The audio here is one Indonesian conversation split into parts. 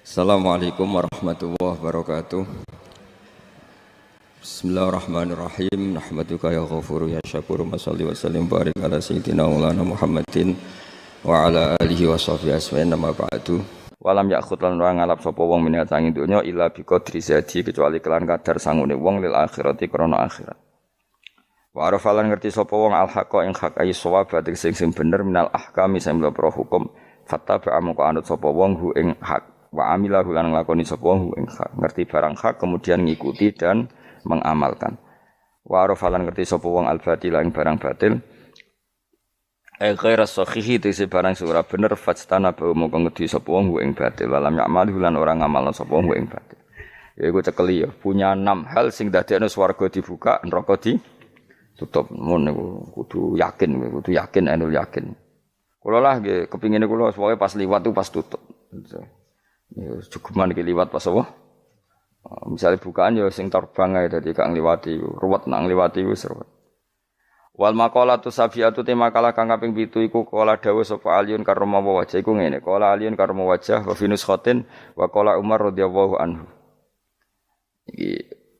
Assalamualaikum warahmatullahi wabarakatuh. Bismillahirrahmanirrahim. Nahmaduka ya ghafuru ya syakuru. Mashalli wa sallim barik ala sayyidina maulana Muhammadin wa ala alihi wa sahbihi asma'in nama ba'du. Walam ya'khud lan ora ngalap sapa wong menawa tangi donya illa bi qadri zati kecuali kelan kadar sangune wong lil akhirati krana akhirat. Wa arafalan ngerti sapa wong al haqqa ing hak ayi shawab sing bener minal ahkami sing pro hukum fattaba amko anut sapa wong hu ing hak. Wa amilahu lan nglakoni sapa wong ing hak ngerti barang hak kemudian ngikuti dan mengamalkan. Wa arafalan ngerti sapa wong al-batil ing barang batil ghaira sahihi tese barang sing ora bener fastana ba mongko ngedi sapa wong ing batil walam ya'malu lan ora ngamalna sapa wong ing batil. Ya iku cekeli ya punya 6 hal sing dadekno swarga dibuka neraka ditutup. Mun niku kudu yakin ainul yakin. Kula lah nggih kepingine kula pokoke pas liwat tu pas tutup. Ya cukuman iki liwat pas apa? Misalnya bukaan ya sing terbang ae dadi gak ngliwati ruwet nang ngliwati wis ruwet. Wal maqalatu sabiatu te makalah kang kaping 7 iku kala dawuh sapa Aliun karamawa wajah iku ngene. Kala Aliun karamawa wajah wa finus khotin wa kala Umar radhiyallahu anhu. Iki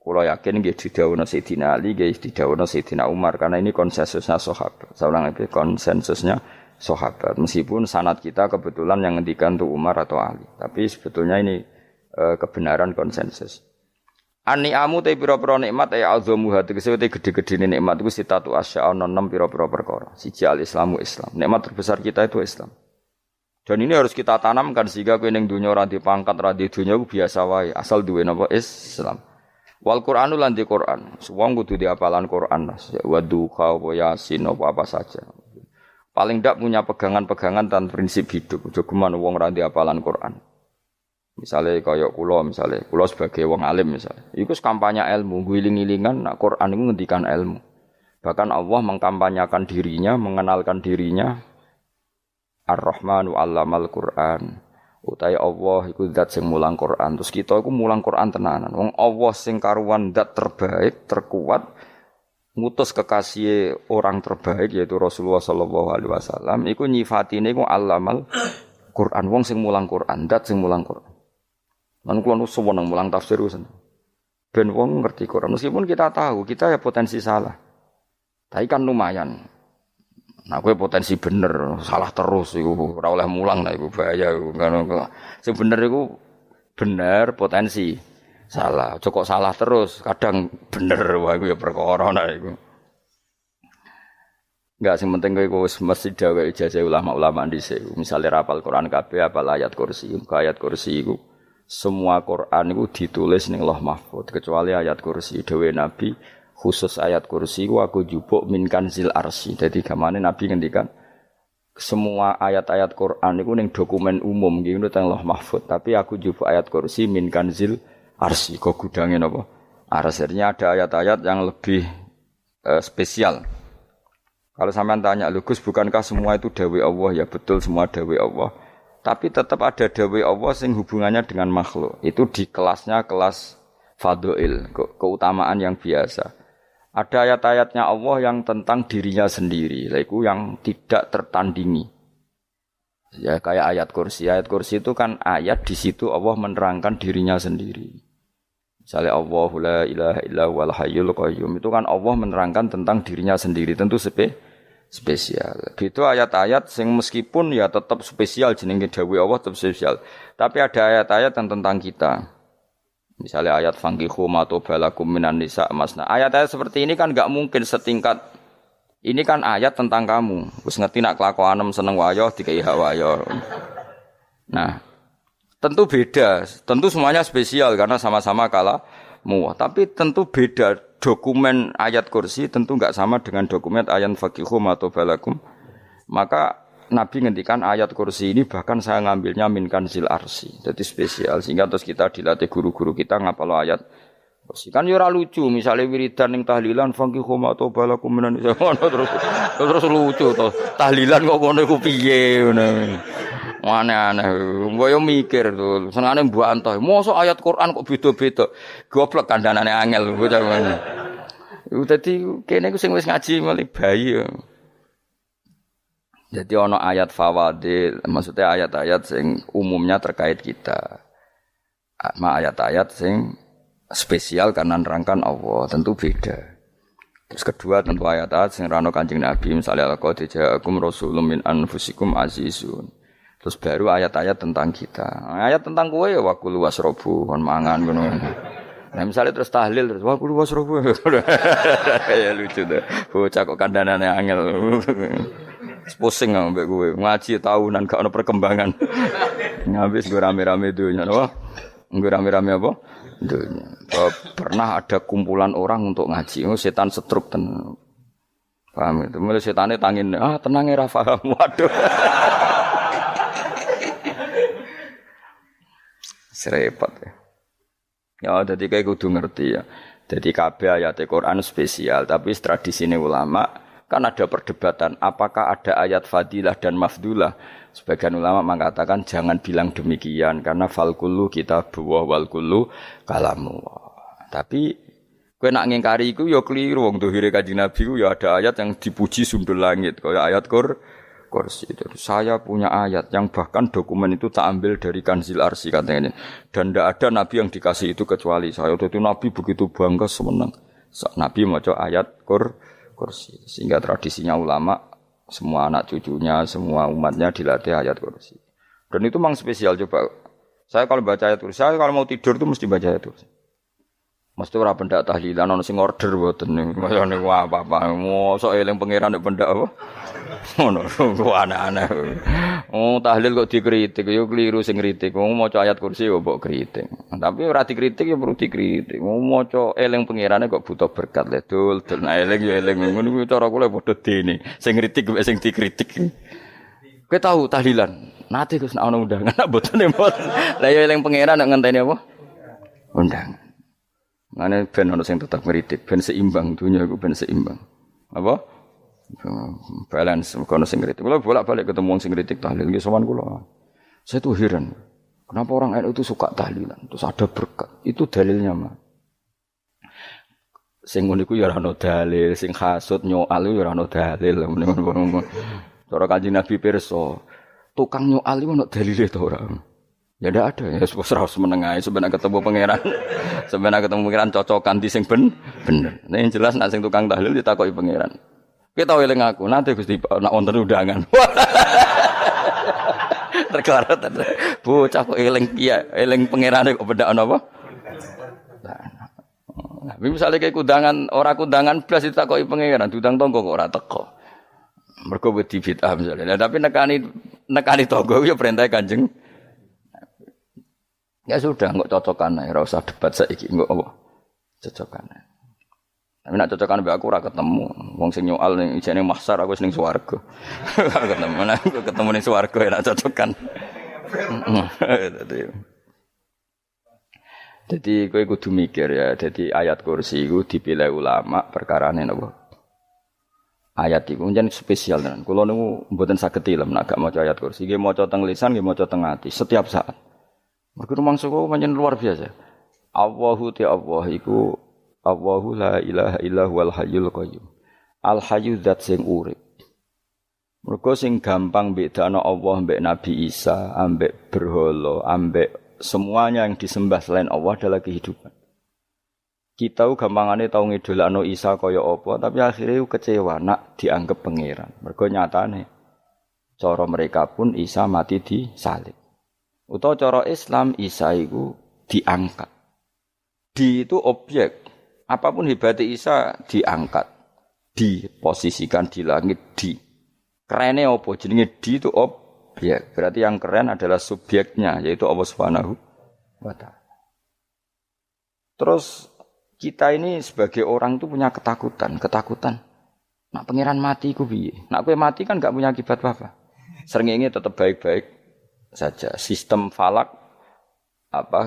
kula yakin nggih didhawuhna Sayyidina Ali nggih didhawuhna Sayyidina Umar karena ini konsensusnya sahabat. Saulang iki konsensusnya sahabat. Meskipun sanad kita kebetulan yang ngendikan tuh Umar atau Ali, tapi sebetulnya ini kebenaran konsensus. An-ni'amu te pira-pira nikmat ay azamu hati tegese te gede-gedene nikmat iku sitatu asya ana 6 pira-pira perkara. Siji al-islamu Islam. Nikmat terbesar kita itu Islam. Dan ini harus kita tanamkan sehingga kowe ning donya ora dipangkat ora di donya ku biasa wae, asal duwe napa Islam. Wal Qur'anu lan di Qur'an. Wong kudu diapalan Qur'an. Wa duha wa yasin apa saja. Paling tidak punya pegangan-pegangan dan prinsip hidup. Jogeman wong ra hafalan Quran. Misalnya kaya kula sebagai wong alim misalnya. Iku kampanye ilmu, guling-gilingan nak Quran iku ngendikan ilmu. Bahkan Allah mengkampanyakan dirinya, mengenalkan dirinya Ar-Rahmanu 'allamal Qur'an. Utai Allah iku zat sing mulang Quran. Terus kita iku mulang Quran tenanan. Wong Allah sing karuan zat terbaik, terkuat ngutus kekasih orang terbaik yaitu Rasulullah sallallahu alaihi wasallam iku nyifatine iku allamal Quran wong sing mulang Quran dat sing mulang Quran lan kula nu seneng mulang tafsir wis ben wong ngerti Quran meskipun kita tahu kita ya potensi salah tapi kan lumayan nah kowe potensi bener salah terus iku ora oleh mulang lah iku bahaya iku sing bener iku bener potensi salah, kok salah terus, kadang bener wah iku ya perkara nah iku. Enggak sing penting kowe wis mesti gawe ijazah ulama-ulama dhisik. Misale rapal Quran kabeh apal ayat kursi, ayat kursi iku semua Quran iku ditulis ning Lauh Mahfuz kecuali ayat kursi dhewe Nabi khusus ayat kursi iku aku jupuk min kanzil arsy. Dadi gamane Nabi ngendikan semua ayat-ayat Quran iku ning dokumen umum iki nang Lauh Mahfuz, tapi aku jupuk ayat kursi min kanzil arsy kok gudangin apa? Arsirnya ada ayat-ayat yang lebih spesial. Kalau sampean tanya, Gus bukankah semua itu dawai Allah? Ya betul semua dawai Allah. Tapi tetap ada dawai Allah yang hubungannya dengan makhluk. Itu di kelasnya kelas fadhil, keutamaan yang biasa. Ada ayat-ayatnya Allah yang tentang dirinya sendiri, itu yang tidak tertandingi. Ya kayak ayat kursi. Ayat kursi itu kan ayat di situ Allah menerangkan dirinya sendiri. Misalnya Allahu la ilaha illa huwal hayyul qayyum itu kan Allah menerangkan tentang dirinya sendiri tentu spesial. Gitu ayat-ayat sing meskipun ya tetap spesial jenenge dawuh Allah tetap spesial. Tapi ada ayat-ayat yang tentang kita. Misalnya ayat fankihu ma tobalakum minan nisa masna. Ayat-ayat seperti ini kan enggak mungkin setingkat ini kan ayat tentang kamu. Wis ngerti nak kelakuanem seneng wayo dikai hak wayo. Nah, tentu beda, tentu semuanya spesial karena sama-sama kalamu. Tapi tentu beda dokumen ayat kursi tentu enggak sama dengan dokumen ayat faqihum atau balakum. Maka Nabi ngendikan ayat kursi ini bahkan saya ngambilnya min kanzil arsy. Jadi spesial sehingga terus kita dilatih guru-guru kita ngapal ayat kursi. Kan yo ora lucu misalnya wiridan ning tahlilan faqihum atau balakum menan terus lucu to. Tahlilan kok ngono iku piye ngono. Aneh-aneh, gue yo mikir tuh, senengane mbok antoh. Mosok ayat Quran kok beda-beda. Goblok kandhanane angel bocah ngono. Iku dadi kene ku sing wis ngaji mulai bayi. Jadi ana ayat fawadil, maksudnya ayat-ayat yang umumnya terkait kita. ayat-ayat sing spesial karena nerangkan Allah, tentu beda. Terus kedua tentu ayat-ayat sing rano Kanjeng Nabi, misalnya laqad ja'akum rasulun min anfusikum azizun. Terus baru ayat-ayat tentang kita. Ayat tentang kowe ya wakulu wasrobu kon mangan ngono. Nah misalnya terus tahlil terus wakulu wasrobu. Ya lucu deh. Bocah kok kandhanane angel. Pusing ambek kowe. Ngaji tahunan gak ono perkembangan. Ngabis gue rame-rame dunya apa? Gue rame-rame apa? Dunya. Pernah ada kumpulan orang untuk ngaji. Oh, setan setruk tenan. Paham itu. Mulai setane tangin, tenang ya ra paham. Waduh. Serepot ya. Ya jadi kayak kudu ngerti ya. Jadi kabeh ayat Al-Qur'an spesial, tapi tradisine ulama kan ada perdebatan apakah ada ayat fadilah dan mafdulah. Sebagian ulama mengatakan jangan bilang demikian karena fal kullu kitabullah wal kullu kalamullah. Tapi kowe nak ngingkari iku ya keliru wong dohire Kanjeng Nabi ku ya ada ayat yang dipuji sundul langit kaya ayat Kursi itu. Saya punya ayat yang bahkan dokumen itu tak ambil dari Kanzil Arsy katanya. Dan tidak ada nabi yang dikasih itu kecuali saya. Waktu itu nabi begitu bangga semenang. Nabi maca ayat Kursi. Sehingga tradisinya ulama semua anak cucunya, semua umatnya dilatih ayat Kursi. Dan itu memang spesial coba. Saya kalau baca ayat Kursi, saya kalau mau tidur itu mesti baca ayat Kursi. Mesti ora pendak tahlilan ana sing order mboten niku. Kaya niku apa-apa. Mosok eling pangeran nek pendak apa? Ngono, aneh-aneh. Oh, tahlil kok dikritik, yo keliru sing kritik. Wong maca ayat Kursi kok mbok kritik. Tapi ora dikritik ya perlu dikritik. Wong maca eling pangerane kok butuh berkat le dul, nah eling yo eling ngono kuwi cara kula padha dene. Sing kritik mek sing dikritik. Kowe tahu tahlilan? Nate Gus nek ana undangan mboten mboten. Lah yo eling pangeran nek ngenteni apa? Undangan. Ngene ben ana sing tetep ngritik, ben seimbang dunya iku ben seimbang. Apa? Balance kono sing kritik. Kula bolak-balik ketemu wong sing kritik tahlil nggih sowan kula. Saya tuh heran. Kenapa orang NU itu suka tahlilan? Terus ada berkat. Itu dalilnya, Mas. Sing ngono iku ya ora ono dalil, sing hasud nyoal ya ora ono dalil. Cara Kanjeng Nabi pirsa, tukang nyoal iku ono dalile to ora? Ya ndak ada. Ya wis ora menengae sebenarnya ketemu pangeran. Sebenarnya ketemu pangeran cocokan di sing bener. Nek yang jelas nek sing tukang tahlil ditakoki pangeran. Kita eling aku, nanti Gusti nak wonten undangan. Terklarat. Bocah kok eling piye? Eling pangerane kok beda apa? Nah, misalnya kayak kundangan, ora kundangan blas ditakoki pangeran, diundang tangga kok ora teko. Mergo wedi bid'ah misalnya. Nah, tapi nekani tangga ya perintah Kanjeng. Ya sudah, enggak cocokan ae, ora usah debat saiki, enggak apa. Cocokan ae. Tapi nak cocokan mbek aku ora ketemu. Wong sing nyoal ning ijene mahsyar aku wis ning swarga. Ketemu nek ketemu ning swarga ya nak cocokan. Jadi kowe kudu mikir ya. Jadi ayat Kursi iku dipilih ulama perkarane napa? Ayat iku njen spesial tenan. Kula niku mboten saged tilem nek gak maca ayat Kursi. Nggih maca teng lisan, nggih maca teng ati setiap saat. Mergo rumangsa kok pancen luar biasa. Allahu ta Allah iku Allahu la ilaha illa huwal hayyul qayyum. Al hayyu zat sing urip. Mergo sing gampang bedakno Allah mbek Nabi Isa, ambek berhala, ambek semuanya yang disembah selain Allah adalah kehidupan. Kita gampangane tau ngidolakno Isa kaya apa, tapi akhirnya kecewa nak dianggap pangeran. Mergo nyatane cara mereka pun Isa mati disalib. Utawa cara Islam Isa iku diangkat. Di itu objek. Apapun hebatnya Isa diangkat, diposisikan di langit, di. Kerennya apa? Jenenge di itu objek. Berarti yang keren adalah subjeknya, yaitu Allah Subhanahu wa Ta'ala. Terus kita ini sebagai orang itu punya ketakutan. Nak pangeran mati ku piye? Nak kowe mati kan gak punya akibat apa-apa. Srengenge tetap baik-baik saja. Sistem falak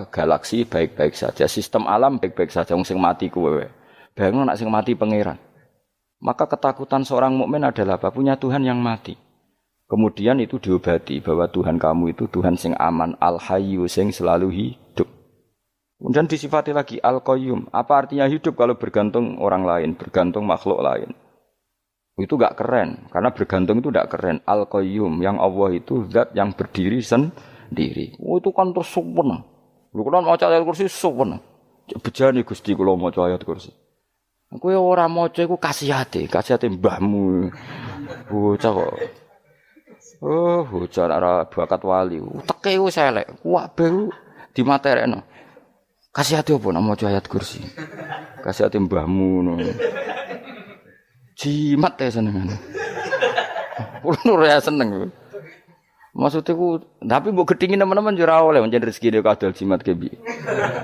galaksi baik-baik saja, sistem alam baik-baik saja. Wong sing mati kuwe. Bayangno nek sing mati pangeran. Maka ketakutan seorang mukmin adalah apa? Punya Tuhan yang mati. Kemudian itu diobati bahwa Tuhan kamu itu Tuhan sing aman, al-hayyu sing selalu hidup. Kemudian disifati lagi al-qayyum. Apa artinya hidup kalau bergantung orang lain, bergantung makhluk lain? Itu enggak keren, karena bergantung itu enggak keren. Al-qayyum yang Allah itu zat yang berdiri sendiri. Oh itu kan terus sempurna. Lho kula maca ayat kursi suwen. Bejane Gusti kula maca ayat kursi. Kowe ora maca iku kasihate mbahmu. Bocah kok. Oh, bocah ora bakat wali. Teke wis elek. Kabeh dimaterekno. Kasihate opo nek maca ayat kursi? Kasihate mbahmu ngono. Jimat ya senengane. Kulo ora seneng. Maksudnya ku, tapi mbok gedhingi teman-teman yo ora oleh pancen rezekine kadol jimat ke piye.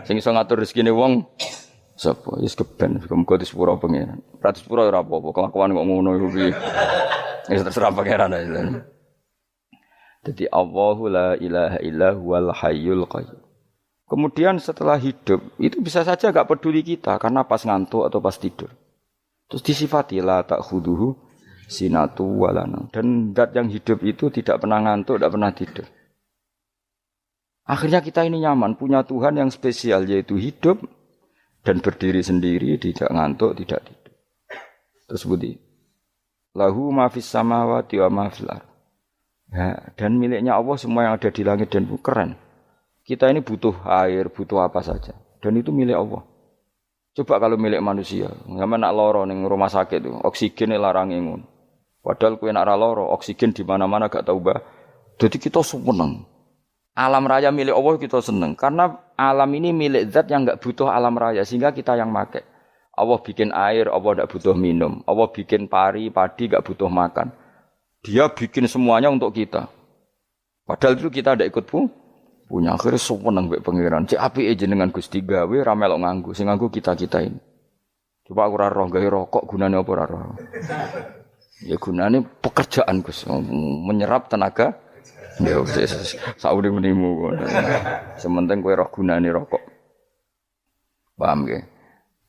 Sing iso ngatur rezekine wong sapa? Wis keben, muga disepuro pengen. Ra disepuro ora apa-apa, kelakuan kok ngono iku piye. Wis terserah pangeran ae. Dadi Allahu la ilaha illa huwal hayyul qayyum. Kemudian setelah hidup, itu bisa saja enggak peduli kita karena pas ngantuk atau pas tidur. Terus disifati la ta'khuduhu sinatu walana. Dan zat yang hidup itu tidak pernah ngantuk, tidak pernah tidur. Akhirnya kita ini nyaman, punya Tuhan yang spesial, yaitu hidup dan berdiri sendiri, tidak ngantuk, tidak tidur. Terus budi, lahu ma fis samawati wa ma fil ardh. Ya, dan miliknya Allah semua yang ada di langit dan bumi. Keren. Kita ini butuh air, butuh apa saja. Dan itu milik Allah. Coba kalau milik manusia, nggak nak loro ning rumah sakit itu, oksigen larang ngono. Padahal kowe nak ra loro, oksigen di mana-mana gak tahu bah. Jadi kita seneng. Alam raya milik Allah kita seneng karena alam ini milik zat yang enggak butuh alam raya sehingga kita yang make. Allah bikin air, Allah enggak butuh minum. Allah bikin padi enggak butuh makan. Dia bikin semuanya untuk kita. Padahal itu kita ndak ikut punya. Akhirnya seneng mbek pangeran. Cek apike jenengan Gusti gawe ra melok nganggo. Sing nganggo kita-kita ini. Coba aku ora roh gawe rokok gunane apa ora roh. Ya gunane pekerjaan Gus, menyerap tenaga. Ya wis sauri menimu. Sementing kowe roh gunane rokok. Paham nggih?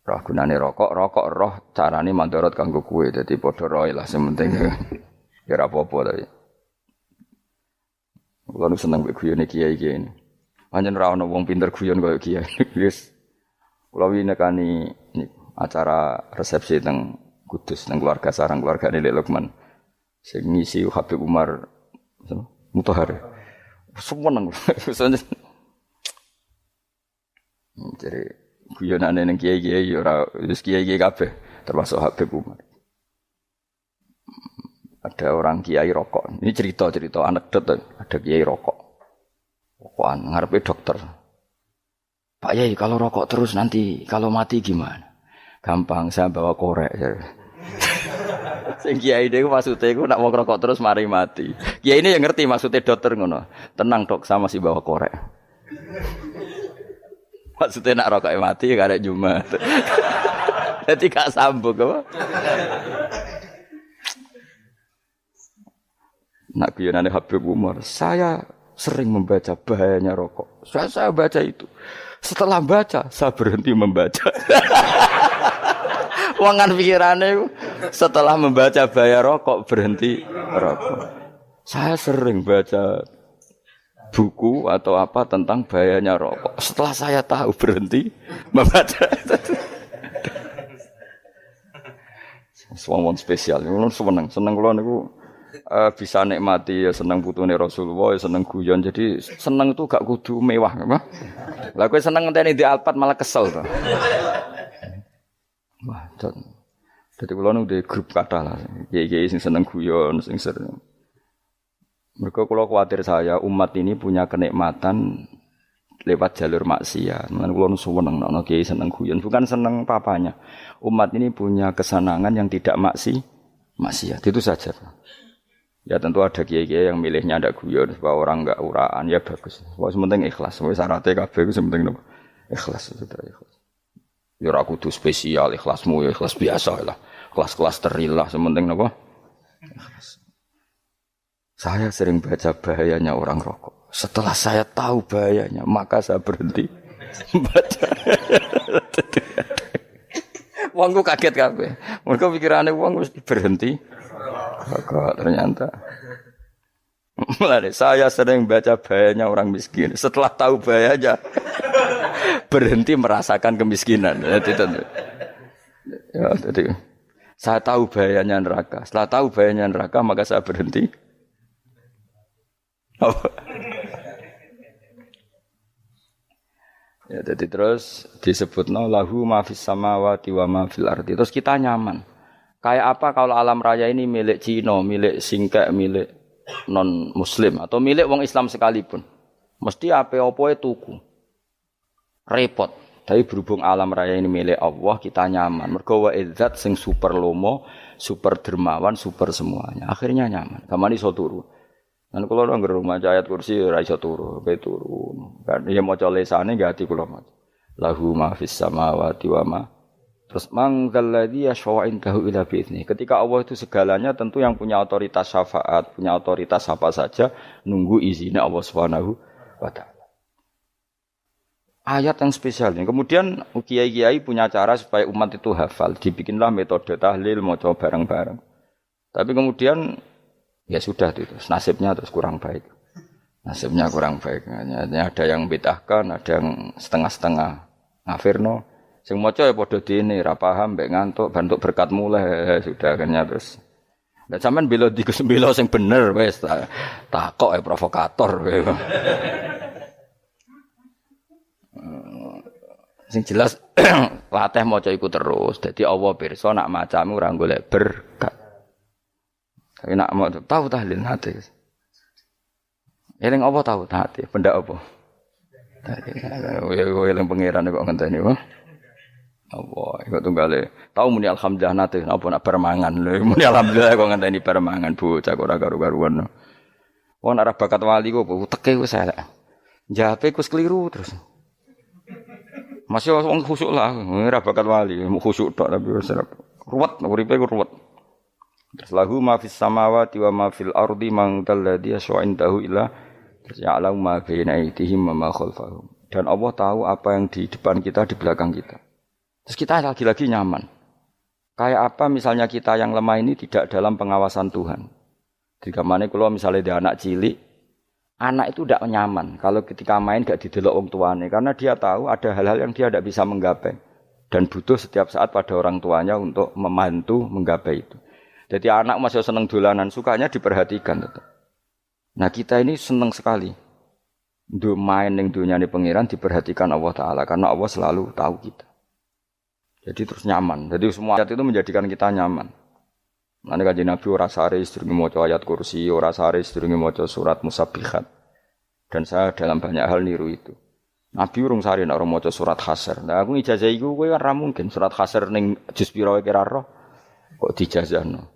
Roh gunane rokok roh carane mandorot kanggo kowe. Dadi padha roe lah sementing. Ya ora apa-apa tapi. Kulo seneng mek guyone kiai-kiai ini. Pancen ora ana wong pinter guyon koyo kiai. Wis kulo winekani acara resepsi teng Kudus nang keluarga sarang keluargane Lek Lukman. Sing ngisi Habib Umar Mutahar. Seneng. Jadi guyonane ning kiai-kiai ora wis kiai-kiai kabeh termasuk Habib Umar. Ada orang kiai rokok. Ini cerita anekdot. Ada kiai rokok. Rokokan ngarepe dokter. Pak Yai kalau rokok terus nanti kalau mati gimana? Gampang saya bawa korek. Sing kiai niku maksude iku nek wong rokok terus mari mati. Kiai ini yang ngerti maksudnya dokter ngono. Tenang dok, saya masih bawa korek. Maksudnya nak rokok mati gak ada Jumat. Jadi gak sambung apa? Nak guyonane Habib Umar, saya sering membaca bahayanya rokok. Saya baca itu. Setelah baca, saya berhenti membaca. Wangan pikirane setelah membaca bahaya rokok berhenti rokok. Saya sering baca buku atau apa tentang bahayanya rokok. Setelah saya tahu berhenti membaca. Suwon spesial. Seneng kula niku bisa nikmati ya seneng putune Rasulullah ya seneng guyon. Jadi seneng itu gak kudu mewah apa? Lah kowe seneng ngenteni di Alphard malah kesel to. Wah, dadi kula nu di grup kathah lah. Kiai-kiai sing seneng guyon, sing sering. Mergo kula kuwatir saya umat ini punya kenikmatan lewat jalur maksiat. Mulane kula nu seneng nek kiai seneng guyon, bukan seneng papanya. Umat ini punya kesenangan yang tidak maksiat. Itu saja. Ya tentu ada kiai-kiai yang milihnya ada guyon supaya orang enggak uraan ya bagus. Wes penting ikhlas. Wes syaratnya kabeh iku penting nopo? Ikhlas sudah ikhlas. Ya ora kudu spesial ikhlasmu ya ikhlas biasa lah. Kelas-kelas terilah sementing nopo? Ikhlas. Saya sering baca bahayanya orang rokok. Setelah saya tahu bahayanya, maka saya berhenti baca. Wongku kaget kabeh. Mergo pikirane wong wis berhenti. Kok ternyata mulai saya sering baca bahayanya orang miskin. Setelah tahu bahayanya berhenti merasakan kemiskinan. Jadi saya tahu bahayanya neraka. Setelah tahu bahayanya neraka maka saya berhenti. Ya, jadi terus disebutno lahu ma fis samawati wa ma fil ardi. Terus kita nyaman. Kayak apa kalau alam raya ini milik Cina, milik singkek, milik non muslim atau milik wong Islam sekalipun. Mesti apa-apa tuku. Repot. Tapi berhubung alam raya ini milik Allah, kita nyaman. Mergo wa izzat sing super lomo, super dermawan, super semuanya. Akhirnya nyaman. Gamane iso turu. Lan kula nang rumah ayat kursi ora iso turu, pe turu. Kan ya maca lesane nggih ati kula maca. Lahu ma fis samawati wa ma. Terus mangzalladzi yashfa'u indahu ila bi'izni. Ketika Allah itu segalanya tentu yang punya otoritas syafaat, punya otoritas apa saja nunggu izinnya Allah Subhanahu wa taala. Ayat yang spesial ini. Kemudian kiai-kiai punya cara supaya umat itu hafal. Dibikinlah metode tahlil maca bareng-bareng. Tapi kemudian ya sudah itu. Nasibnya terus kurang baik. Nasibnya kurang baik. Hanya ada yang bid'ahkan, ada yang setengah-setengah ngafirno. Sing maca ya padha dene ra paham mbek ngantuk bentuk berkat mulai sudah akhirnya terus. Lah sampean bela bela sing bener wis takok provokator. Sing jelas latih maca iku terus. Dadi Allah pirsa nak macamu ora golek berkat. Tapi nak mau tahu tahlil hati. Eling apa tahu hati? Benda apa? Eling pangeran kok ngenteni wae. Allah, iku tunggale. Tahu muni alhamdulillah nate apa nak permangan lho. Muni alhamdulillah kok ngenteni permangan bocah kok ora karu-karuan. Wong arah bakat wali kok teke wis elek. Jape kus keliru terus. Masih wong khusuk lah, ora bakat wali, mau khusuk tok tapi wis ruwet, uripe ku ruwet. Terus lahu ma fis samawati wa ma fil ardi man dalladhi yashfa'u indahu illa ya'lamu ma baina aydihim wa ma khalfahum. Dan Allah tahu apa yang di depan kita, di belakang kita. Terus kita lagi-lagi nyaman. Kayak apa misalnya kita yang lemah ini tidak dalam pengawasan Tuhan. Jika mana kalau misalnya dia anak cilik, anak itu tidak nyaman kalau ketika main gak didelok wong tuane karena dia tahu ada hal-hal yang dia tidak bisa menggapai dan butuh setiap saat pada orang tuanya untuk membantu menggapai itu. Jadi anak masih seneng dolanan, sukanya diperhatikan tetap. Nah kita ini seneng sekali. Main ning dunyane pangeran diperhatikan Allah Ta'ala karena Allah selalu tahu kita. Jadi terus nyaman. Jadi semua ayat itu menjadikan kita nyaman. Nanti Kanjeng Nabi ora sare sedurunge maca ayat kursi, ora sare sedurunge maca surat Musabbihat. Dan saya dalam banyak hal niru itu. Nabi urung sare nek ora maca surat Hasyr. Nah aku ijazah iku kowe ora mungkin surat Hasyr ning juz pira wae kira roh kok dijazahno.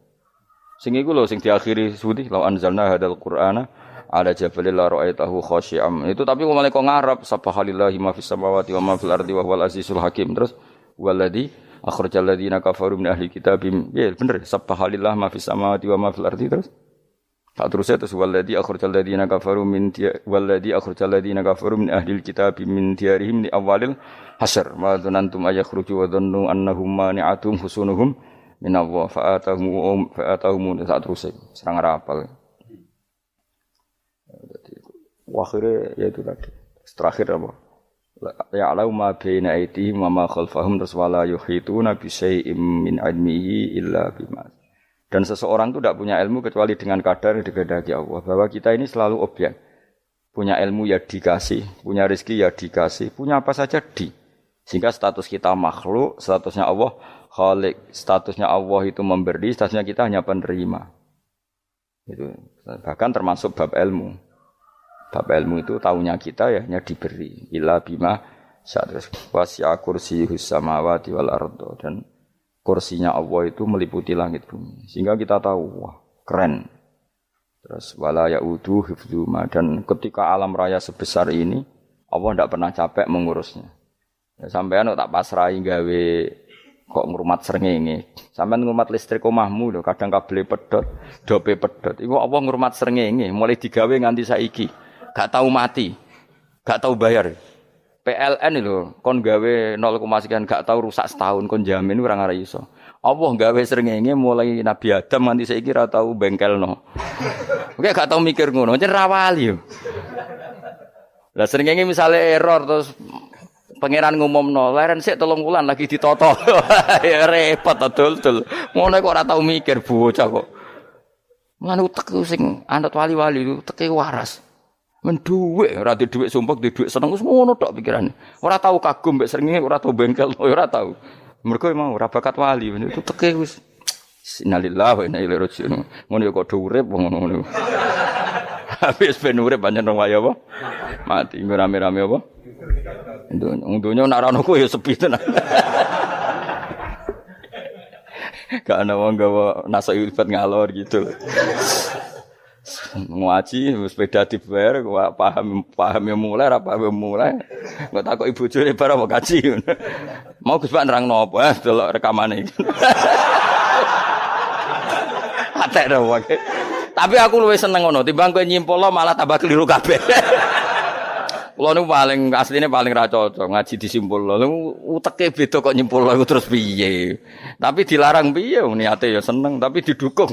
Sing iku lho sing diakhiri suwi law anzalna hadzal qur'ana ala jabalil la ra'aitahu khashi'am. Itu tapi kok malah kok ngarep subhanallahi ma fis samawati wa ma fil ardi wa huwal azizul hakim. Terus waladhi akhrajal ladzina kafaru min ahli kitab. Ya bener subhanallah ma fis samawati wa ma fil ardi terus. Tak terusnya terus waladhi akhrajal ladzina kafaru min waladhi akhrajal ladzina kafaru min ahli kitab min diyarihim li awalil hasyr. Ma dzanantum ayakhruju wa dhannu annahum mani'atum husunuhum min Allah fa'atahum tak terusnya serang rapal. Akhirnya ya itu tadi. Terakhir apa? Ya'lamu ma baina aydihim wa ma khalfahum wala yuhituna bi syai'in min 'ilmihi illa bima. Dan seseorang itu tidak punya ilmu kecuali dengan kadar yang dikehendaki Allah. Bahwa kita ini selalu objek. Punya ilmu ya dikasih, punya rezeki ya dikasih, punya apa saja di. Sehingga status kita makhluk, statusnya Allah khalik, statusnya Allah itu memberi, statusnya kita hanya penerima. Itu bahkan termasuk bab ilmu. Bab ilmu itu taunya kita ya hanya diberi. Illa bima sa'atus wasi'a kursiyuhus samawati wal ardo. Dan kursinya Allah itu meliputi langit bumi. Sehingga kita tahu, wah keren. Terus wala ya'udu hifdzuma. Dan ketika alam raya sebesar ini, Allah tidak pernah capek mengurusnya. Ya, sampean tak pasrahi gawe kok ngrumat srengenge. Sampean ngrumat listrik omahmu lho, kadang kabel pedhot, dope pedhot. Iku Allah ngrumat srengenge mulai digawe nganti saiki. Gak tahu mati, gak tahu bayar. PLN itu kon gawe 0, sekian gak tahu rusak setahun kon jamin ora ngara iso. Allah gawe srengenge mulai Nabi Adam nganti saiki ora tahu bengkelno. Oke gak tahu mikir ngono, jen ra wali yo. Lah srengenge misale error terus pangeran ngumumno, leren sik 3 wulan lagi ditoto. Ya repot dul. Ngono kok ora tahu mikir bocah kok. Mulane utek sing anut wali-wali teke waras. Men dhuwit, ora di dhuwit sumpek, di dhuwit seneng wis ngono tok pikirane. Ora tau kagum mbek srengenge, ora tau bengkel, ora tau. Mergo mau ora bakat wali, itu teke wis innalillahi wa inna ilaihi raji'un. Ngono ya kok urip ngono. Habis ben urip pancen wong wae apa? Mati rame-rame apa? Dunya nak ana ku ya sepi tenan. Gak ana wong gawa nasa ilfat ngalor gitu. Ngaji sepeda dibayar paham ya mulai ora paham mulai. Engko takok ibu bojone bar apa kaji. Mau Gus Pak nerangno apa delok rekamane iki. Atek ora wae. Tapi aku luwih seneng ngono timbang kowe nyimpul malah tambah keliru kabeh. Kulo niku paling asline paling ra cocok ngaji disimpul. Lha uteke beda kok nyimpul iku terus piye. Tapi dilarang piye niate ya seneng tapi didukung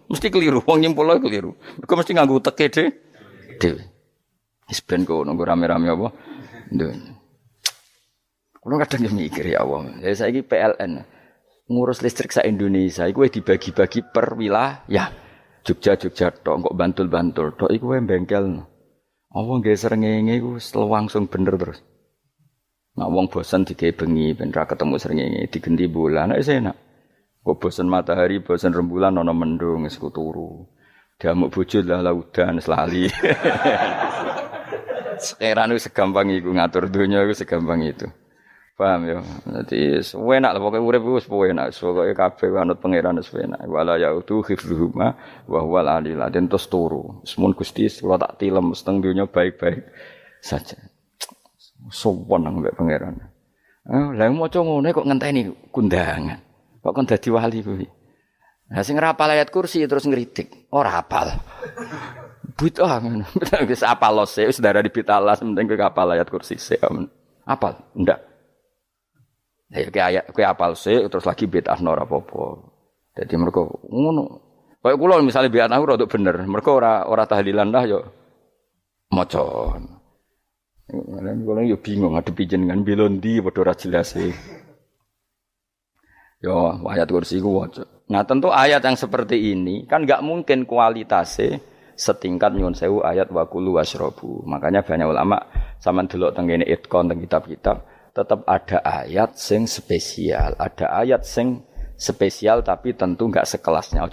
mesti keliru. Wong nyimpul keliru. Mergo mesti nganggo uteke dhewe. Wis ben kono rame-rame apa. Ndon. Kulo kadang yo mikir ya Allah. Ya saiki PLN ngurus listrik sak Indonesia iku wis dibagi-bagi per wilayah. Jogja tok kok Bantul tok iku wae bengkel. Apa nggih srengenge iku langsung bener terus. Nek wong bosen digawe bengi ben ra ketemu srengenge digenti bulan wis enak. Kok bosen matahari, bosen rembulan ana mendung wis turu. Diamuk bojo lah laudan selali. Sekarang itu segampang iku ngatur dunia itu segampang itu. Paham ya? Dadi enak lah pokoke urip wis enak. Pokoke kabeh anut pangeran wis enak. Wala yautu khifruhuma wa huwal alil adzim terus turu. Semun Gusti kula tak tilem seteng dunya baik-baik saja. Sowan nang mbek pangeran. Lah maca ngene kok ngenteni kundangan. Kok kon dadi wali kuwi. Lah sing ora hafal ayat kursi terus ngritik. Ora hafal. Bid'ah ngono. Wis hafal lose wis darah di bitalas penting kowe hafal ayat kursi sik. Hafal? Ndak. Ya kowe apal sik terus lagi bid'ah ora apa-apa. Dadi mergo ngono. Kaya kula misale bid'ah ora untuk bener, mergo ora tahlilan lah yo maca. Kula yo bingung ngadepi jenengan bilondi padha ora jelas e. Yo ayat kursi ku waca. Nah, tentu ayat yang seperti ini kan enggak mungkin kualitasnya setingkat nyuwun sewu ayat wa kulu wasrobu. Makanya banyak ulama sampean delok teng kene itqon teng kitab-kitab tetap ada ayat sing spesial, ada ayat sing spesial tapi tentu enggak sekelasnya.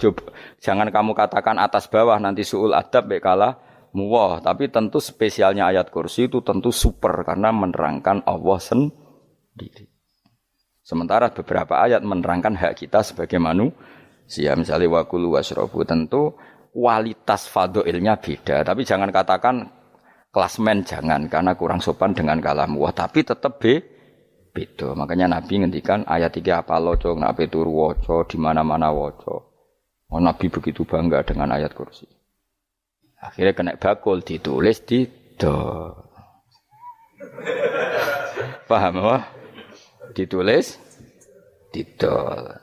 Jangan kamu katakan atas bawah nanti suul adab baik kalah muwah, tapi tentu spesialnya ayat kursi itu tentu super karena menerangkan Allah sendiri. Sementara beberapa ayat menerangkan hak kita sebagai manusia, misalnya wa kulu wasrobu, tentu kualitas fadhilnya beda, tapi jangan katakan klasmen jangan karena kurang sopan dengan kalam wah, tapi tetap beda. Makanya Nabi ngendikan ayat 3 apa loco, nabi turu waca di mana-mana waca. Oh, Nabi begitu bangga dengan ayat kursi. Akhirnya kena bakul ditulis di do. Paham apa? Ditulis didol.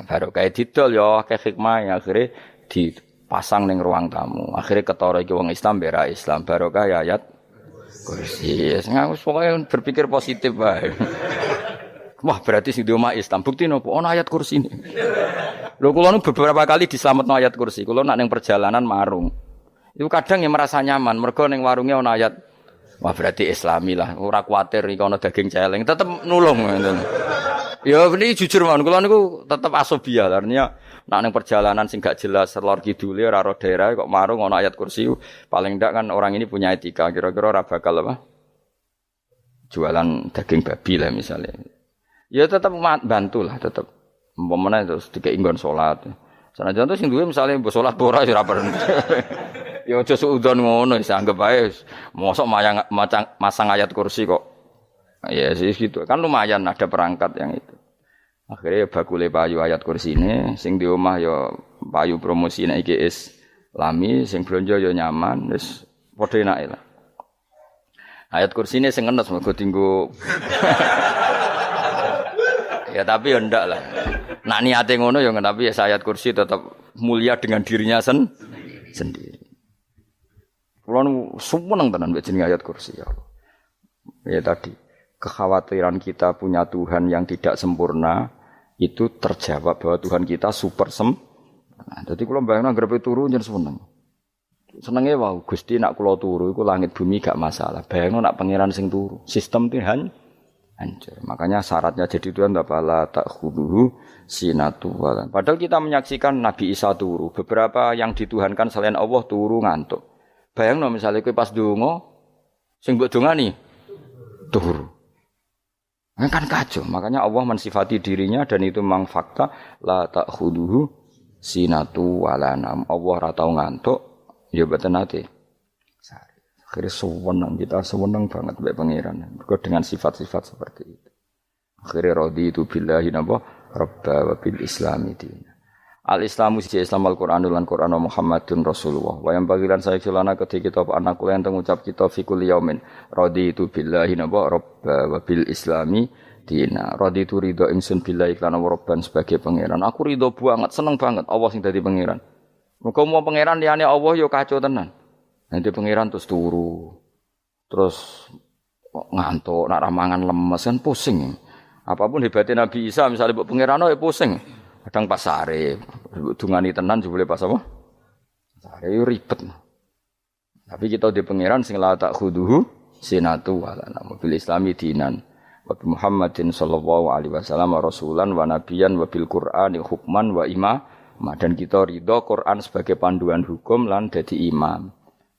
Baru kayak didol ya akeh hikmah akhirnya dipasang ning ruang tamu. Akhirnya ketara iki wong Islam bera Islam barokah ya ayat kursi. Aku pokoke berpikir positif wae. Wah, berarti sing di omah Islam bukti nopo ana ayat kursi ini. Lho kula nu beberapa kali diselametno ayat kursi. Kula nak ning perjalanan marung. Itu kadang yang merasa nyaman mergo ning warunge ana ayat. Wah, berarti Islami lah. Ora kuwatir iki ana daging celeng, tetep nulung ngoten. Ya ini jujur mawon kula niku tetep asobia. Artinya nak ning perjalanan sing gak jelas lor kidule ora ro daerah kok marung ana ayat kursi. Paling ndak kan orang ini punya etika. Kira-kira ora bakal apa? Jualan daging babi lah misalnya. Ya tetep bantulah tetep. Umpamane terus dikek nggon salat. Sanajan to sing duwe misale mbok salat ora ya ora perlu. Ya aja suudzon ngono wis anggap ae mosok masang ayat kursi kok. Ya sih gitu. Kan lumayan ada perangkat yang itu. Akhirnya bakule payu ayat kursi ini sing di omah ya payu promosi nek iki Islami sing blonjo ya nyaman wis padha enake lah. Ayat kursi ini sing enes mergo dienggo. Ya tapi ya ndak lah. Nak niate ngono ya tapi ya ayat kursi tetap mulia dengan dirinya sendiri. Kulo seneng tenan mbek jenenge ayat kursi ya Allah. Ya tadi kekhawatiran kita punya Tuhan yang tidak sempurna itu terjawab bahwa Tuhan kita super sempurna. Jadi kulo bayangno grepe turu njen seneng. Senenge wae Gusti nak kula turu iku langit bumi gak masalah. Bayangno nak pangeran sing turu. Sistem Tuhan hancur. Makanya syaratnya jadi Tuhan la ta'khuduhu sinatu walan. Padahal kita menyaksikan Nabi Isa turu. Beberapa yang dituhankan selain Allah turu ngantuk. Bayangno misalnya kowe pas donga sing mbok dongani turu. Kan kacau. Makanya Allah mensifati dirinya dan itu memang fakta la ta'khuduhu sinatu walanam. Allah ra tau ngantuk. Ya betul nanti. Akhirnya sewenang kita sewenang banget mbek pangeran. Mergo dengan sifat-sifat seperti itu. Akhirnya raditu billahi napa rabba wa bil islami dina. Al Islamu siji Islam Al Qur'anul lan Qur'an Muhammadun Rasulullah. Wa yang bagilan saya celana ketika kita anak kula enten ngucap kita fi kulli yaumin raditu billahi napa rabba wa bil islami dina. Raditu ridho ingsun billahi lan rabban sebagai pangeran. Aku ridho banget, seneng banget Allah sing dadi pangeran. Muga mau pangeran liyane Allah yo kacau tenan. Nanti pangeran terus turu. Terus ngantuk, nak ramangan lemes kan pusing. Apapun hebatnya Nabi Isa misalnya mbok pangeran ya pusing. Kadang pas sare, dungani tenan jebule pas apa? Sare yo ribet. Tapi kita di pangeran sing la ta'khuduhu sinatu wala bil islami dinan. Wa Muhammadin sallallahu alaihi wasallam rasulan wa nabiyan wa bil Qur'ani hukman wa dan kita ridho Quran sebagai panduan hukum lan dadi imam.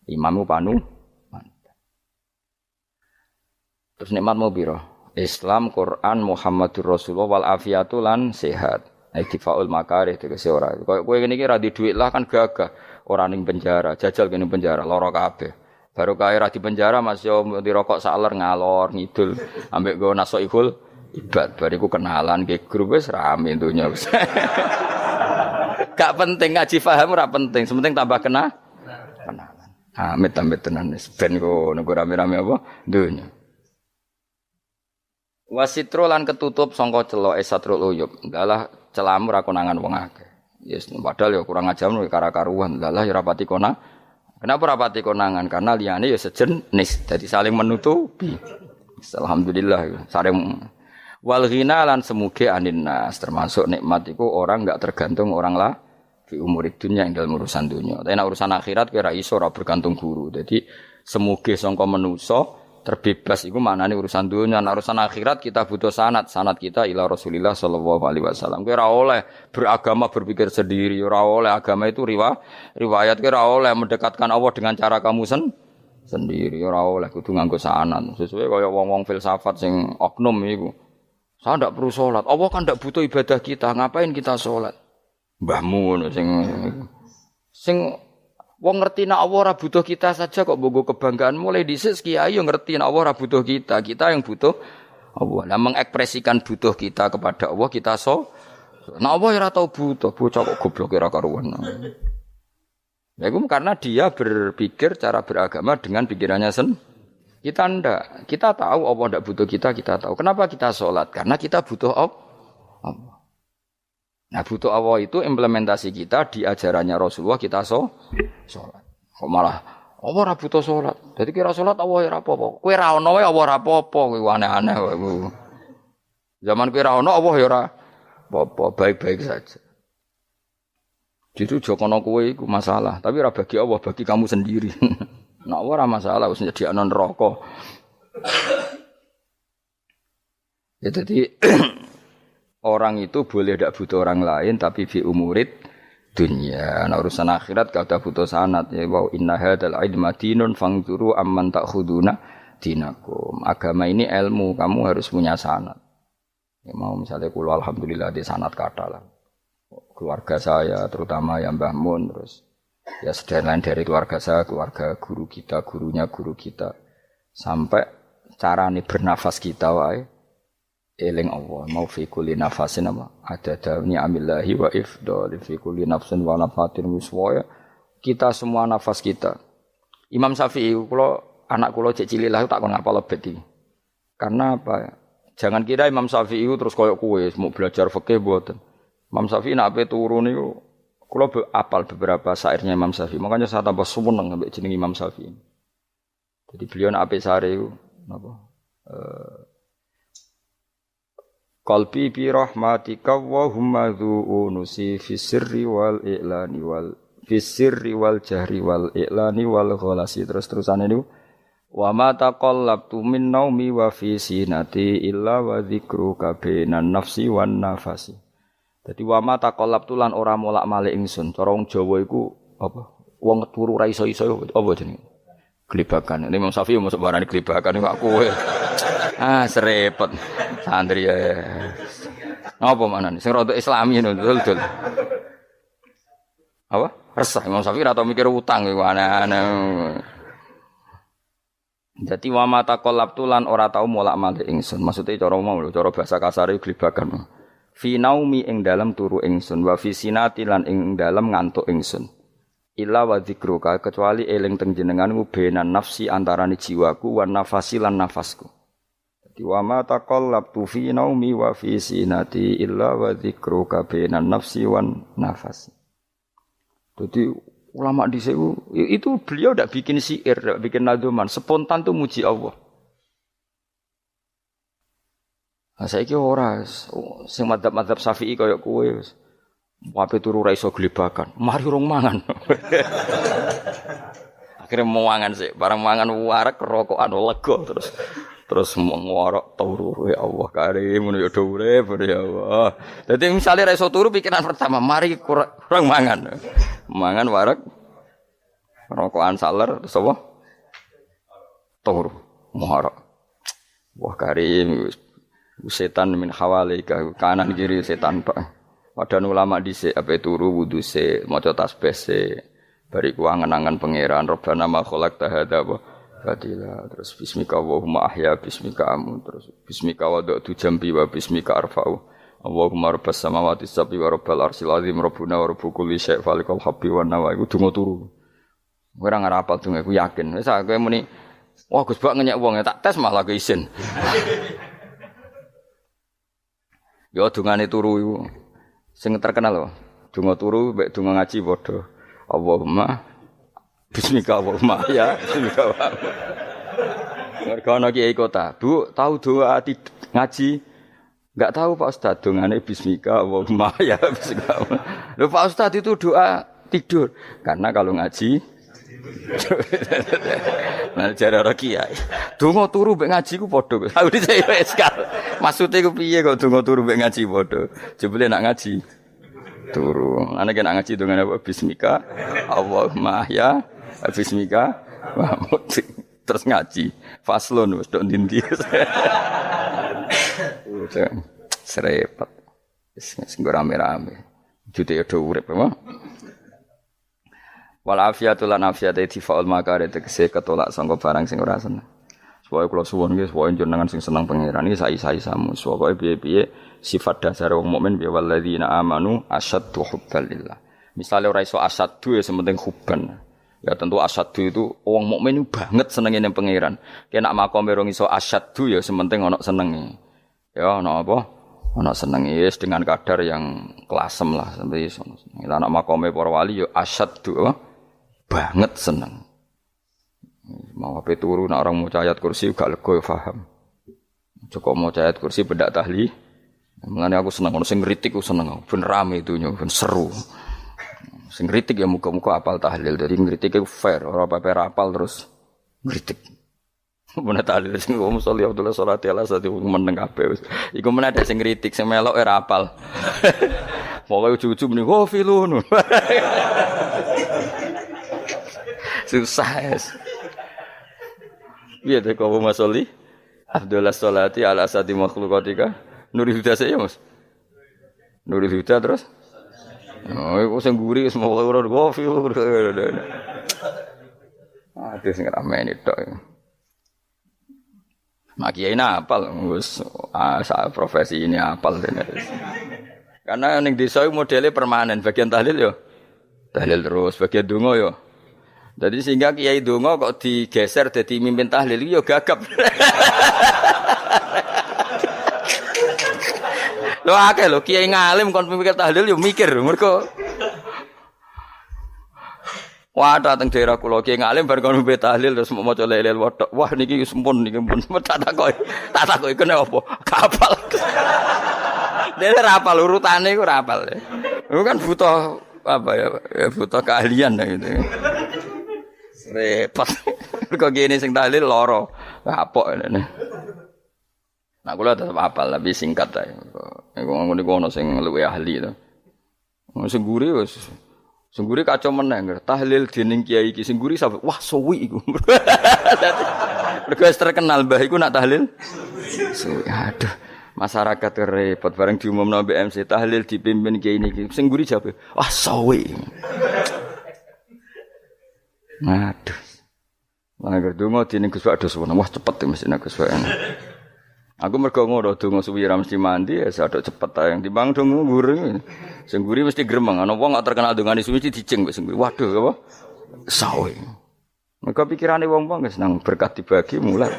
Imammu panu. Terus nikmatmu piro? Islam, Quran, Muhammadur Rasulullah wal afiatu lan sehat. Iktifaul makarih tegese ora. Koyo kowe ngene iki ra di dhuwit lah kan gagah. Ora ning penjara, jajal kene penjara lara kabeh. Baru kae ra di penjara Mas yo dirokok saler ngalor ngidul ambek go nasoihul ibad. Bariku kenalan ke grup wis rame donya wis. Gak penting ngaji paham ora penting, sementing tambah kenalan. Amit-amit tenan wis ben kok nego rame-rame apa dunya. Wasitro lan ketutup sangka celok esatrul uyub. Dalah celamu ra konangan wong akeh. Yes, padahal ya kurang ajar kara-karuan. Dalah ya rapati konang. Kenapa rapati konangan? Karena liyane ya sejenis, jadi saling menutupi. Alhamdulillah saling wal ghina lan semuge aninnas termasuk nikmat iku orang enggak tergantung orang lah di umur dunia yang dalam urusan dunia. Tapi nek urusan akhirat kira iso ora bergantung guru. Jadi semuge sangka manusa terbebas iku maknane urusan dunia. Nek urusan akhirat kita butuh sanad kita ila Rasulillah sallallahu alaihi wasallam. Kowe ora oleh beragama berpikir sendiri, ora oleh agama itu riwayat kowe ora oleh mendekatkan Allah dengan cara kamu sendiri, ora oleh kudu nganggo sanad. Sesuai kaya wong-wong filsafat sing oknum iku. Saya ndak perlu sholat. Allah kan ndak butuh ibadah kita. Ngapain kita sholat? Mbahmu ngono sing wong ngerti nek Allah ora butuh kita saja kok bogo kebanggaan mulai dhisik kiai yo ngerti nek Allah ora butuh kita. Kita yang butuh Allah. Lah mengekspresikan butuh kita kepada Allah kita nek Allah ora tau butuh, bocah kok goblok ora karuan. Ya itu karena dia berpikir cara beragama dengan pikirannya Kita ndak. Kita tahu Allah ndak butuh kita tahu. Kenapa kita sholat? Karena kita butuh Allah. Nah butuh Allah itu implementasi kita di ajarannya Rasulullah kita sholat. Kok malah Allah ora butuh sholat. Jadi kira sholat Allah ora apa-apa. Kowe ra ono wae Allah ora apa-apa. Kowe aneh-aneh wae. Zaman kowe ra ono Allah ya ora apa-apa, baik-baik saja. Jadi jokono kowe iku masalah, tapi ora bagi Allah, bagi kamu sendiri. Nek ora masalah wis nyediakno neraka. Ya jadi orang itu boleh tidak butuh orang lain tapi fi umurid dunia. Nah urusan akhirat gak ada butuh sanad ya wa inna hadzal ilma dinun fangzuru amman ta'khuduna dinakum. Agama ini ilmu, kamu harus punya sanad. Ya mau misalnya kula alhamdulillah di sanad kata lah. Keluarga saya terutama yang Mbah Mun terus ya sedaya lain dari keluarga saya, keluarga guru kita, gurunya guru kita sampai carane bernafas kita wae eling Allah mau fi kulli nafasin apa ada dawni amillahi wa ifdal fi kulli nafsin wa nafatin wiswaya kita semua nafas kita. Imam Syafi'i kula anak kula cek cilik lah tak kon ngapal lebet iki. Karena apa? Jangan kira Imam Syafi'i terus koyo kowe mau belajar fikih mboten. Imam Syafi'i nek ape turu niku kula apal beberapa syairnya Imam Syafi'i. Makanya saya tambah seneng ambek jeneng Imam Syafi'i. Jadi beliau nek ape sare iku napa? Qalbi bi rahmatika wa humma dzu'unusi fi sirri wal i'lani wal Fisirri wal jahri wal i'lani wal ghalasi. Terus-terusane niku wa ma taqallabtu min naumi wa fi sinati illa wa dzikruka bainan nafsi wan nafasi. Dadi wa ma taqallabtu lan ora molak-malik ingsun. Cara wong Jawa iku apa? Wong turu ra iso-iso apa jenenge? Glebakan. Ini Imam Syafi'i mosok barani glebakan kok kowe. Serepet. Santri ya. Apa manane? Sing rada Islami ngono dul. Apa? Resah Imam Syafi'i ora tau mikir utang iku aneh-aneh. Dadi wa mata qalabtu lan ora tau molak-malik ingsun. Maksude cara umum lho, cara bahasa kasare glebakan. Fi naumi ing dalem turu ingsun wa fi sinati lan ing dalem ngantuk ingsun. Illa wa dzikruka kecuali eling teng jenenganmu benan nafsi antarane jiwaku wan nafasi lan nafasku. Dadi wa ma taqallabtu fi naumi wa fi sinati illa wa dzikruka benan nafsi wan nafasi. Jadi ulama dhisik itu beliau ndak bikin syair, ndak bikin nadzuman, spontan tuh muji Allah. Nah saiki ora sing madzhab Syafi'i kaya kowe wis wape turu ra iso glebakan. Mari rong mangan. Akhire mau mangan sik, barang mangan wareg rokokan lega terus ngorok turu ya Allah karim ngono ya do urip ya Allah. Dadi misale ra iso turu pikiran pertama mari kurang mangan. Mangan wareg rokokan saler terus apa? Turu ngorok. Wah karim setan min hawalika kanan kiri setan Pak. Padahal ulama dhisik ape turu wudu se maca tasbih se bariku angen-angen pangeran Rabbana ma khalaqta hadza batila terus bismika Allahumma ahya bismika amun terus bismika wada'tu jambi wa bismika arfa'u Allahumma rabbas samawati sab'i wa rabbal arsyil azim rabbuna wa rabbu kulli syai' falikal habbi wan nawa iku donga turu ora ngarapal donga iku yakin wis kowe muni wah Gus Bak ngenyek wong tak tes malah ke isin yo dungane turu iku sing terkenal lho donga turu mek donga ngaji padha Allahumma bismika Allahumma ya bismika mergo ana kiai kota Bu tahu doa ngaji enggak tahu Pak Ustaz dongane bismika Allahumma ya bismika lho Pak Ustaz itu doa tidur karena kalau ngaji nah jare ora kiai donga turu mek ngaji ku padha aku dhisik wis maksude ku piye kok donga turu mek ngaji padha jebule nak ngaji turu ana kena ngaji dongane apa bismika Allahumma ya bismika terus ngaji faslon wis tok ndi-ndi serepet wis rame-rame jute yo urip apa wal afiatu lan afiate tifaul makare tegese ketolak sangka barang sing ora seneng. Supaya kula suwun nggih supaya jenengan sing seneng pangeran iki sai-saisamu. Supaya piye-piye sifat dasar wong mukmin ya walladzina amanu asyaddu hubbalillah. Misale ora iso asyaddu ya sementing hubban. Ya tentu asyaddu itu wong mukmin banget senenge ning pangeran. Kena makome rong iso asyaddu ya sementing ana senenge. Ya ana apa? Ana senenge wis dengan kadar yang klasem lah sampai iso. Lah ana makome para wali ya asyaddu banget seneng. Mau ape turu nek orang maca ayat kursi gak lega ya paham. Cukup maca ayat kursi bedak tahli. Mulane aku seneng ono sing ngritik aku seneng. Ben rame itunya, ben seru. Sing ngritik ya muga-muga apal tahlil. Dadi ngritik iku fair, ora paper apal terus ngritik. Bener tahlil sing ngomong sholli Abdullah sholati ala sate meneng kabeh wis. Iku meneh ada sing ngritik sing melok ora apal. Pokoke ujug-ujug muni oh filun. Susah es. Biar deh kau masoli. Abdullah sholati ala asadi makhlukatika. Nurul Huda saya mas. Nurul Huda terus. Oh, aku sengguri semua orang gofi. Aduh, sing ramen itu. Makiai apal, gus. Profesi ini apal deh. Karena yang desa modelnya permanen. Bagian tahlil yo, tahlil terus. Bagian dungo yo. Jadi sehingga kiai donga kok digeser dadi mimpin tahlil yo gagap. Lho akeh lho kiai ngalim kon mikir tahlil yo mikir mergo wah dateng daerah kula kiai ngalim bar kon mimpin tahlil terus maca la ilaha illallah. Wah niki sempun niki pun tak takoki kene apa? Kapal. Dene ra apal urutane iku ra apal. Iku kan butuh apa ya, ya butuh keahlian lah gitu. Repot. Kok gini sing tahlil loro. Kapok ini. Nah, kula tetep apal tapi singkat ae. Iku ngono sing luwih ahli to. Sing guri wis sing guri kacau meneh. Tahlil dening kiai iki sing guri sampe wah suwi iku. Mergo terkenal mbah iku nak tahlil. Suwi. Aduh. Masyarakat repot bareng diumumno BMC tahlil dipimpin kiai niki. Sing guri jabe, wah suwi. Aduh. Lah donga dene Gus Pak dos wah cepet mesti nek Gus Pak. Aku mergo ngono donga suwi ra mesti mandi ya sadok cepet ae timbang donga gureng. Sing guri mesti gremeng ana wong gak terkenal dongane suwi dicing wis sing waduh apa sawe. Mergo pikirane wong-wong wis nang berkat dibagi mulai.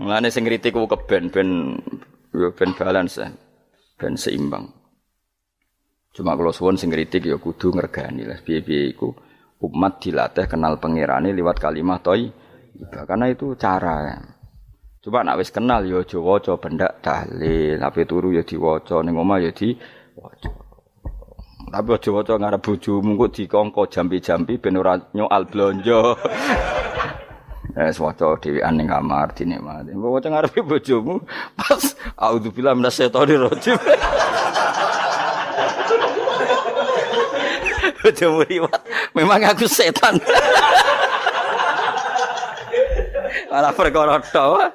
Mulane sing kritik ku keben ben balance ben seimbang. Cuma kalau suwun sing kritik ya kudu ngregani lah piye-piye iku umat dilatih kenal pangerane liwat kalimat thayyibah karena itu cara. Coba nek wis kenal ya aja waca bendak tahlil, ape turu ya diwaca ning omah ya diwaca. Tapi aja waca ngarep bojomu kok dikongko jampi-jampi ben ora nyoal blonjo. Waca dhewean ning kamar dinikmati. Mbok waca ngarepe bojomu pas auzubillahi minasyaitonir rajim. Bojomu riwat, memang aku setan. Malah perkara tok.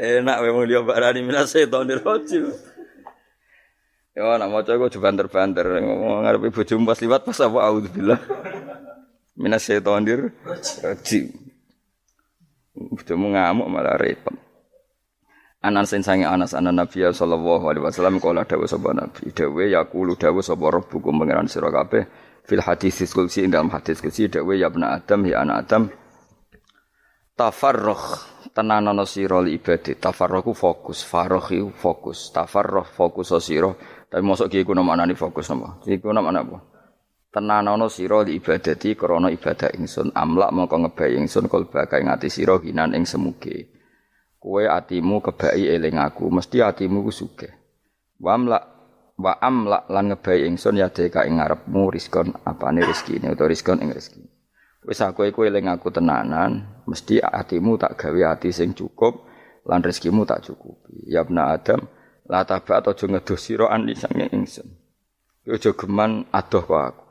Enak memang dia barani minasyaitonir rajim. Ya nak maca kok banter-banter ngomong ngarepe bojomu pas liwat pas apa auzubillah. Minasyaitonir rajim. Bojomu ngamuk malah repot. Anas sange Anas anan Nabi sallallahu alaihi wasallam kala dawuh sapa Nabi dawuh yaqulu dawuh sapa rabbukum pangeran sira kabeh fil hadis qudsi ing dalam hadis qudsi dawuh ya ibnu Adam ya anak Adam tafarrugh tenanono sira li ibadah tafarrughu fokus faraghi fokus tafarrugh fokus sira tapi mosok iki ku maknane fokus napa iki ku maknane apa tenanono sira li ibadati krana ibadah ingsun amlak mongko ngebayi ingsun kalbaka ing ati sira hinan ing semuge kowe atimu kebaki eling aku mesti atimu ku sugih wa amlak lan ngebayi ingsun ya deka ing ngarepmu rizkon apane rezekine utawa rizkon ing rezeki wis aku iku eling aku tenanan mesti atimu tak gawe ati sing cukup lan rezekimu tak cukupi ya ibnu Adam la tabat aja ngedoh sira ani sange ingsun aja geman adoh kok aku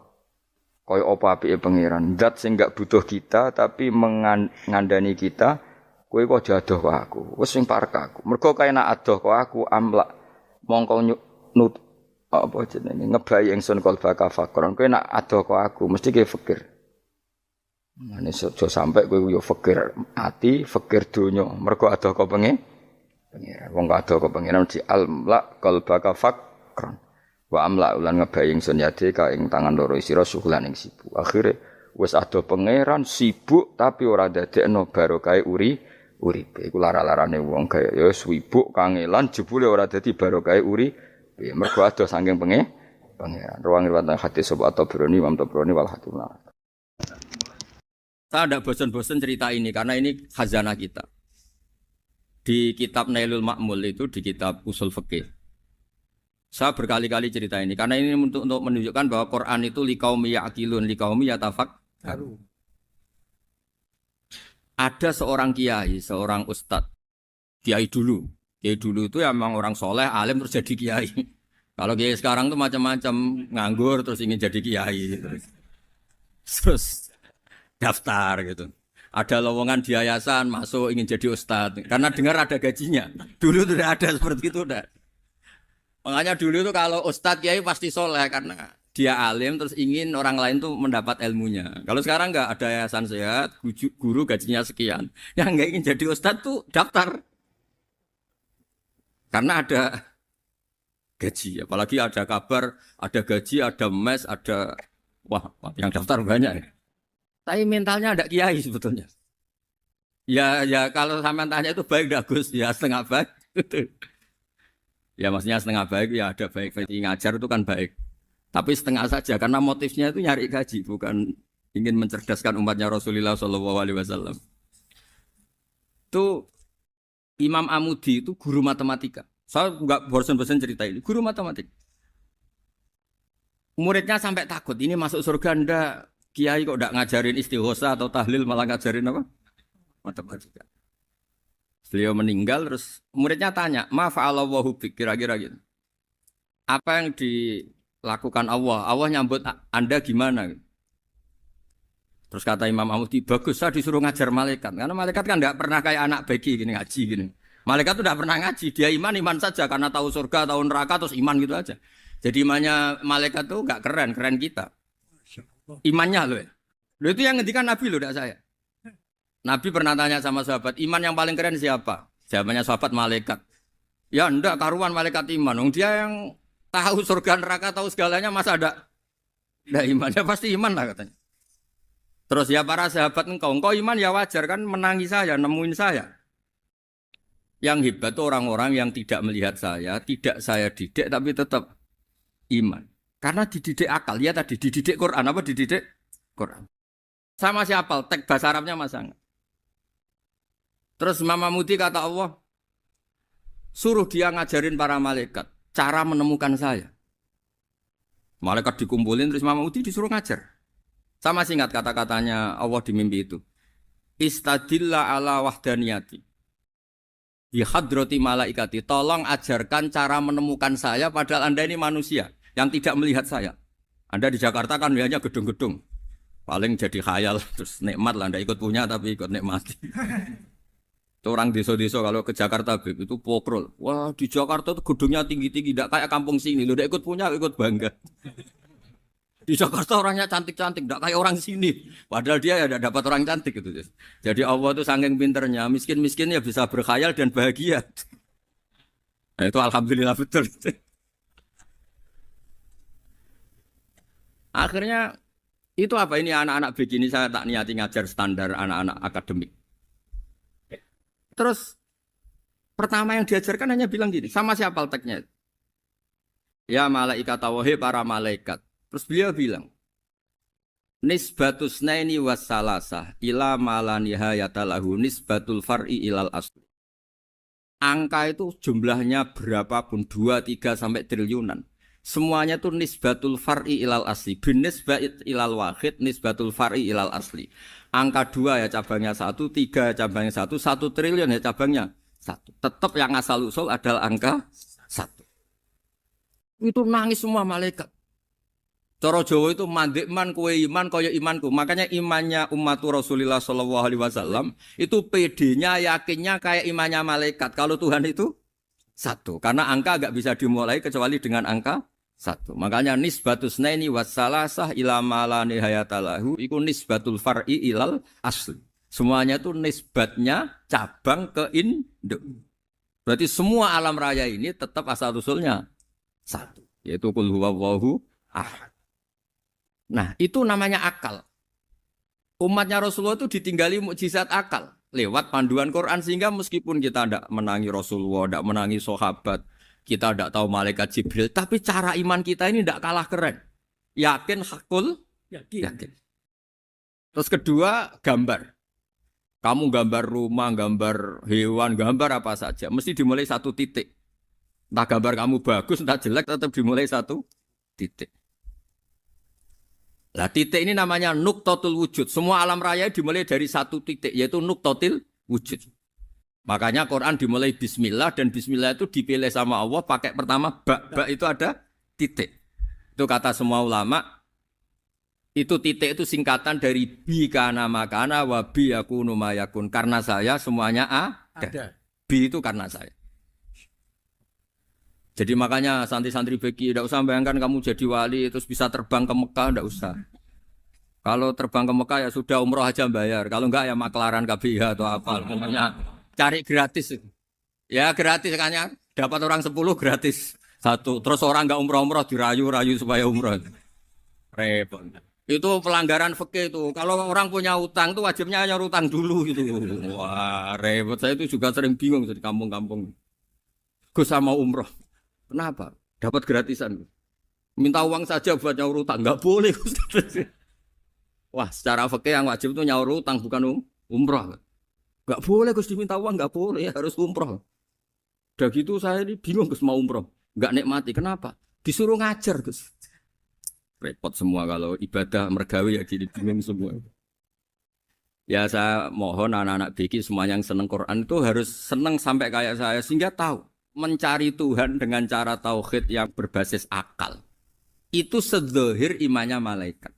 kaya apa apike pangeran zat sing gak butuh kita tapi mengandani kita kowe kok aja adoh kok aku wis sing parek aku mergo kaya nak adoh kok aku amlak mongko nut apa jenenge ngebayi ingsun kalbaka fakron kowe nak adoh kok aku mesti ke fikir mane aja sampe kowe yo fikir ati fikir donya mergo adoh kok pangeran wong adoh kok pangeran di amlak kalbaka fakron wa amla ulan ngebayi ingsun yade ka ing tangan loro sira suhulan ing sibuk akhire wis adoh pangeran sibuk tapi ora dadekno barokah uripe iku lara-larane wong kaya ya sibuk kangelan jebule ora dadi barokah uripe mergo adoh saking pangeran ruang riwayat hadis sapa Tabrani Imam Tabrani wal Hakim. Saya tidak bosan-bosan cerita ini karena ini khazanah kita. Di kitab Nailul Ma'mul itu di kitab Usul Fiqih. Saya berkali-kali cerita ini karena ini untuk menunjukkan bahwa Quran itu liqaumi ya'qilun liqaumi yatafakkarun. Ada seorang kiai, seorang ustadz, kiai dulu itu ya memang orang soleh, alim terus jadi kiai. Kalau kiai sekarang tuh macam-macam, nganggur terus ingin jadi kiai, terus daftar gitu. Ada lowongan di yayasan masuk ingin jadi ustadz, karena dengar ada gajinya. Dulu tidak ada seperti itu, udah. Makanya dulu tuh kalau ustadz kiai pasti soleh karena dia alim terus ingin orang lain tuh mendapat ilmunya. Kalau sekarang enggak ada yayasan sehat, guru gajinya sekian. Yang enggak ingin jadi ustadz tuh daftar. Karena ada gaji, apalagi ada kabar, ada gaji, ada mes, ada wah, yang daftar banyak. Tapi mentalnya ada kiai sebetulnya. Ya kalau sampean tanya itu baik enggak Gus? Ya setengah baik. Ya maksudnya setengah baik ya ada baik ngajar itu kan baik. Tapi setengah saja karena motifnya itu nyari gaji bukan ingin mencerdaskan umatnya Rasulullah SAW. Itu Imam Amudi itu guru matematika. Saya nggak bosan-bosan cerita ini. Guru matematik. Muridnya sampai takut, ini masuk surga ndak? Kiai kok ndak ngajarin istighosa atau tahlil malah ngajarin apa? Matematika. Beliau meninggal terus muridnya tanya, "Ma fa'alallahu bik?" Kira-kira gitu. Apa yang dilakukan Allah? Allah nyambut Anda gimana? Terus kata Imam Ahmadi, bagus saya disuruh ngajar malaikat. Karena malaikat kan tidak pernah kayak anak bagi gini ngaji gini. Malaikat itu tidak pernah ngaji, dia iman saja karena tahu surga, tahu neraka terus iman gitu aja. Jadi imannya malaikat itu nggak keren, keren kita. Imannya loh. Loh itu yang ngendikan Nabi loh, tidak saya. Nabi pernah tanya sama sahabat, iman yang paling keren siapa? Jawabannya sahabat malaikat. Ya enggak karuan malaikat iman. Dia yang tahu surga neraka, tahu segalanya masa ada iman? Ya pasti iman lah katanya. Terus ya para sahabat engkau iman ya wajar kan menangi saya, nemuin saya. Yang hebat itu orang-orang yang tidak melihat saya, tidak saya didik tapi tetap iman. Karena dididik akal, ya tadi dididik Quran, apa dididik Quran. Sama siapa? Teks bahasa Arabnya masang. Terus Mama Mudi kata Allah, suruh dia ngajarin para malaikat cara menemukan saya. Malaikat dikumpulin terus Mama Mudi disuruh ngajar. Sama singkat kata-katanya Allah di mimpi itu. Istadilla ala wahdaniyati. Di hadrati malaikati. Tolong ajarkan cara menemukan saya padahal Anda ini manusia yang tidak melihat saya. Anda di Jakarta kan melihatnya gedung-gedung. Paling jadi khayal terus nikmat lah. Anda ikut punya tapi ikut nikmati. Itu orang desa-desa kalau ke Jakarta itu pokrol. Wah di Jakarta itu gedungnya tinggi-tinggi. Tidak kayak kampung sini. Lu udah ikut punya ikut bangga. Di Jakarta orangnya cantik-cantik, tidak kayak orang sini. Padahal dia ya tidak dapat orang cantik gitu. Jadi Allah itu saking pinternya, miskin-miskin ya bisa berkhayal dan bahagia. Nah, itu alhamdulillah betul. Akhirnya itu apa ini anak-anak begini saya tak niati ngajar standar anak-anak akademik. Terus pertama yang diajarkan hanya bilang gini, sama siapa teknya? Ya malaikat wahi para malaikat. Terus beliau bilang, nisbatus naini wassalasah ila malanihayatalahu nisbatul far'i ilal asli. Angka itu jumlahnya berapapun, 2, 3 sampai triliunan. Semuanya itu nisbatul far'i ilal asli. Bin nisbat ilal wahid, nisbatul far'i ilal asli. Angka 2 ya cabangnya 1, 3 cabangnya 1, 1 triliun ya cabangnya 1. Tetap yang asal usul adalah angka 1. Itu nangis semua malaikat. Cara Jawa itu mandekman kue iman kaya imanku. Makanya imannya umatur Rasulullah SAW itu PD-nya yakinnya kayak imannya malaikat. Kalau Tuhan itu 1. Karena angka agak bisa dimulai kecuali dengan angka 1. Makanya nisbatus naini wassalasah ila ma nihayatalahu iku nisbatul far'i ilal asli. Semuanya itu nisbatnya cabang ke induk. Berarti semua alam raya ini tetap asal usulnya 1. Yaitu qul huwallahu ahad. Nah, itu namanya akal. Umatnya Rasulullah itu ditinggali mukjizat akal lewat panduan Quran sehingga meskipun kita tidak menangi Rasulullah, tidak menangi sahabat, kita tidak tahu malaikat Jibril, tapi cara iman kita ini tidak kalah keren. Yakin hakul, yakin. Terus kedua, gambar. Kamu gambar rumah, gambar hewan, gambar apa saja, mesti dimulai 1 titik. Entah gambar kamu bagus, entah jelek, tetap dimulai 1 titik. Nah titik ini namanya nuktotul wujud. Semua alam raya dimulai dari 1 titik, yaitu nuktotil wujud. Makanya Quran dimulai bismillah, dan bismillah itu dipilih sama Allah pakai pertama ba itu ada titik. Itu kata semua ulama, itu titik itu singkatan dari bi kana makana wa bi yakunu mayakun. Karena saya semuanya ada. Bi itu karena saya. Jadi makanya santri-santri beki tidak usah bayangkan kamu jadi wali terus bisa terbang ke Mekah, tidak usah. Kalau terbang ke Mekah ya sudah umroh aja bayar. Kalau enggak ya maklaran KBH atau apa. Pokoknya cari gratis. Ya gratis kan ya. Dapat orang 10 gratis 1. Terus orang enggak umroh-umroh dirayu-rayu supaya umroh. Repot. Itu pelanggaran fikih itu. Kalau orang punya utang itu wajibnya nyaur utang dulu gitu. Wah repot. Saya itu juga sering bingung di kampung-kampung. Gus sama umroh. Kenapa? Dapat gratisan. Minta uang saja buat nyaur utang. Enggak boleh. Wah, secara fikih yang wajib itu nyaur utang bukan umroh. Enggak boleh Gus diminta uang, enggak boleh, harus umroh. Udah gitu saya ini bingung Gus mau umroh. Enggak nikmati. Kenapa? Disuruh ngajar Gus. Repot semua kalau ibadah mergawe ya gini bingung semua. Ya saya mohon anak-anak BK semuanya yang seneng Quran itu harus seneng sampai kayak saya sehingga tahu mencari Tuhan dengan cara tauhid yang berbasis akal. Itu sedzahir imannya malaikat.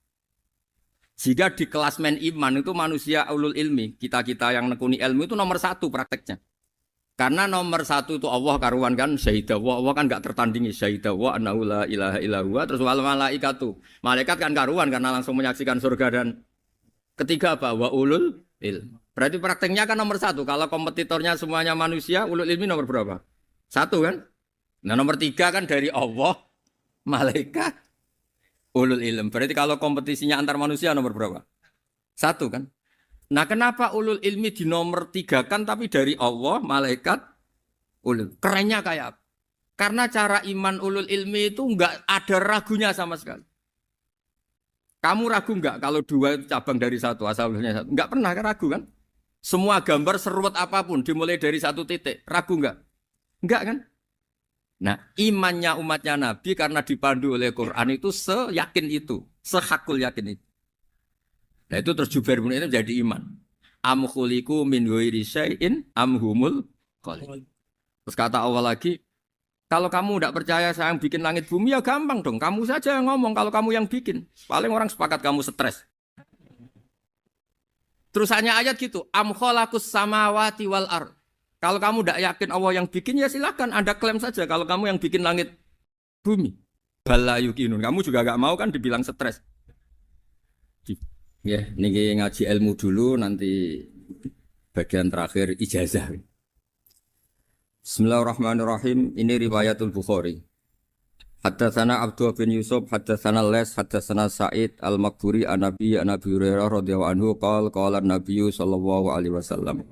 Jika di klasmen iman itu manusia ulul ilmi, kita-kita yang nekuni ilmu itu nomor 1 prakteknya. Karena nomor 1 itu Allah karuan kan syahidah wa, Allah kan enggak tertandingi syahidah wa annahu la ilaha illallah terus wal malaikatu. Malaikat kan karuan karena langsung menyaksikan surga dan ketiga apa? Wa ulul ilm. Berarti prakteknya kan nomor 1. Kalau kompetitornya semuanya manusia, ulul ilmi nomor berapa? 1 kan? Nah nomor 3 kan dari Allah, malaikat, ulul ilm. Berarti kalau kompetisinya antar manusia nomor berapa? 1 kan? Nah kenapa ulul ilmi di nomor 3 kan tapi dari Allah, malaikat, ulul. Kerennya kayak apa? Karena cara iman ulul ilmi itu enggak ada ragunya sama sekali. Kamu ragu enggak kalau 2 itu cabang dari 1, asalnya 1? Enggak pernah kan ragu kan? Semua gambar seruat apapun dimulai dari 1 titik, ragu enggak? Enggak kan? Nah, imannya umatnya Nabi karena dipandu oleh Quran itu seyakin itu, sehakul yakin itu. Nah itu terus Jubair bin itu jadi iman. Am khuliqu min ghairi syai'in am humul khaliq. Terus kata Allah lagi, kalau kamu tidak percaya saya yang bikin langit bumi ya gampang dong. Kamu saja yang ngomong kalau kamu yang bikin. Paling orang sepakat kamu stres. Terus hanya ayat gitu. Am khalaqus samawati wal ard. Kalau kamu tidak yakin Allah yang bikin ya silahkan Anda klaim saja kalau kamu yang bikin langit bumi. Bala yuqinun. Kamu juga gak mau kan dibilang stres. Ya, ini ngaji ilmu dulu nanti bagian terakhir ijazah. Bismillahirrahmanirrahim. Ini riwayatul Bukhari. Haddatsana Abdullah bin Yusuf, haddatsana Les, haddatsana Sa'id al-Maqburi an-Nabi Hurairah radhiyallahu anhu qala an-Nabi sallallahu alaihi wasallam.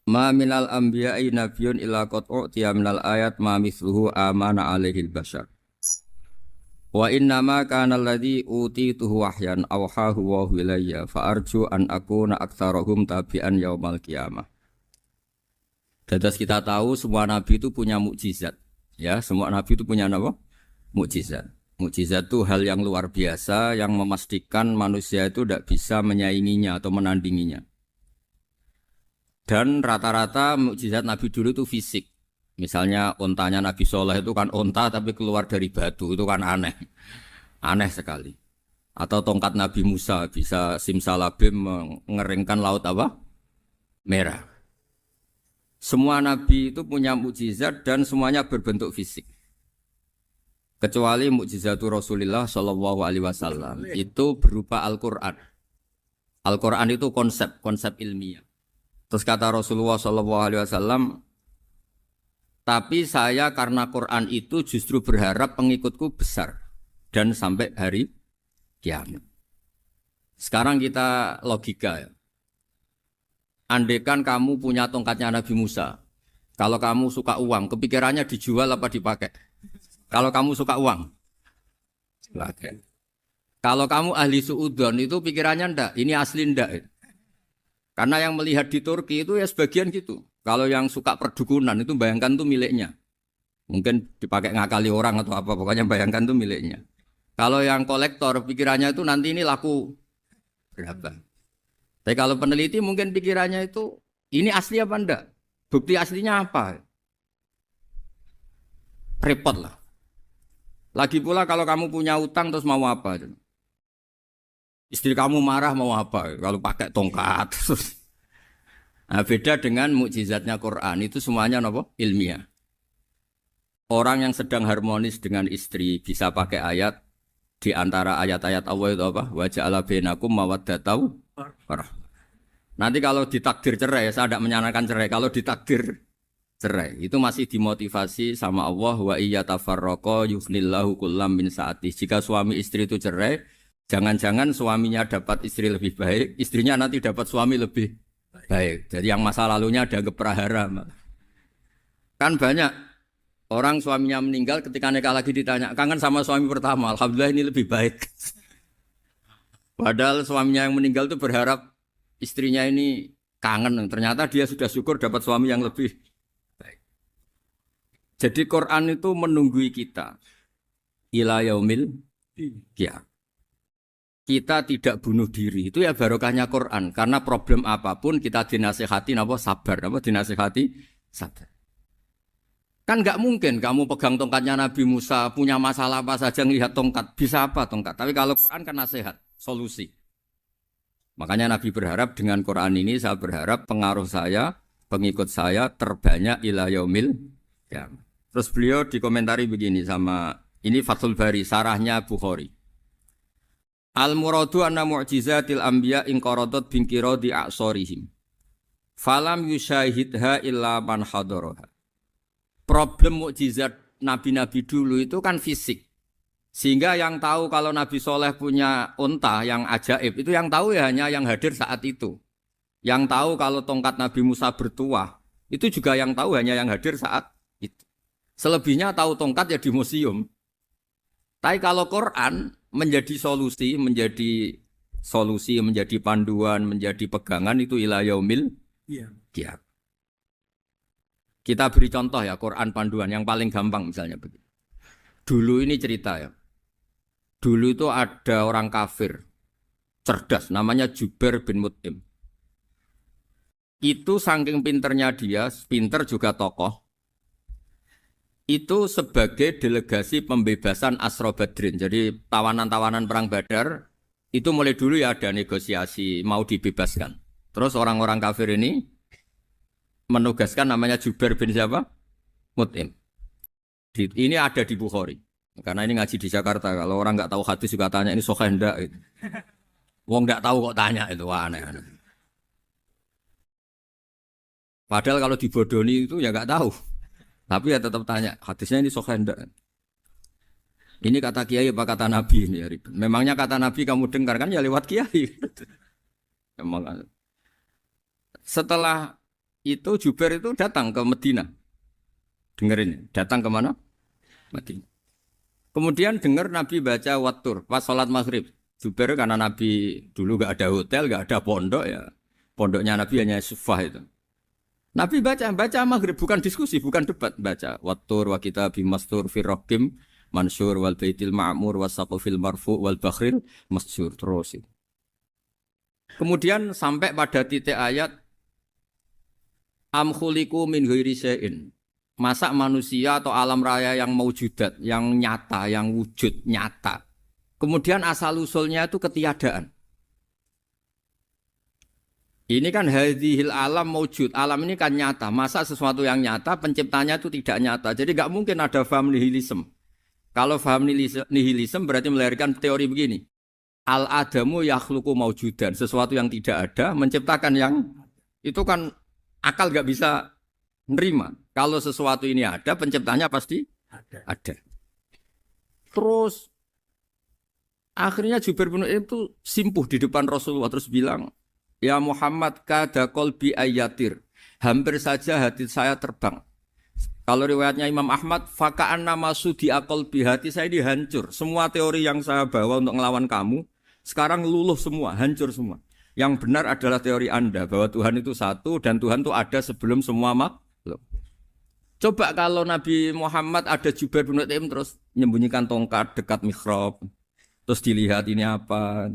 Ma minal anbiya'i nabiyyun illa qad u'tiya minal ayat ma mithluhu amana alaihi al-bashar. Wa innama kana alladhi utituhu wahyan awhahu wa ilayya fa arju an akuna aktsarahum tabi'an yaumal qiyamah. Dadas kita tahu semua nabi itu punya mukjizat. Ya, semua nabi itu punya apa? Mukjizat. Mukjizat itu hal yang luar biasa yang memastikan manusia itu tidak bisa menyainginya atau menandinginya. Dan rata-rata mukjizat nabi dulu itu fisik. Misalnya ontanya Nabi Soleh itu kan onta tapi keluar dari batu, itu kan aneh. Aneh sekali. Atau tongkat Nabi Musa bisa simsalabim mengeringkan laut apa? Merah. Semua Nabi itu punya mukjizat dan semuanya berbentuk fisik. Kecuali mukjizatul Rasulullah Shallallahu Alaihi Wasallam itu berupa Al-Quran. Al-Quran itu konsep ilmiah. Terus kata Rasulullah Shallallahu Alaihi Wasallam, tapi saya karena Quran itu justru berharap pengikutku besar dan sampai hari kiamat. Sekarang kita logika ya. Andaikan kamu punya tongkatnya Nabi Musa, kalau kamu suka uang, kepikirannya dijual apa dipakai? Kalau kamu suka uang, pakai. Kalau kamu ahli suudon itu pikirannya ndak, ini asli ndak. Karena yang melihat di Turki itu ya sebagian gitu. Kalau yang suka perdukunan itu bayangkan tuh miliknya. Mungkin dipakai ngakali orang atau apa, pokoknya bayangkan tuh miliknya. Kalau yang kolektor pikirannya itu nanti ini laku berapa. Tapi kalau peneliti mungkin pikirannya itu ini asli apa enggak? Bukti aslinya apa? Repot lah. Lagi pula kalau kamu punya utang terus mau apa? Istri kamu marah mau apa? Kalau pakai tongkat terus. Nah, beda dengan mukjizatnya Quran itu semuanya apa? Ilmiah. Orang yang sedang harmonis dengan istri bisa pakai ayat di antara ayat-ayat Allah itu apa? Wa ja'ala bainakum mawaddatan warahmah. Nanti kalau ditakdir cerai, saya tidak menyarankan cerai. Kalau ditakdir cerai, itu masih dimotivasi sama Allah wa iyyatafarraqa yughnillahu kullam min sa'ati. Jika suami istri itu cerai, jangan-jangan suaminya dapat istri lebih baik, istrinya nanti dapat suami lebih baik. Jadi yang masa lalunya ada keprahara. Kan banyak orang suaminya meninggal ketika nikah lagi ditanya, kangen sama suami pertama, alhamdulillah ini lebih baik. Padahal suaminya yang meninggal itu berharap istrinya ini kangen, ternyata dia sudah syukur dapat suami yang lebih baik. Jadi Quran itu menunggui kita ila yaumil qiyamah. Kita tidak bunuh diri. Itu ya barokahnya Quran. Karena problem apapun kita dinasihati apa sabar, apa dinasihati sabar. Kan nggak mungkin kamu pegang tongkatnya Nabi Musa, punya masalah apa saja ngelihat tongkat, bisa apa tongkat. Tapi kalau Quran kan nasihat, solusi. Makanya Nabi berharap dengan Quran ini, saya berharap pengaruh saya, pengikut saya terbanyak ila yaumil qiyamah. Terus beliau dikomentari begini sama, ini Fathul Bari, sarahnya Bukhari. Al-muradu anna mu'jizatil anbiya inqaradat binqiradi a'sorihim. Falam yusyahidha illa man hadaraha. Problem mukjizat nabi-nabi dulu itu kan fisik. Sehingga yang tahu kalau Nabi Soleh punya unta yang ajaib, itu yang tahu ya hanya yang hadir saat itu. Yang tahu kalau tongkat Nabi Musa bertuah, itu juga yang tahu hanya yang hadir saat itu. Selebihnya tahu tongkat ya di museum. Tapi kalau Quran menjadi solusi, menjadi panduan, menjadi pegangan itu ila yaumil qiyamah. Kita beri contoh ya Quran panduan yang paling gampang misalnya begini. Dulu ini cerita ya. Dulu itu ada orang kafir cerdas namanya Jubair bin Mut'im. Itu saking pinternya dia, pinter juga tokoh. Itu sebagai delegasi pembebasan Asra Badrin. Jadi tawanan-tawanan perang Badar itu mulai dulu ya ada negosiasi mau dibebaskan. Terus orang-orang kafir ini menugaskan namanya Jubair bin siapa? Mut'im. Ini ada di Bukhari. Karena ini ngaji di Jakarta. Kalau orang nggak tahu hadis juga tanya ini sahih enggak gitu. Wong nggak tahu kok tanya itu aneh. Padahal kalau dibodoni itu ya nggak tahu. Tapi ya tetap tanya, hadisnya ini sahih enggak? Ini kata kiai apa kata nabi ini ya? Memangnya kata nabi kamu dengar kan ya lewat kiai. Memang. Setelah itu Jubair itu datang ke Medina. Dengerin, datang ke mana? Medina. Kemudian dengar Nabi baca wattur pas sholat maghrib. Jubair karena Nabi dulu gak ada hotel, gak ada pondok ya. Pondoknya Nabi hanya sufah itu. Nabi baca maghrib, bukan diskusi, bukan debat. Baca wattur wa kitabim mastur firrokim mansur wal baitil ma'mur wasaqufil marfu wal bakhril masjur. Terus itu. Kemudian sampai pada titik ayat am khuliqu min ghairi syai'in. Masa manusia atau alam raya yang maujudat, yang nyata, yang wujud nyata. Kemudian asal-usulnya itu ketiadaan. Ini kan hadhil alam maujud. Alam ini kan nyata. Masa sesuatu yang nyata, penciptanya itu tidak nyata. Jadi nggak mungkin ada faham nihilisme. Kalau faham nihilisme berarti melahirkan teori begini. Al-adamu yakhluqu maujudan. Sesuatu yang tidak ada, menciptakan yang itu kan akal nggak bisa nerima. Kalau sesuatu ini ada, penciptanya pasti ada. Terus akhirnya Jubair bin Mut'im itu simpuh di depan Rasulullah terus bilang, "Ya Muhammad kada qalbi ayatir." Hampir saja hati saya terbang. Kalau riwayatnya Imam Ahmad, faka'anna masudi qalbi, hati saya ini hancur. Semua teori yang saya bawa untuk ngelawan kamu sekarang luluh semua, hancur semua. Yang benar adalah teori Anda bahwa Tuhan itu satu dan Tuhan itu ada sebelum semua makhluk. Coba kalau Nabi Muhammad ada Jubair bin Mut'im terus menyembunyikan tongkat dekat mihrab. Terus dilihat ini apa.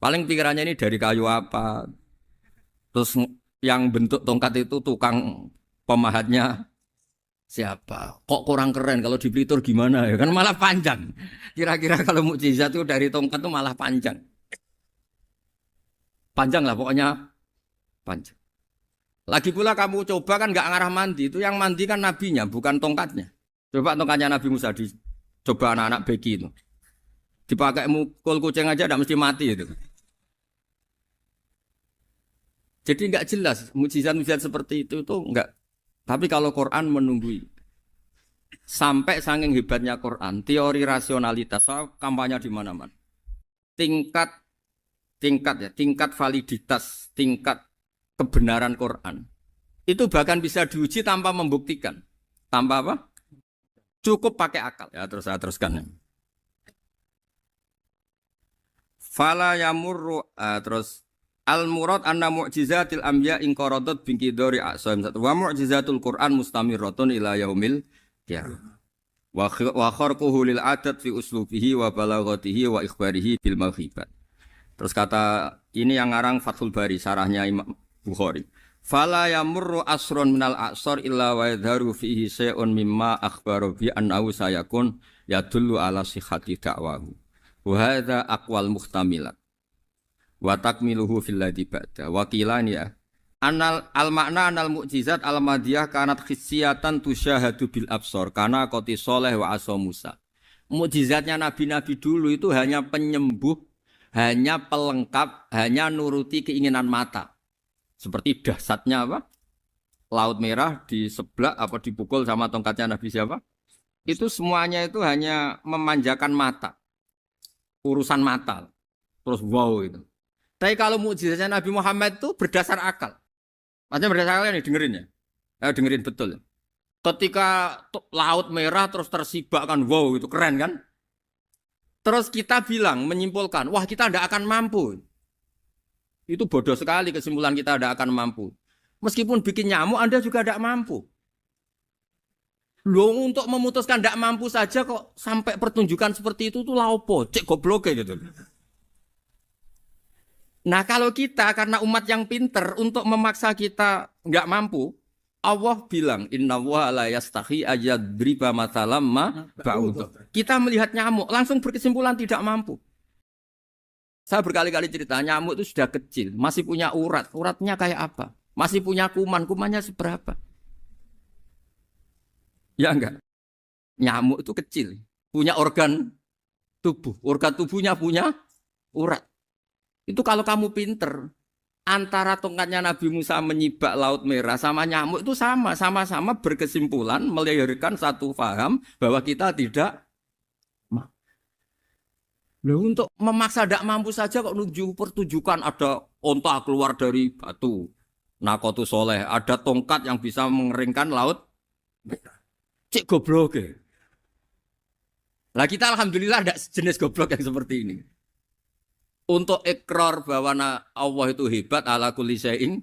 Paling pikirannya ini dari kayu apa. Terus yang bentuk tongkat itu tukang pemahatnya siapa. Kok kurang keren kalau di Blitur gimana ya. Kan malah panjang. Kira-kira kalau mukjizat itu dari tongkat itu malah panjang. Panjang lah pokoknya. Panjang. Lagi pula kamu coba kan nggak ngarah mandi. Itu yang mandi kan nabinya, bukan tongkatnya. Coba tongkatnya Nabi Musa coba anak-anak beki itu. Dipakai mukul kucing aja tidak mesti mati itu. Jadi nggak jelas mukjizat-mukjizat seperti itu nggak. Tapi kalau Quran menunggui. Sampai saking hebatnya Quran, teori rasionalitas, so, kampanye di mana-mana. Tingkat validitas, tingkat kebenaran Quran itu bahkan bisa diuji tanpa membuktikan. Tanpa apa? Cukup pakai akal. Ya terus saya teruskan. Fala yamurru terus al murad anna mu'jizatil anbiya in qaradat binqidari asam. Wa mu'jizatul Quran mustamirratun ila yaumil Ya. Wa kharquhu lil adat fi uslubihi wa balaghatihi wa ikhbarihi bil maghibat. Terus kata ini yang ngarang Fathul Bari sarahnya Imam Bukhari. Fala yamurru asrun minal a'sar illa wa yadharu fihi syai'un mimma akhbaru bi annahu sayakun yadullu ala sihhati da'wahu. Wa hadza aqwal muhtamilat. Wa takmiluhu fil ladzi ba'da. Wa qilani ya. Anal al-makna anal mu'jizat al-madiyah kanat khissiyatan tusyahadu bil absar kana qoti soleh wa asa Musa. Mukjizatnya nabi-nabi dulu itu hanya penyembuh, hanya pelengkap, hanya nuruti keinginan mata. Seperti dahsyatnya apa? Laut Merah di sebelah apa dipukul sama tongkatnya Nabi siapa? Itu semuanya itu hanya memanjakan mata. Urusan mata. Terus wow itu. Tapi kalau mukjizatnya Nabi Muhammad itu berdasar akal. Maksudnya berdasar akal nih dengerin ya. Dengerin betul. Ketika Laut Merah terus tersibak kan wow itu keren kan? Terus kita bilang menyimpulkan, wah kita tidak akan mampu. Itu bodoh sekali kesimpulan kita tidak akan mampu. Meskipun bikin nyamuk Anda juga tidak mampu. Loh untuk memutuskan tidak mampu saja kok sampai pertunjukan seperti itu tuh laopo, cek goblok gitu. Nah kalau kita karena umat yang pinter untuk memaksa kita nggak mampu, Allah bilang Inna wa la yastahi ayadriba mathalam ma ba'ud. Kita melihat nyamuk langsung berkesimpulan tidak mampu. Saya berkali-kali cerita nyamuk itu sudah kecil, masih punya urat, uratnya kayak apa? Masih punya kuman, kumannya seberapa? Ya enggak? Nyamuk itu kecil, punya organ tubuhnya punya urat. Itu kalau kamu pinter, antara tongkatnya Nabi Musa menyibak Laut Merah sama nyamuk itu sama-sama berkesimpulan melahirkan satu faham bahwa kita tidak loh untuk memaksa tidak mampu saja kok nuju pertunjukan ada onta keluar dari batu. Nakotu soleh, ada tongkat yang bisa mengeringkan laut. Cik goblok ya. Lah kita alhamdulillah tidak jenis goblok yang seperti ini. Untuk ikrar bahwa Allah itu hebat ala kulli syai'in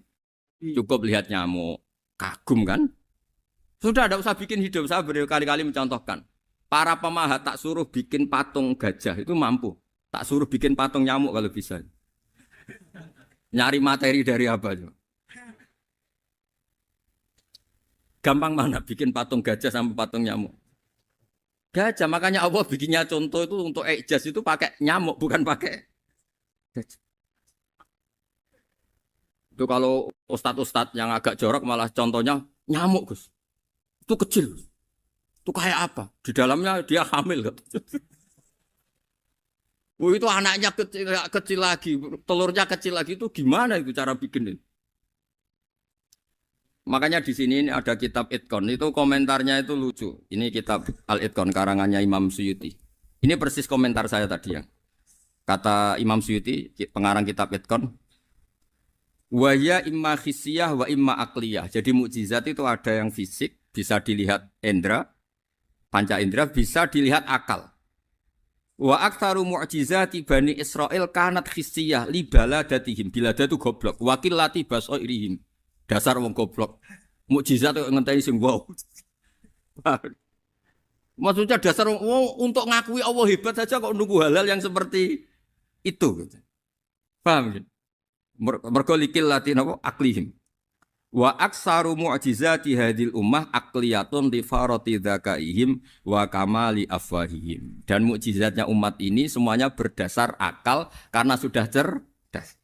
cukup lihat nyamuk. Kagum kan? Sudah tidak usah bikin hidup. Saya berkali-kali mencontohkan. Para pemahat tak suruh bikin patung gajah itu mampu. Tak suruh bikin patung nyamuk kalau bisa. Nyari materi dari apa? Gampang mana bikin patung gajah sama patung nyamuk? Gajah, makanya Allah bikinnya contoh itu untuk ijaz itu pakai nyamuk bukan pakai gajah. Itu kalau ustadz-ustadz yang agak jorok malah contohnya nyamuk Gus. Itu kecil. Itu kayak apa? Di dalamnya dia hamil. Oh, itu anaknya kecil lagi, telurnya kecil lagi itu gimana itu cara bikin ini? Makanya di sini ada kitab Itqan, itu komentarnya itu lucu. Ini kitab Al-Itqan karangannya Imam Suyuti. Ini persis komentar saya tadi yang kata Imam Suyuti, pengarang kitab Itqan. Wa ya imma khissiyah wa imma aqliyah. Jadi mukjizat itu ada yang fisik, bisa dilihat indra, panca indra, bisa dilihat akal. Wa aktsaru mu'jizati Bani Israil kanat khissiyah li baladatihim. Bilada itu goblok. Wakil lati basoirihim. Dasar wong goblok. Mukjizat kok ngenteni sing wow. Maksudnya dasar wong untuk ngakui Allah hebat saja kok nunggu halal yang seperti itu gitu. Paham gitu? Mergo likil lati napa aklihim. Wa aksaru mu'jizati hadil ummah aqliyatun li farati dzakaihim wa kamali afwahihim. Dan mukjizatnya umat ini semuanya berdasar akal karena sudah cerdas.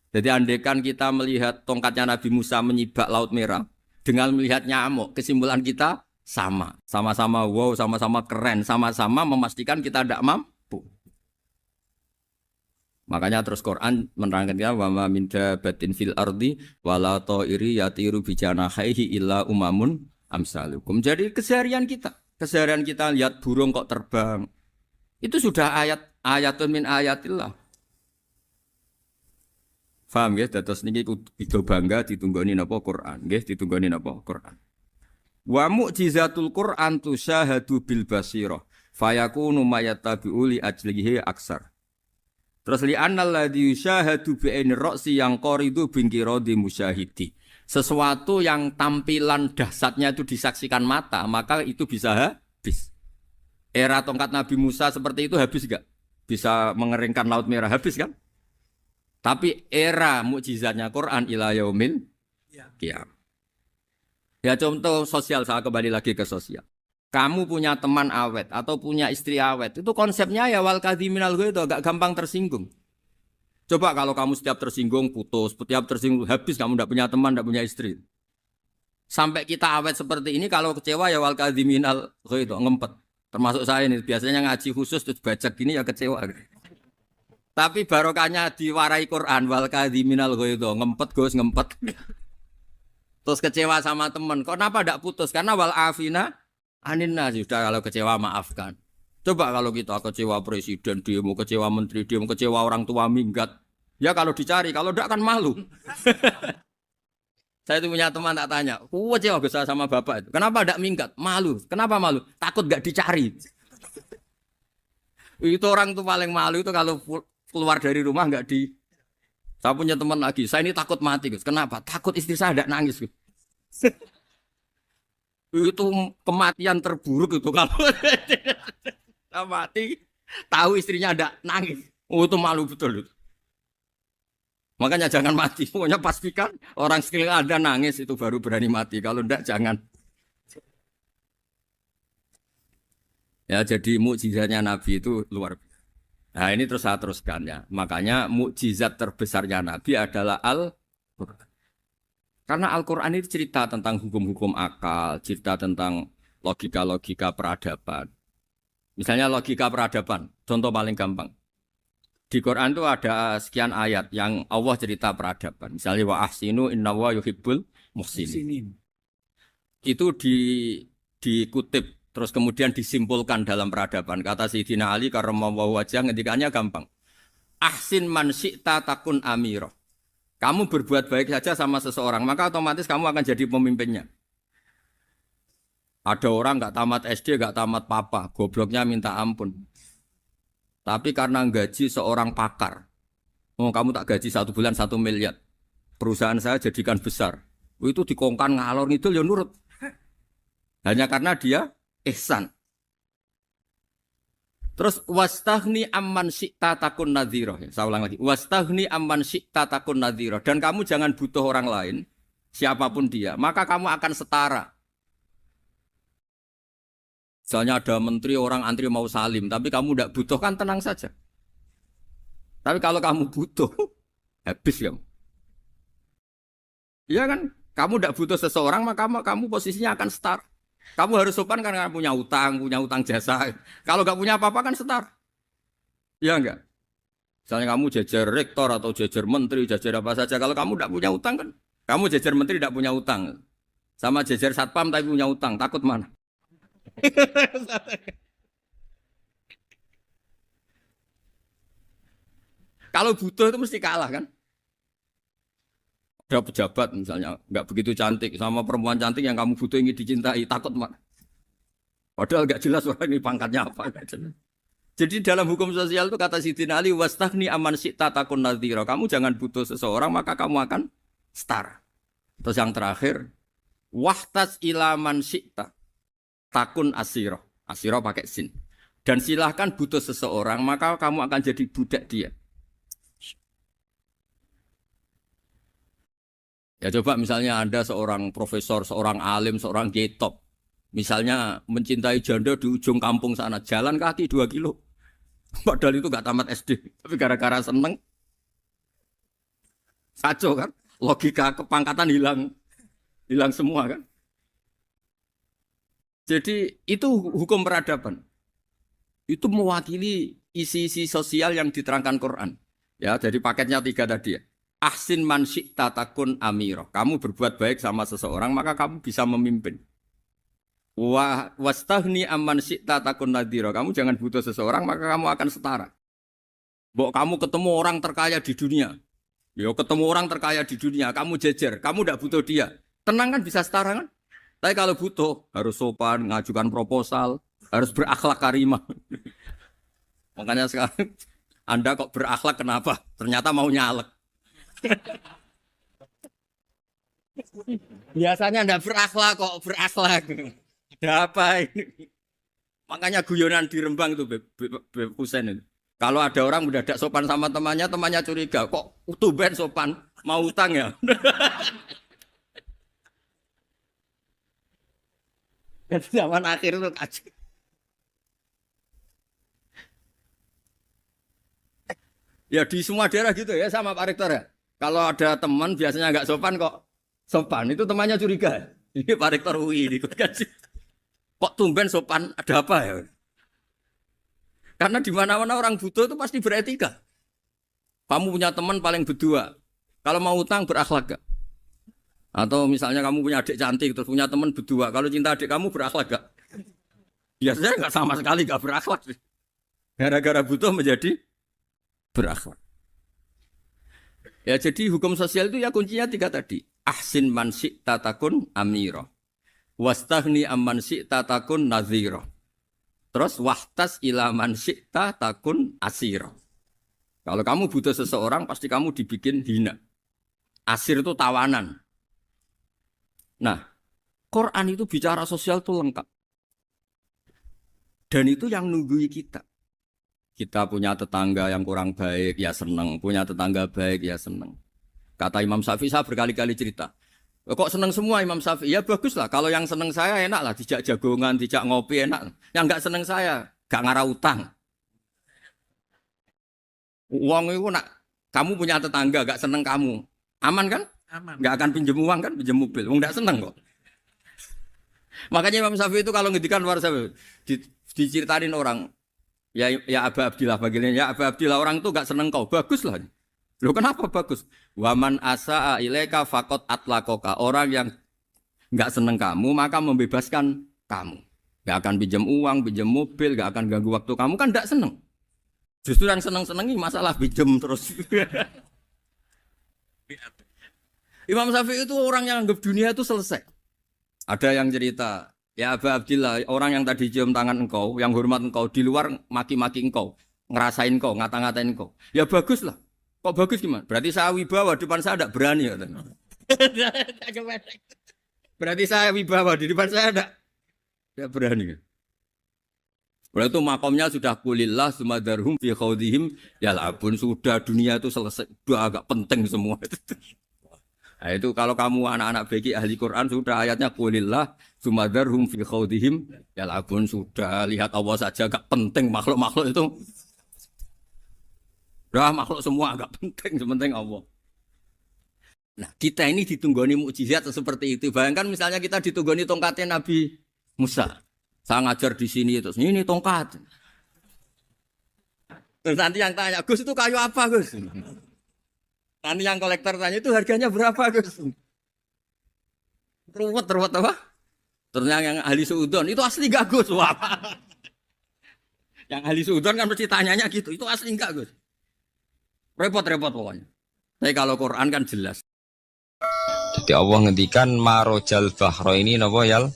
Jadi andaikan kita melihat tongkatnya Nabi Musa menyibak Laut Merah dengan melihat nyamuk, kesimpulan kita sama. Sama-sama wow, sama-sama keren, sama-sama memastikan kita tidak mampu. Makanya terus Quran menerangkan kita wa ma min dabatin fil ardi wala ta'iri yatiru bi janahihi illa umamun amsalukum. Jadi keseharian kita lihat burung kok terbang. Itu sudah ayatun min ayatillah. Paham nggih? Dados niki kudu bangga ditunggoni napa Quran, nggih ditunggoni napa Quran. Wa mu'jizatul Quran tusyahadu bil basirah fayakunu mayattabi'u li ajlihi aksar. Terus li annal ladzi yusyahadu bi aini ra'si yang qaridu bingkiradi musyahidi. Sesuatu yang tampilan dahsyatnya itu disaksikan mata, maka itu bisa habis. Era tongkat Nabi Musa seperti itu habis gak? Bisa mengeringkan Laut Merah, habis kan? Tapi era mukjizatnya Quran ila yaumil qiyamah. Ya contoh sosial, saya kembali lagi ke sosial. Kamu punya teman awet atau punya istri awet, itu konsepnya ya wal kadhiminal ghaidz, itu agak gampang tersinggung. Coba kalau kamu setiap tersinggung putus, setiap tersinggung habis, kamu tidak punya teman, tidak punya istri. Sampai kita awet seperti ini, kalau kecewa ya wal kadhiminal ghaidz, ngempet. Termasuk saya ini, biasanya ngaji khusus terus baca gini ya kecewa. Tapi barokahnya diwarai Quran, wal kadhiminal ghaidz, ngempet Gus, ngempet. Terus kecewa sama teman, kok kenapa tidak putus? Karena wal afina aninna, sudah kalau kecewa maafkan. Coba kalau kita kecewa presiden demo, kecewa menteri demo, kecewa orang tua minggat. Ya kalau dicari, kalau tidak kan malu. Saya itu punya teman tak tanya, kecewa Gus sama bapak itu. Kenapa tidak minggat? Malu. Kenapa malu? Takut gak dicari. Itu orang tuh paling malu itu kalau keluar dari rumah nggak di. Saya punya teman lagi, saya ini takut mati Gus. Kenapa? Takut istri saya tidak nangis Gus. Itu kematian terburuk itu kalau mati tahu istrinya ada nangis. Oh itu malu betul itu. Makanya jangan mati. Pokoknya pastikan orang sekeliling Anda nangis itu baru berani mati. Kalau enggak jangan. Ya jadi mukjizatnya Nabi itu luar biasa. Nah ini terus saya teruskan ya. Makanya mukjizat terbesarnya Nabi adalah Al-Quran. Karena Al-Quran itu cerita tentang hukum-hukum akal, cerita tentang logika-logika peradaban. Misalnya logika peradaban, contoh paling gampang. Di Quran itu ada sekian ayat yang Allah cerita peradaban. Misalnya wa ahsinu innallaha yuhibbul muhsinin. Itu dikutip terus kemudian disimpulkan dalam peradaban. Kata Sayyidina Ali karramallahu wajhah ngendikannya gampang. Ahsin man syi'ta takun amira. Kamu berbuat baik saja sama seseorang, maka otomatis kamu akan jadi pemimpinnya. Ada orang nggak tamat SD, nggak tamat papa, gobloknya minta ampun. Tapi karena gaji seorang pakar, oh kamu tak gaji 1 bulan 1 miliar, perusahaan saya jadikan besar. Itu dikongkan ngalor ngidul ya nurut. Hanya karena dia ihsan. Terus wastaghni amman syi'ta takun nadhira. Saya ulang lagi. Wastaghni amman syi'ta takun nadhira. Dan kamu jangan butuh orang lain, siapapun dia, maka kamu akan setara. Misalnya ada menteri orang antri mau salim, tapi kamu tidak butuh kan tenang saja. Tapi kalau kamu butuh, habis kamu. Iya kan? Kamu tidak butuh seseorang, maka kamu posisinya akan setara. Kamu harus sopan karena punya utang jasa. Kalau nggak punya apa-apa kan setara. Iya enggak? Misalnya kamu jajar rektor atau jajar menteri, jajar apa saja. Kalau kamu tidak punya utang kan, kamu jajar menteri tidak punya utang. Sama jajar satpam tapi punya utang, takut mana? Kalau butuh itu mesti kalah kan? Ada pejabat misalnya nggak begitu cantik sama perempuan cantik yang kamu butuh ingin dicintai, takut mana? Padahal nggak jelas orang ini pangkatnya apa. Jadi dalam hukum sosial itu kata Sayyidina Ali wastaghni amman syi'ta takun nadhira. Kamu jangan butuh seseorang maka kamu akan setara. Terus yang terakhir wahtas ila man syi'ta takun asiro. Asiro pakai sin. Dan silahkan butuh seseorang maka kamu akan jadi budak dia. Ya coba misalnya Anda seorang profesor, seorang alim, seorang kiai top. Misalnya mencintai janda di ujung kampung sana, jalan kaki 2 kilo. Padahal itu gak tamat SD, tapi gara-gara seneng kacau kan, logika kepangkatan hilang semua kan. Jadi itu hukum peradaban. Itu mewakili isi-isi sosial yang diterangkan Quran. Ya, jadi paketnya 3 tadi ya. Ahsin man syi'ta takun amiro. Kamu berbuat baik sama seseorang maka kamu bisa memimpin. Wastaghni amman syi'ta takun nadhira. Kamu jangan butuh seseorang maka kamu akan setara. Mbok kamu ketemu orang terkaya di dunia. Yo ketemu orang terkaya di dunia, kamu jejer, kamu tidak butuh dia. Tenang kan bisa setara kan? Tapi kalau butuh harus sopan, ngajukan proposal, harus berakhlak karimah. Makanya sekarang Anda kok berakhlak kenapa? Ternyata mau nyalek. Biasanya ndak berakhlak kok berakhlak. Ada apa ini? Makanya guyonan di Rembang itu Beb Husen itu. Kalau ada orang mendadak sopan sama temannya, temannya curiga, kok tumben sopan, mau utang ya? Dan zaman akhir itu kacau. Ya di semua daerah gitu ya sama Pak Rektor ya. Kalau ada teman biasanya nggak sopan kok sopan, itu temannya curiga. Ini Pak Rektor UI ikut kaji. Kok tumben sopan, ada apa ya? Karena di mana-mana orang butuh itu pasti beretika. Kamu punya teman paling berdua. Kalau mau utang berakhlak gak? Atau misalnya kamu punya adik cantik terus punya teman berdua. Kalau cinta adik kamu berakhlak gak? Biasanya nggak sama sekali gak berakhlak. Gara-gara butuh menjadi berakhlak. Ya jadi hukum sosial itu ya kuncinya 3 tadi. Ahsin man syi'ta takun amira. Wastaghni amman syi'ta takun nadhira. Terus wahtas ila man syi'ta takun asira. Kalau kamu butuh seseorang pasti kamu dibikin hina. Asir itu tawanan. Nah, Quran itu bicara sosial itu lengkap. Dan itu yang nunggui kita. Kita punya tetangga yang kurang baik, ya seneng. Punya tetangga baik, ya seneng. Kata Imam Syafi'i, saya berkali-kali cerita. Kok seneng semua Imam Syafi'i? Ya bagus lah. Kalau yang seneng saya enak lah. Dijak jagongan, dijak ngopi enak. Yang nggak seneng saya, gak ngarah utang. Uang itu nak, kamu punya tetangga gak seneng kamu. Aman kan? Aman. Gak akan pinjem uang kan, pinjem mobil. Uang gak seneng kok. Makanya Imam Syafi'i itu kalau ngedikan luar Syafi'i, diceritain orang. Ya Aba Abdillah bagiannya. Ya Aba Abdillah orang itu gak seneng kau. Bagus lah. Loh kenapa bagus? Waman asa'a ilaika faqad atlaqaka. Orang yang enggak seneng kamu maka membebaskan kamu. Enggak akan pinjam uang, pinjam mobil, enggak akan ganggu waktu kamu kan enggak seneng. Justru yang seneng-senengi masalah pinjam terus. Imam Syafi'i itu orang yang anggap dunia itu selesai. Ada yang cerita, ya Aba Abdillah, orang yang tadi cium tangan engkau, yang hormat engkau, di luar maki-maki engkau, ngerasain engkau, ngata-ngatain engkau. Ya bagus lah. Kok bagus gimana? Berarti saya wibawa, depan saya tidak berani. Berarti saya wibawa, di depan saya tidak berani. Berarti itu makomnya sudah kulillah, sumadarhum fi khawdihim, ya labun, sudah dunia itu selesai, sudah agak penting semua. Nah itu kalau kamu anak-anak bagi ahli Quran, sudah ayatnya kulillah, sumadarhum fi khawdihim, ya labun, sudah lihat Allah saja agak penting, makhluk-makhluk itu. Dah makhluk semua agak penting, sepenting Allah. Nah kita ini ditunggoni mukjizat seperti itu. Bayangkan misalnya kita ditunggoni tongkatnya Nabi Musa. Saya ngajar di sini terus ini tongkat. Terus nanti yang tanya, Gus itu kayu apa Gus? Nanti yang kolektor tanya itu harganya berapa Gus? Ruwet apa? Terus yang ahli suudon itu asli gak Gus? Wah. Yang ahli suudon kan mesti tanyanya gitu, itu asli gak Gus? Repot-repot pokoknya. Tapi kalau Quran kan jelas. Jadi Allah ngendikan marojal bahro ini napa yal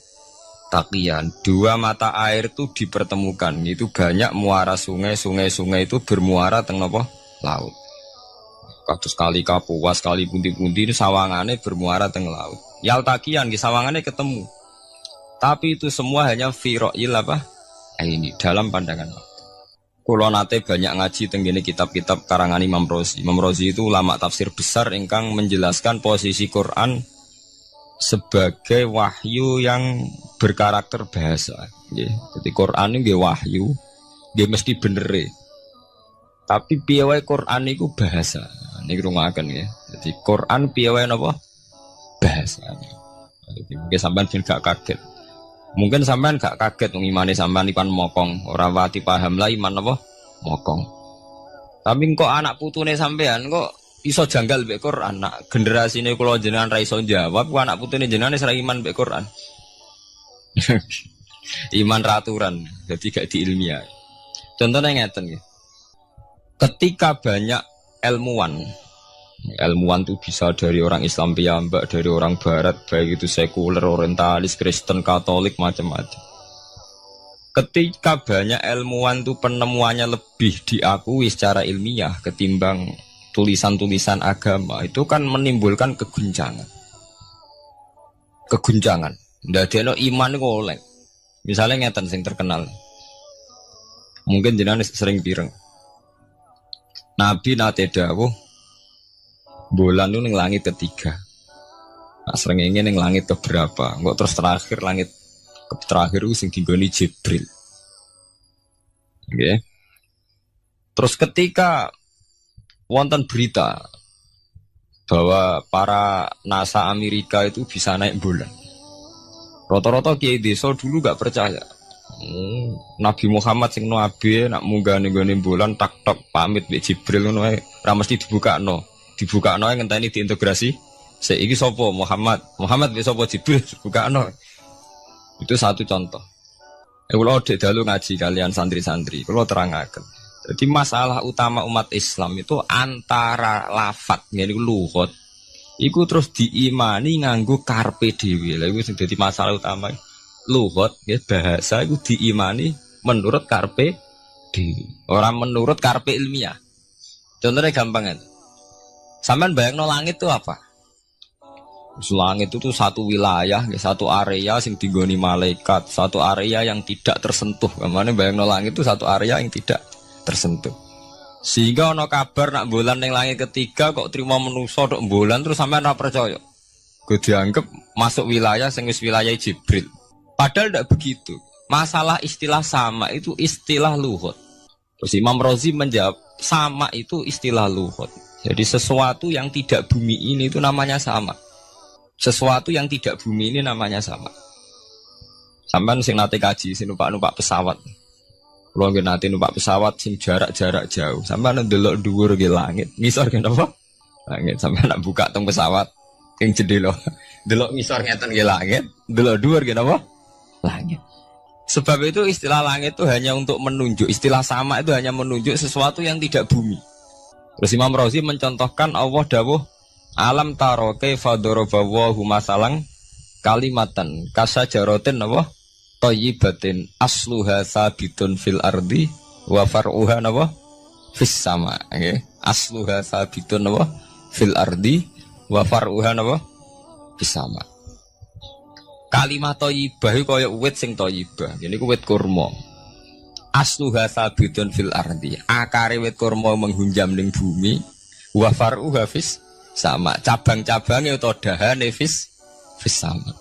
taqiyan. 2 mata air itu dipertemukan. Itu banyak muara sungai itu bermuara teng napa laut. Kados kali Kapuas, kali pundi-pundi ini sawangane bermuara teng laut. Yal taqiyan ki sawangane ketemu. Tapi itu semua hanya firoil apa? Ini dalam pandangan Allah. Kulo nate banyak ngaji tenggene kitab-kitab karangan Imam Rozi. Imam Rozi itu ulama tafsir besar ingkang menjelaskan posisi Quran sebagai wahyu yang berkarakter bahasa. Jadi Quran ini wahyu, dia mesti bener. Tapi piye wae Quran itu bahasa. Niki rungaken ya. Jadi Quran piye wae napa? Bahasa. Jadi mungkin sampean gak kaget. Mungkin sampean gak kaget ngimane sampean ipan mokong, ora wati paham lah iman apa mokong. Tapi kok anak putune sampean kok iso janggal mbek Quran. Nak generasine kula jenengan ra iso jawab, kok anak putune jenengan wis ra iman mbek Quran. Iman raturan, jadi gak diilmiah. Contohnya ngeten nggih. Ketika banyak ilmuwan itu bisa dari orang Islam piyambak, dari orang Barat, baik itu sekuler, orientalis, Kristen, Katolik, macam-macam. Ketika banyak ilmuwan itu penemuannya lebih diakui secara ilmiah ketimbang tulisan-tulisan agama, itu kan menimbulkan keguncangan. keguncangan. Ndadekno iman iku oleh. Misalnya ngeten sing terkenal. Mungkin jenengan sering pireng. Nabi nate dawuh bulan itu ning langit ketiga. Nah, srengenge ning langit keberapa? Engko terus terakhir langit terakhir itu sing dinggoni Jibril. Nggih. Terus ketika wonten berita bahwa para NASA Amerika itu bisa naik bulan. Rata-rata kiai desa dulu gak percaya. Nabi Muhammad sing nabi nak munggah ning bulan tak pamit mbek Jibril ngono ae ora mesti dibukakno. Dibukakno ngenteni diintegrasi. Saiki sapa Muhammad wis sapa Jibril dibukakno. Itu satu contoh. Kula dek dalu ngaji kalian santri-santri, kula terangaken. Jadi masalah utama umat Islam itu antara lafat ngene lugat iku terus diimani nganggo karpe dhewe. Lha iku sing dadi masalah utama. Lugat ya bahasa iku diimani menurut karpe dhewe, ora menurut karpe ilmiah. Contohnya gampang kan. Sampeyan bayangno langit itu apa? Langit itu tuh satu wilayah, satu area sing dinggoni malaikat, satu area yang tidak tersentuh. Kemana bayangno langit itu satu area yang tidak tersentuh. Sehingga ono kabar nak bulan ning langit ketiga kok terima manusa tok bulan terus sampean ora percaya. Gue dianggap masuk wilayah sing wis wilayah Jibril. Padahal tidak begitu. Masalah istilah sama itu istilah lughat. Terus Imam Razi menjawab sama itu istilah lughat. Jadi sesuatu yang tidak bumi ini itu namanya sama. Sesuatu yang tidak bumi ini namanya sama. Sampean sing nate kaji sing numpak pesawat. Kulo nggih nate numpak pesawat sing jarak-jarak jauh. Sampeyan ndelok dhuwur nggih langit. Ngisor nggih napa? Langit. Sampeyan nak buka teng pesawat sing jendela. Delok ngisor ngeten nggih langit, delok dhuwur nggih napa? Langit. Sebab itu istilah langit itu hanya untuk menunjuk, istilah sama itu hanya menunjuk sesuatu yang tidak bumi. Terus Imam Razi mencontohkan Allah dawuh alam taro kaifa daraballahu masalan kalimatan kasajaratin napa? Thayyibatin asluha sabitun fil ardi wa far'uha napa fis sama nggih asluha sabitun napa fil ardi wa far'uha napa fis sama. Kalimat thayyibah kaya wit sing thayyibah niku wit kurma asluha sabitun fil ardi akare wit kurma menghunjam ning bumi wa far'uha fis sama cabang-cabange utawa dahane fis sama.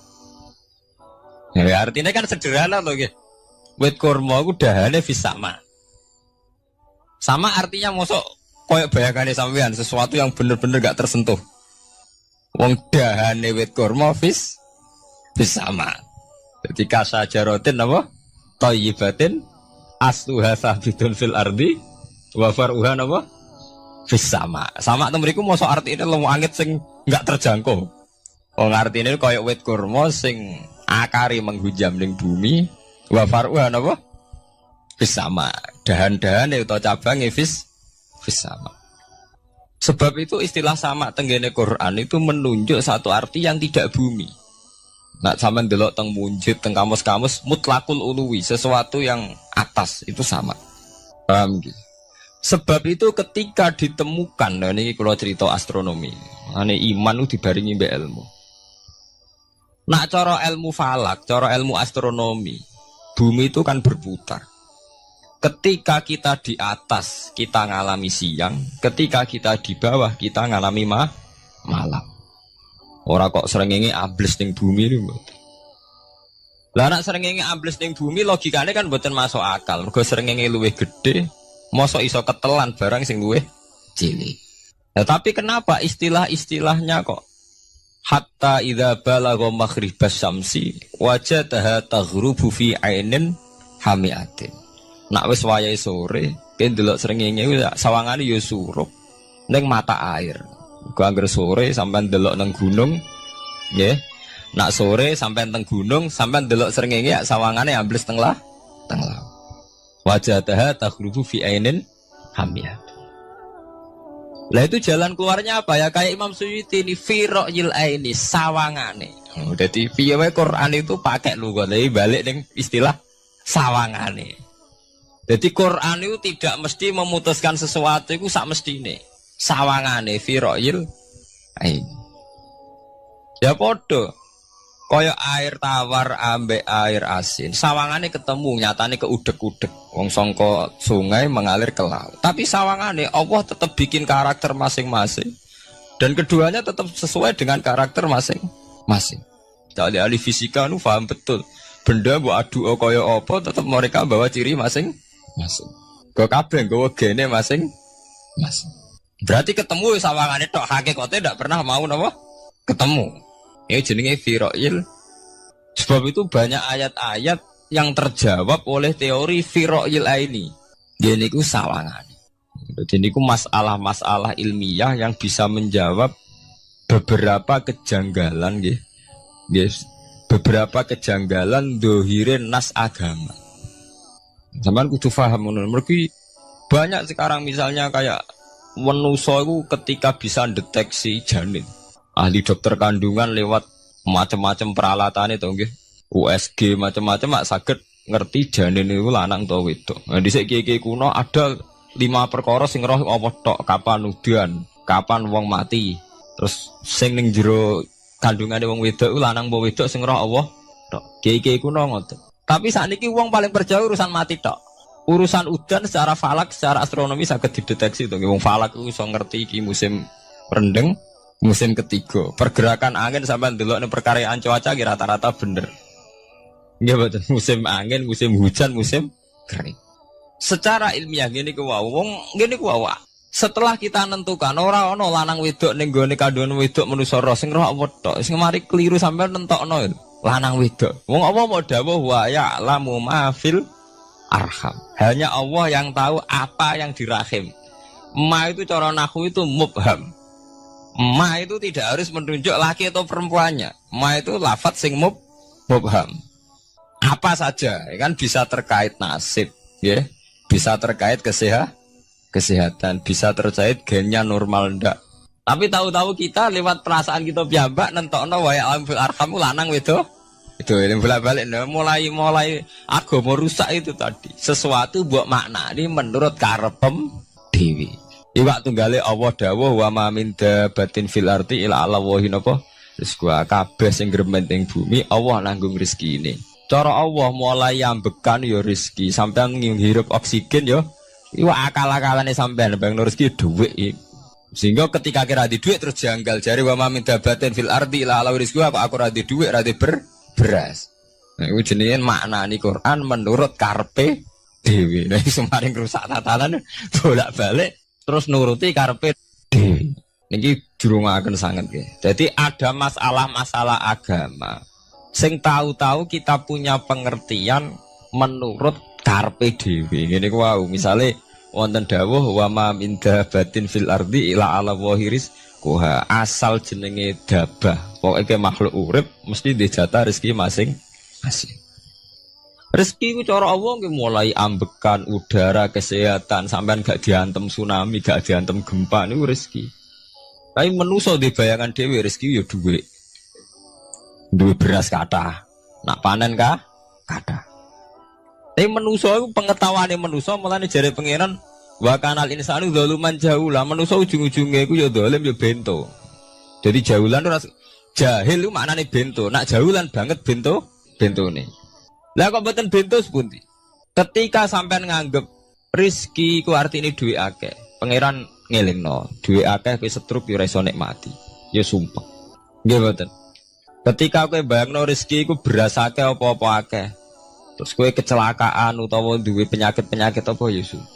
Ya, artinya kan sederhana loh, gitu. Wit kurma itu dahane fis sama. Sama artinya mosok koyok bayangane sampean sesuatu yang bener-bener gak tersentuh. Wong dahane wit kurma fis sama. Jadi kasajaratin apa? Thayyibatin asluha sabitun fil ardi wa far'uha apa? Fis sama. Sama temriku mosok artine lemu angit sing gak terjangkau. Wong artine koyok wit kurma sing akari menghujam ning bumi wa far'uha napa fis sama dahan-dahane utawa cabange fis sama. Sebab itu istilah sama tenggene Quran itu menunjuk satu arti yang tidak bumi. Nak sampean delok teng munjid teng kamus-kamus mutlakul uluwi sesuatu yang atas itu sama. Paham gitu? Sebab itu ketika ditemukan nah ini kalau cerita astronomi ane iman itu dibaringi mbek ilmu. Nak cara ilmu falak, cara ilmu astronomi, bumi itu kan berputar. Ketika kita di atas, kita ngalami siang. Ketika kita di bawah, kita ngalami malam. Orang kok srengenge ambles ning bumi ini. Lah nak srengenge ambles ning bumi, logikanya kan mboten masuk akal. Mergo srengenge luwih gede, mosok iso ketelan barang sing luwih cilik. Nah, tapi kenapa istilah-istilahnya kok hatta idza balagha maghribas syamsi wajadaha taghrubu fi ainin hamiatin. Nak wis wayahe sore, ken delok srengenge sawangane ya surup ning mata air. Ku anggere sore sampean delok nang gunung, nggih. Nak sore sampean teng gunung, sampean delok srengenge sawangane ambles teng laut. Wajadaha taghrubu fi ainin hamiatin. Lah itu jalan keluarnya apa ya? Kayak Imam Suyuti ini firaqil aini sawangane. Dadi piye wae Quran itu pakai lugat balik ning istilah sawangane. Jadi Quran itu tidak mesti memutuskan sesuatu itu sak mestine. Sawangane firaqil aini. Ya padha. Kaya air tawar ambek air asin. Sawangane ketemu, nyatane keudek-udek. Wong sangka sungai mengalir ke laut. Tapi sawangane Allah tetap bikin karakter masing-masing. Dan keduanya tetap sesuai dengan karakter masing-masing. Jadi ahli fisika nu paham betul. Benda mbok adu kaya apa tetap mereka bawa ciri masing-masing. Go kabeh nggawa gene masing-masing. Berarti ketemu sawangane tok hakikate ndak pernah mau napa? Ketemu. Ini jenenge firoil. Sebab itu banyak ayat-ayat yang terjawab oleh teori firoil ini. Jadi itu sawangan. Jadi itu masalah-masalah ilmiah yang bisa menjawab beberapa kejanggalan, yes. Beberapa kejanggalan dohirin nas agama. Sampeyan kudu paham ngono. Mergi banyak sekarang misalnya kayak manusa itu ketika bisa deteksi janin. Ahli dokter kandungan lewat macam-macam peralatan itu nggih. USG macam-macam mak saged ngerti janin itu lanang atau wedok. Nah dhisik kiye-kiye kuno ada 5 perkara sing roh apa tok, kapan udan, kapan wong mati. Terus sing ning jero kandungane wong wedok iku lanang apa wedok sing roh Allah tok. Kiye-kiye kuno ngoten. Tapi sakniki wong paling percaya urusan mati tok. Urusan udan secara falak, secara astronomi saged dideteksi to. Wong falak iku iso ngerti iki musim rendeng. Musim ketiga, pergerakan angin sampai ndelok ning perkaryaan cuaca ki rata-rata bener. Nggih mboten, musim angin, musim hujan, musim kering. Secara ilmiah ngene ku wong ngene ku wae. Setelah kita nentukan ora ana lanang wedok ning gone kandungan wedok manusa roh sing roh apa tok, sing mari keliru sampai nentokno lanang wedok. Wong apa mau dawuh wa ya'lamu ma fil arham. Hanya Allah yang tahu apa yang di rahim. Ma itu cara nahwu itu mubham. Ma itu tidak harus menunjuk laki atau perempuannya. Ma itu lafadz sing mubham. Apa saja, ya kan bisa terkait nasib, ya, bisa terkait kesehatan, bisa terkait gennya normal ndak. Tapi tahu-tahu kita lewat perasaan kita piyambak nentokno wa ya'lam fil arham lanang wedok. Itu yang bolak-balik mulai agama rusak itu tadi. Sesuatu buat makna ini menurut karepem dewi. Iwak tunggale Allah dawuh wa ma min dabatin fil ardi ila Allahi napa rizqu kabeh sing gremeng ing bumi Allah nanggung rezekine. Cara Allah mulai ambekan ya rezeki sampean ngirup oksigen ya iwak akal-akalane sampean bang rezeki dhuwit. Sehingga ketika kira di dhuwit terus janggal jare wa ma min dabatin fil ardi ila Allahi rizqu apa aku ra di dhuwit ra di beras. Nah iku jenenge maknani Quran menurut karepe dhewe. Nah iso maring rusak tatanan bolak-balik terus nuruti karepe dhewe. Niki jurungaken sanget nggih. Jadi ada masalah-masalah agama sing tahu-tahu kita punya pengertian menurut karepe dhewe. Ngene ku wau, misale wonten dawuh wa ma min dabatin fil ardi ila ala wahiris kuha asal jenenge dabah. Pokoke makhluk urip mesti dijatah rezeki masing-masing. Rezeki ku cara Allah nggih mulai ambekan udara, kesehatan, sampean gak diantem tsunami, gak diantem gempa niku rezeki. Tapi manusa di bayangan dhewe rezeki ya dhuwit. Duwe beras kathah. Nak panen kathah. Tapi manusa iku pengetahuane manusa mulane jare pangeran wa kanal insanu zaluman jahula. Manusa ujung-ujunge iku ya zalim ya bento. Jadi jahulan ora jahil iku maknane bento. Nak jahulan banget bentone. Lah kok mboten bento sepundi? Ketika sampean nganggep rezeki ku artine duwe akeh, pangeran ngelingno, duwe akeh kowe setruk yo ora iso nikmati. Ya sumpah. Nggih mboten. Ketika kowe bayangno rezeki ku beras akeh apa-apa akeh. Terus kowe kecelakaan utawa duwe penyakit-penyakit apa ya sumpah.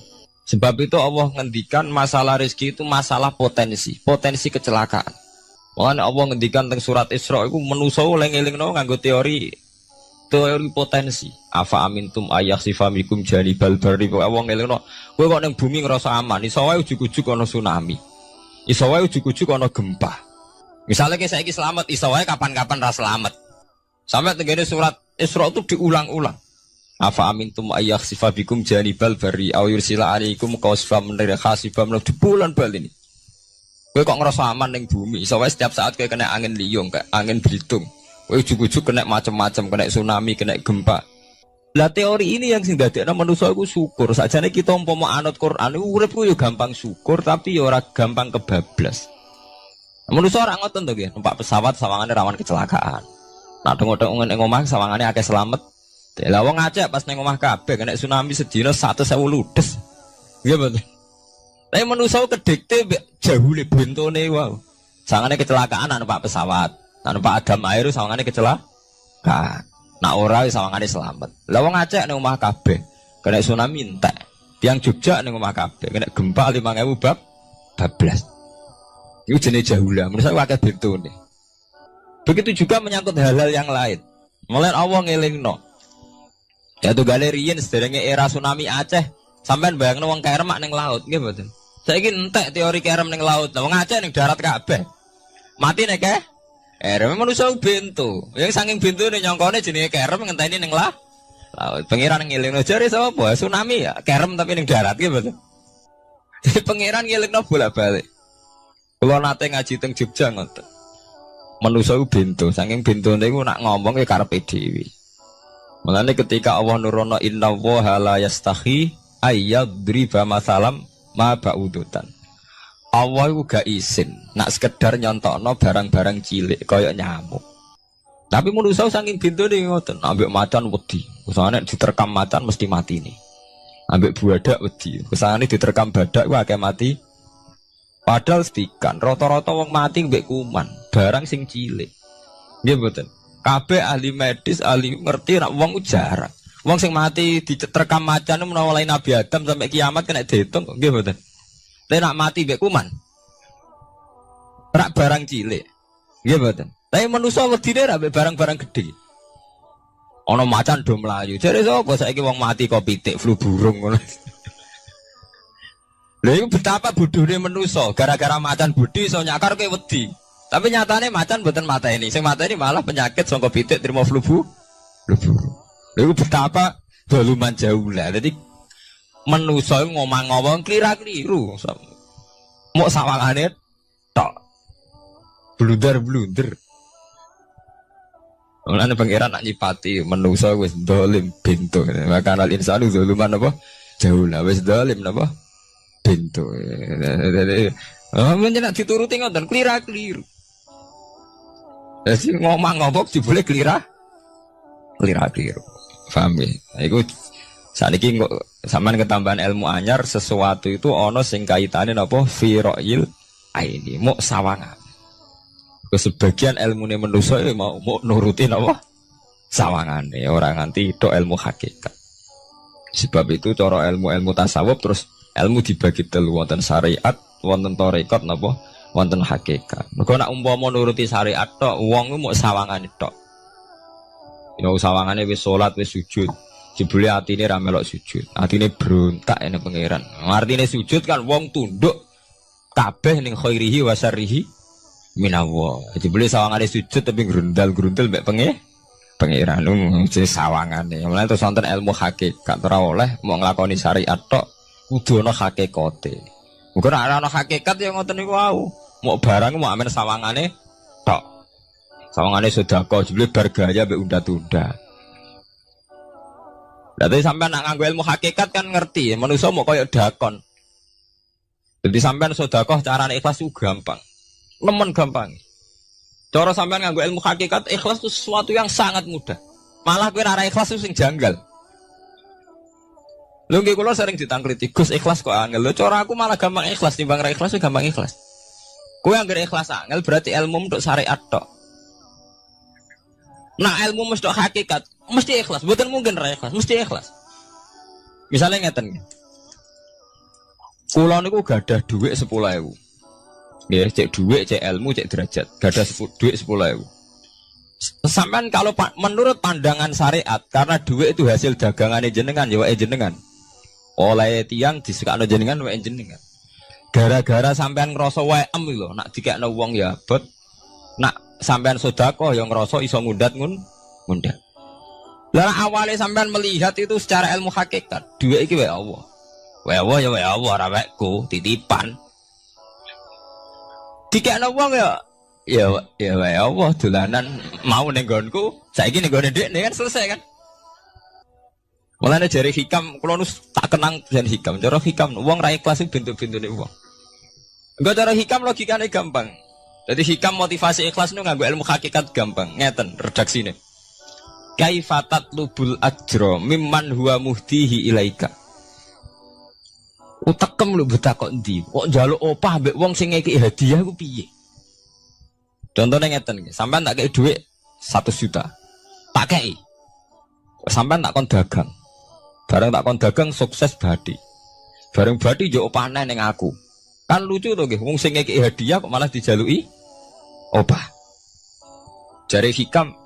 Sebab itu Allah ngendikan masalah rezeki itu masalah potensi kecelakaan. Makanya Allah ngendikan teng surat Isra iku manusa oleh ngelingno nganggo teori potensi. Afa amintum ayakhsifamikum janibal barri. Allah ngelingno kowe kok ning bumi ngrasa aman, iso wae ujug-ujug ana tsunami. Iso wae ujug-ujug ana gempa. Misalnya kayak saiki selamat, iso wae kapan-kapan ra selamat. Sampai tenggene surat Isra itu diulang-ulang. Afa amintum ayakhsifabikum janibal barri aw yursila alaikum qasfam min khasifam di bulan bal ini. Kowe kok ngrasa aman ning bumi, iso wae setiap saat kowe kena angin liung, kayak angin belitung. Kowe ujug-ujug kena macam-macam, kena tsunami, kena gempa. Lah teori ini yang sing dadekno manusa iku syukur. Sakjane kita umpama anut Quran iku urip ku yo gampang syukur tapi yo ora gampang kebablas. Manusa ora ngoten to nggih, numpak pesawat sawangane rawan kecelakaan. Nak tengok-tengok ning omah sawangane akeh selamat. Lah wong Aceh pas ning omah kabeh kena tsunami sedina 100.000 ludes. Nggih betul. Tapi manusia kedikte jahule bentone wae. Sangane kecelakaan ana Pak pesawat, ana Pak Adam air sawangane kecelakaan. Nak ora sawangane selamat. Lah wong Aceh ning omah kabeh kena tsunami entek. Tiang Jogja ning omah kabeh kena gempa 5.000 bablas. Iku jenenge jahula, manusia akeh bentone. Begitu juga menyangkut hal-hal yang lain. Mulai Allah ngelingno. Ya tuh galerian sederenge era tsunami Aceh, sampean bayangno wong kerem ning laut, nggih mboten. Saiki entek teori kerem ning laut. Wong Aceh ning darat kabeh. Mati nek kerem manusia bento. Yang saking bentone nyongkone jenenge kerem ngenteni ning laut. Pangeran ngelingno jare sapa? Tsunami ya, kerem tapi ning darat nggih mboten. Pangeran ngelingno bolak-balik. Kula nate ngaji teng Jogja ngoten. Manusia bento, saking bentone iku nak ngomong ya karepe dhewe. Mulane ketika Allah nurono inna woha la yastahi ayyadriba masalam ma ba'udutan. Allah itu gak izin nak sekedar nyontokno barang-barang cilik kaya nyamuk. Tapi manusia saking bintone ngoten, ambek macan wedi. Usane diterkam macan mesti mati nih. Ambek buadak wedi. Usane diterkam badak ku akeh mati. Padahal setikan rata-rata wong mati mbek kuman, barang sing cilik. Nggih mboten. Kabeh ahli medis, ahli ngerti nek wong jarang. Wong sing mati diterkam macan menawa lain Nabi Adam sampai kiamat kena diitung nggih mboten. Tapi nak mati mbek kuman. Rak barang cilik. Nggih mboten. Tapi manusa wedine ra mbek barang-barang gedhe. Ana macan do mlayu. Jare sapa saiki wong mati kok pitik flu burung ngono. Lha iku betapa bodhone manusa gara-gara macan bodhi iso nyakar kowe wedi. Tapi nyatane macan mboten mateni. Sing mateni malah penyakit saka pitik trimo flu burung. Lha iku betapa doluman jauh lah. Dadi manusa ngomong-ngomong klira-kliru. Mok sawangane tok. Blunder-blunder. Mulane pangeran nak nyipati manusa wis dolim bento. Maka al insanu doluman apa? Jauh lah wis dolim napa? Bento. Menjenak dituruti ngoten klira-kliru. Jadi ngomong-ngomong boleh klira-kliru. Paham ya? Iku saniki kok sampean ketambahan ilmu anyar sesuatu itu ana sing kaitane napa fira'il aini muk sawangan. Sebagian ilmune manusa mau nuruti napa sawangane ora nganti tok ilmu hakikat. Sebab itu cara ilmu-ilmu tasawuf terus ilmu dibagi telu wonten syariat, wonten tarekat napa wonten hakikat. Mergo nek umpama nuruti syariat tok wong ku muk sawangane tok. Yen sawangane wis salat wis sujud, jebule atine ra melok sujud. Atine brontak ene pangeran. Artine sujud kan wong tunduk kabeh ning khairihi wa syarrihi minallah. Jebule sawangane sujud tapi grundal-grundel mbek pangeran jenenge sawangane. Mulane terus wonten ilmu hakikat ora oleh mau nglakoni syariat tok kudu ana hakikate. Muga nek ana hakikat ya ngoten niku wau. Mau barang mau amen sawangane tok. Sawangane sedekah jebule bar gaya mbek unda-unda. Lah tapi sampean nak nganggo ilmu hakikat kan ngerti, manusa mau koyo dakon. Jadi sampean sedekah carane ikhlas ku gampang. Nemen gampang. Cara sampean nganggo ilmu hakikat ikhlas itu sesuatu yang sangat mudah. Malah kowe ora ikhlas itu sing janggal. Lho nggih kula sering ditangkliti, Gus ikhlas kok angel. Lho cara aku malah gampang ikhlas timbang ra ikhlas gampang ikhlas. Kowe anggere ikhlas angel berarti ilmu untuk syariat tok. Nah ilmu mesti hakikat, mesti ikhlas. Bukan mungkin ra ikhlas, mesti ikhlas. Misalnya ngeten. Kula niku gadah dhuwit 10.000. Nggih, cek dhuwit, cek ilmu, cek derajat. Gadah dhuwit 10.000. Sampean kalau menurut pandangan syariat, karena dhuwit itu hasil dagangane jenengan, ya wae jenengan. Oleh tiyang disukakno jenengan wae jenengan. Gara-gara sampean ngrasa wae lho, nak dikekno wong ya abot. Nak sampean sedekah yang ngerasa iso ngundat ngundat. Lah awale sampean melihat itu secara ilmu hakikat, dhuwit iki wae Allah. Wae Allah ya wae Allah ora wekku, titipan. Dikekno wong ya wae Allah dolanan mau ning nggonku, saiki ning nggone ndekne kan selesai kan. Mulane jare hikam kula nus tak kenang jan hikam. Cara hikam wong ra ikhlas bentuk-bentune wong. Enggak cara hikam logikane gampang. Jadi hikam motivasi ikhlas nu nganggo ilmu hakikat gampang. Ngeten redaksine. Kaifatat lubul ajro mimman huwa muhtihi ilaika. Utekem lu betakok ndi? Kok njaluk opah mbek wong sing ngeki hadiah ku piye? Contohnya ngeten iki, sampean tak kei dhuwit 1 juta. Tak kei. Sampean tak kon dagang. Bareng tak kon dagang sukses badi. Bareng badi yo opahne ning aku. Kan lucu to nggih, wong sing ngeki hadiah kok malah dijaluki opah. Jare hikam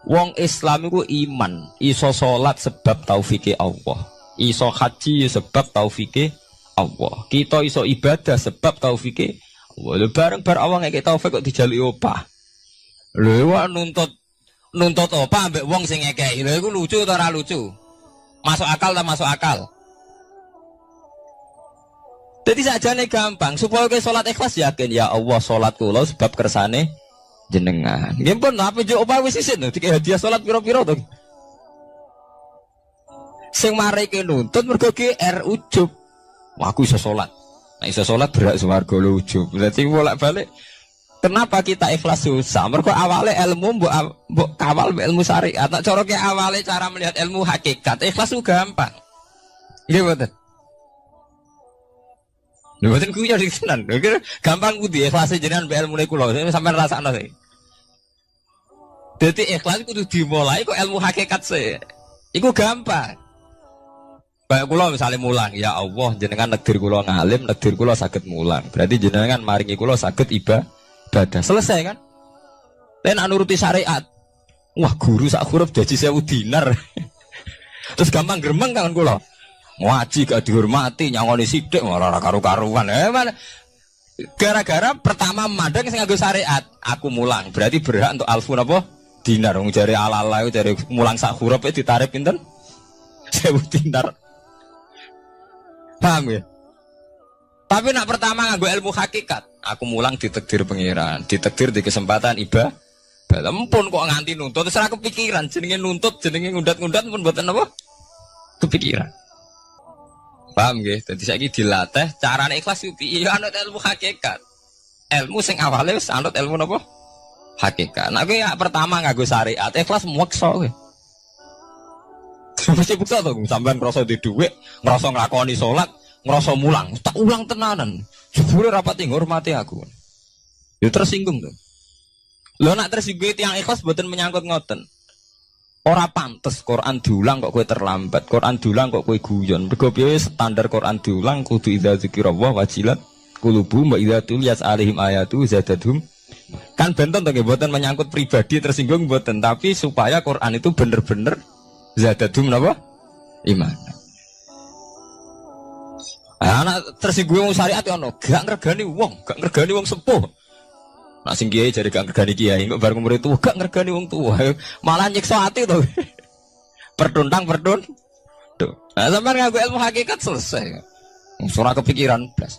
wong Islam iku iman, iso salat sebab taufike Allah. Iso haji sebab taufike Allah. Kita iso ibadah sebab taufike Allah. Bareng awang ngeke taufik kok dijaluki opah. Lho wak nuntut opah ambek wong sing ngekeki. Lha iku lucu ta ora lucu? Masuk akal ta masuk akal? Jadi sakjane gampang supaya kowe salat ikhlas yakin ya Allah salat kula sebab kersane jenengan. Nggih pun apa yo opah wis isin dikek hadiah salat pira-pira to. Sing mareke nuntut mergo GR ujub. Wah aku iso salat. Nek iso salat berak swarga lho ujub. Berarti bolak-balik kenapa kita ikhlas susah? Mergo awale ilmu mbok kawal mbek ilmu syariat. Nek cara ke awale cara melihat ilmu hakikat ikhlas ku gampang. Nggih mboten. Lha mboten kuwi jadi tenan. Gampang kudu ikhlas jenengan mbek ilmune kula sampeyan rasakno sih. Dadi ikhlas kudu dimulai kok ilmu hakikat sih. Iku gampang. Baik kula misalnya mulang, ya Allah jenengan negdir kula ngalim, negdir kula saged mulang. Berarti jenengan maringi kula saged ibadah. Selesai kan? Nek nuruti syariat. Wah, guru sak huruf jadi 1000 dinar. Terus gampang gremeng kan kula. Ngaji gak dihormati, nyangoni sithik ora karu-karuan. Gara-gara pertama madang sing nganggo syariat, aku mulang. Berarti berhak untuk alfun apa? Dinar. Wong jare ala-ala jare mulang sak huruf ditarik pinten? 1000 dinar. Paham ya? Tapi nak pertama nganggo ilmu hakikat, aku mulang ditakdir pengiran, ditakdir di kesempatan ibadah. Lempun kok nganti nuntut, terus aku kepikiran jenenge nuntut, jenenge ngundat-ngundat pun mboten apa? Kepikiran. Paham nggih? Dadi saiki dilatih carane ikhlas ku piye? Ya anut ilmu hakikat. Ilmu sing awale wis anut ilmu napa? Hakikat. Nek kowe ya pertama nganggo syariat, ikhlas meksa kowe. Mesti bukti tuh, sampean ngerasa di duit, ngerasa ngelakoni sholat, ngerasa mulang, tak ulang tenanan. Jebule rapati ngurmati aku. Ya tersinggung tuh. Lo nak tersinggung yang ikhlas buatan menyangkut ngoten. Ora pantes Quran diulang kok kowe terlambat, Quran diulang kok kowe guyon. Mergo piye standar Quran diulang kudu idza dzikrullah wajilat qulubuhum wa idza tuliyat alaihim ayatu zadadhum. Kan benten to nggih mboten menyangkut pribadi tersinggung mboten, tapi supaya Quran itu bener-bener zadadum napa? Iman. Anak tersinggung syariat ono, gak ngregani wong sepuh. Nak sing kiai jare gak ngregani kiai, kok bareng umur itu gak ngregani wong tua. Malah nyiksa ati to. Perdun. Tuh. Nah, sampeyan nganggo ilmu hakikat selesai. Ora kepikiran blas.